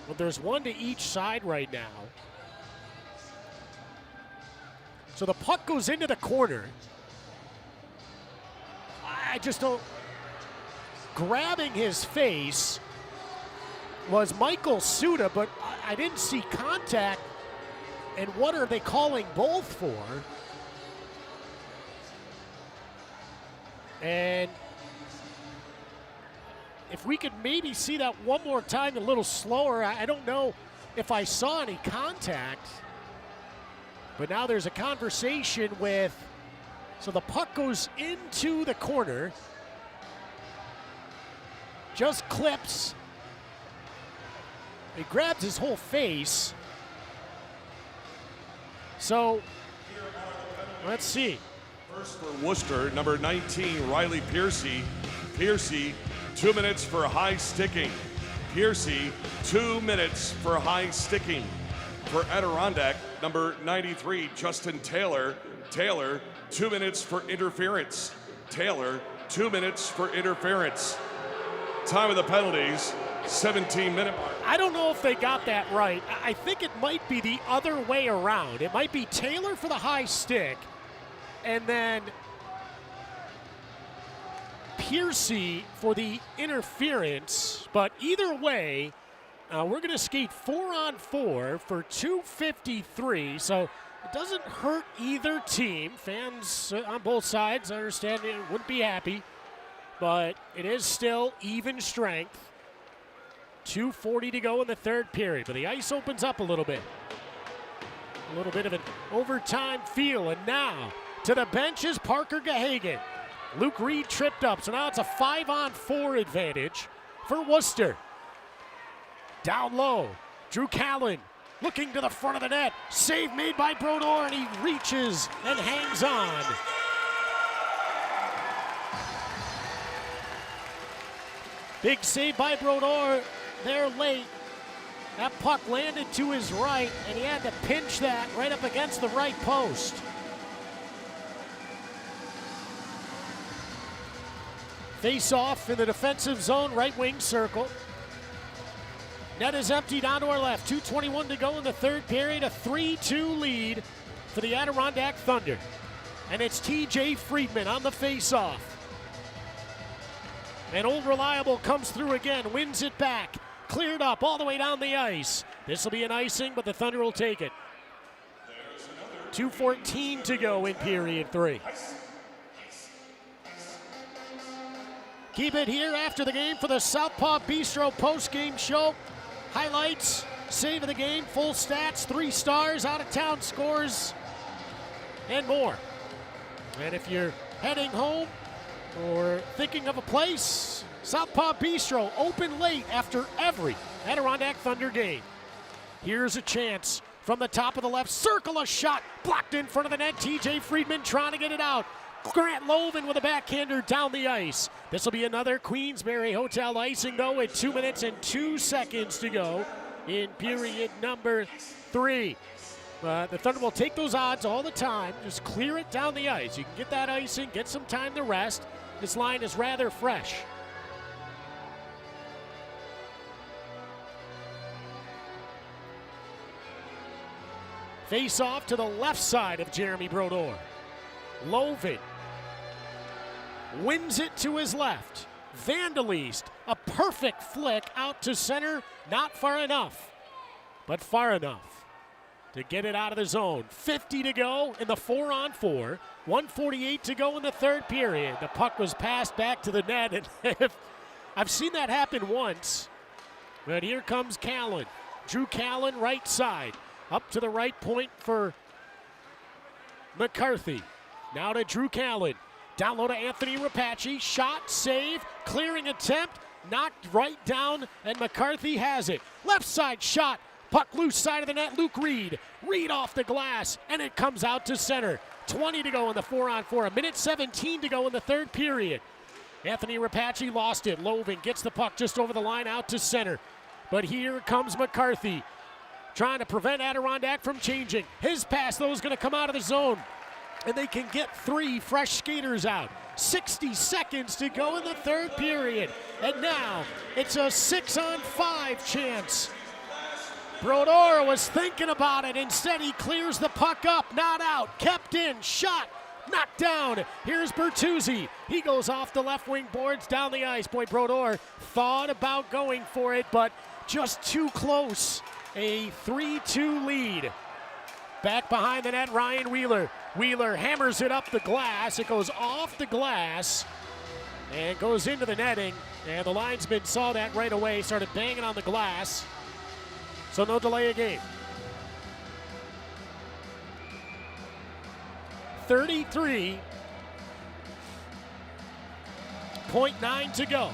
But there's one to each side right now. So the puck goes into the corner. I just don't. Grabbing his face was Michael Suda, but I didn't see contact. And what are they calling both for? And if we could maybe see that one more time a little slower, I don't know if I saw any contact. But now there's a conversation with, so the puck goes into the corner, just clips. He grabs his whole face. So, let's see. First for Worcester, number 19, Riley Piercy. Piercy, 2 minutes for high sticking. Piercy, 2 minutes for high sticking. For Adirondack, number 93, Justin Taylor. Taylor, 2 minutes for interference. Taylor, 2 minutes for interference. Time of the penalties, 17-minute mark. I don't know if they got that right. I think it might be the other way around. It might be Taylor for the high stick, and then Piercy for the interference. But either way, we're going to skate 4-on-4 for 2:53, so it doesn't hurt either team. Fans on both sides, I understand, wouldn't be happy, but it is still even strength. 2:40 to go in the third period, but the ice opens up a little bit. A little bit of an overtime feel, and now to the bench is Parker Gahagan. Luke Reed tripped up, so now it's a 5-on-4 advantage for Worcester. Down low, Drew Callan looking to the front of the net. Save made by Brodeur, and he reaches and hangs on. Big save by Brodeur there late. That puck landed to his right, and he had to pinch that right up against the right post. Face off in the defensive zone, right wing circle. Net is emptied onto our left. 2:21 to go in the third period. A 3-2 lead for the Adirondack Thunder. And it's TJ Friedman on the face-off. And Old Reliable comes through again, wins it back. Cleared up all the way down the ice. This will be an icing, but the Thunder will take it. 2:14 to go in period 3. Keep it here after the game for the Southpaw Bistro post-game show. Highlights, save of the game, full stats, 3 stars, out-of-town scores, and more. And if you're heading home or thinking of a place, Southpaw Bistro, open late after every Adirondack Thunder game. Here's a chance from the top of the left circle, a shot blocked in front of the net. TJ Friedman trying to get it out. Grant Loven with a backhander down the ice. This will be another Queensberry Hotel icing, though, with 2 minutes and 2 seconds to go in period number 3. The Thunder will take those odds all the time. Just clear it down the ice. You can get that icing, get some time to rest. This line is rather fresh. Face off to the left side of Jeremy Brodeur. Loven wins it to his left. Vandalist, a perfect flick out to center. Not far enough, but far enough to get it out of the zone. 50 to go in the 4-on-4. 1:48 to go in the third period. The puck was passed back to the net, and I've seen that happen once. But here comes Callan. Drew Callan, right side. Up to the right point for McCarthy. Now to Drew Callan. Down low to Anthony Rapace. Shot, save, clearing attempt. Knocked right down, and McCarthy has it. Left side shot. Puck loose side of the net. Luke Reed. Reed off the glass, and it comes out to center. 20 to go in the 4-on-4. 1:17 to go in the third period. Anthony Rapace lost it. Loven gets the puck just over the line out to center. But here comes McCarthy, trying to prevent Adirondack from changing. His pass, though, is going to come out of the zone, and they can get 3 fresh skaters out. 60 seconds to go in the third period. And now it's a 6-on-5 chance. Brodeur was thinking about it. Instead, he clears the puck up. Not out. Kept in. Shot. Knocked down. Here's Bertuzzi. He goes off the left wing boards down the ice. Boy, Brodeur thought about going for it, but just too close. A 3-2 lead. Back behind the net, Ryan Wheeler. Wheeler hammers it up the glass. It goes off the glass and goes into the netting. And the linesman saw that right away, started banging on the glass. So no delay of game. 33.9 to go.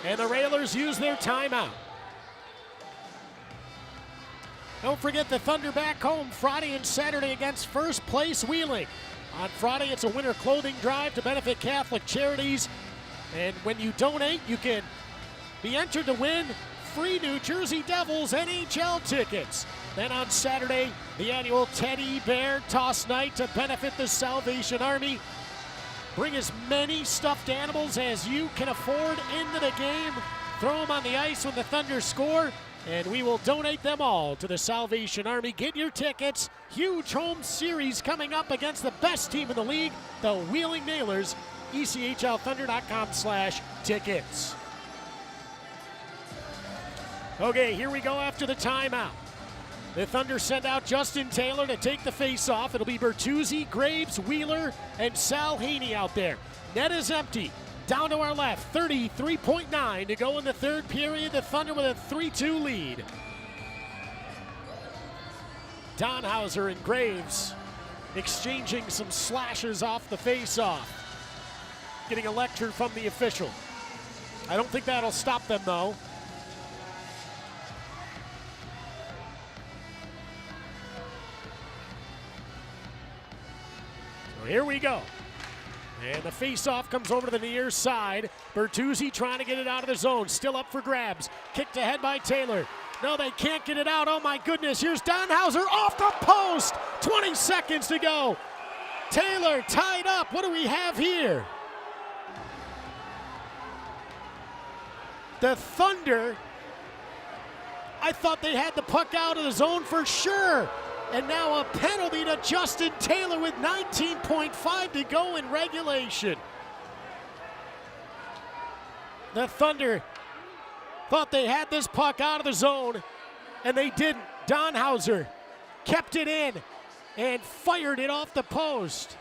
And the Railers use their timeout. Don't forget the Thunder back home Friday and Saturday against first place Wheeling. On Friday, it's a winter clothing drive to benefit Catholic Charities. And when you donate, you can be entered to win free New Jersey Devils NHL tickets. Then on Saturday, the annual Teddy Bear Toss Night to benefit the Salvation Army. Bring as many stuffed animals as you can afford into the game. Throw them on the ice when the Thunder score, and we will donate them all to the Salvation Army. Get your tickets. Huge home series coming up against the best team in the league, the Wheeling Nailers. ECHLThunder.com/tickets. Okay, here we go after the timeout. The Thunder send out Justin Taylor to take the face-off. It'll be Bertuzzi, Graves, Wheeler, and Sal Haney out there. Net is empty. Down to our left, 33.9 to go in the third period. The Thunder with a 3-2 lead. Donhauser and Graves exchanging some slashes off the face-off. Getting a lecture from the official. I don't think that'll stop them, though. So here we go. And the face-off comes over to the near side. Bertuzzi trying to get it out of the zone. Still up for grabs. Kicked ahead by Taylor. No, they can't get it out. Oh, my goodness. Here's Donhauser off the post. 20 seconds to go. Taylor tied up. What do we have here? The Thunder, I thought they had the puck out of the zone for sure. And now a penalty to Justin Taylor with 19.5 to go in regulation. The Thunder thought they had this puck out of the zone, and they didn't. Donhauser kept it in and fired it off the post.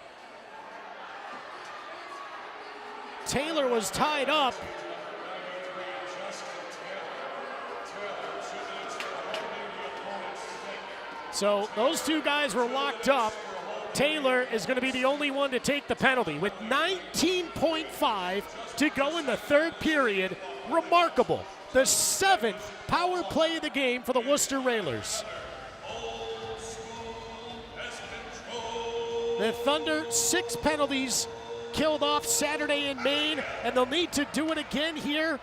Taylor was tied up. So those two guys were locked up. Taylor is going to be the only one to take the penalty with 19.5 to go in the third period. Remarkable. the 7th power play of the game for the Worcester Railers. The Thunder, 6 penalties killed off Saturday in Maine, and they'll need to do it again here.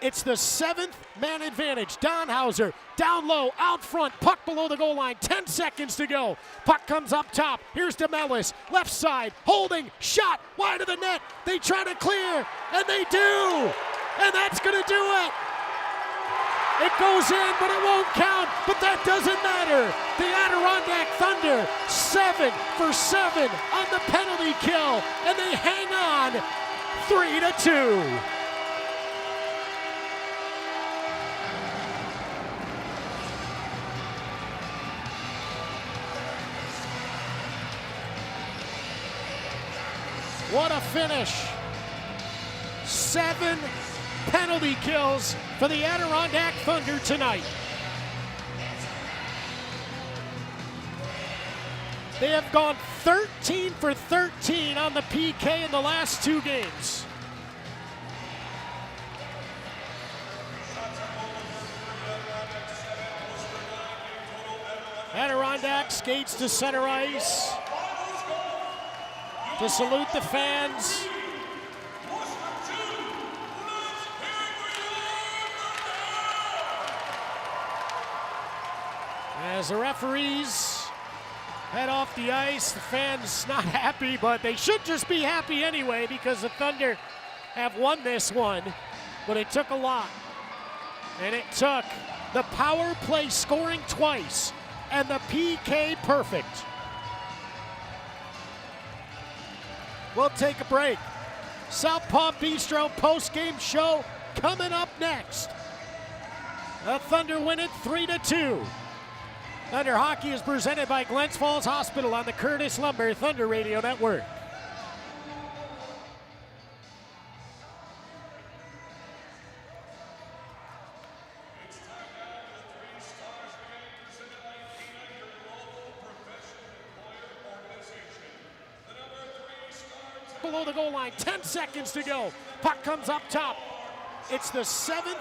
It's the 7th man advantage. Donhauser down low, out front, puck below the goal line, 10 seconds to go. Puck comes up top. Here's DeMellis, left side, holding, shot, wide of the net. They try to clear, and they do, and that's going to do it. It goes in, but it won't count, but that doesn't matter. The Adirondack Thunder, 7 for 7 on the penalty kill, and they hang on 3-2. What a finish. 7 penalty kills for the Adirondack Thunder tonight. They have gone 13 for 13 on the PK in the last 2 games. Adirondack skates to center ice to salute the fans. As the referees head off the ice, the fans not happy, but they should just be happy anyway because the Thunder have won this one, but it took a lot. And it took the power play scoring twice and the PK perfect. We'll take a break. Southpaw Bistro post-game show coming up next. The Thunder win it 3-2. Thunder Hockey is presented by Glens Falls Hospital on the Curtis Lumber Thunder Radio Network. Below the goal line, 10 seconds to go. Puck comes up top. It's the 7th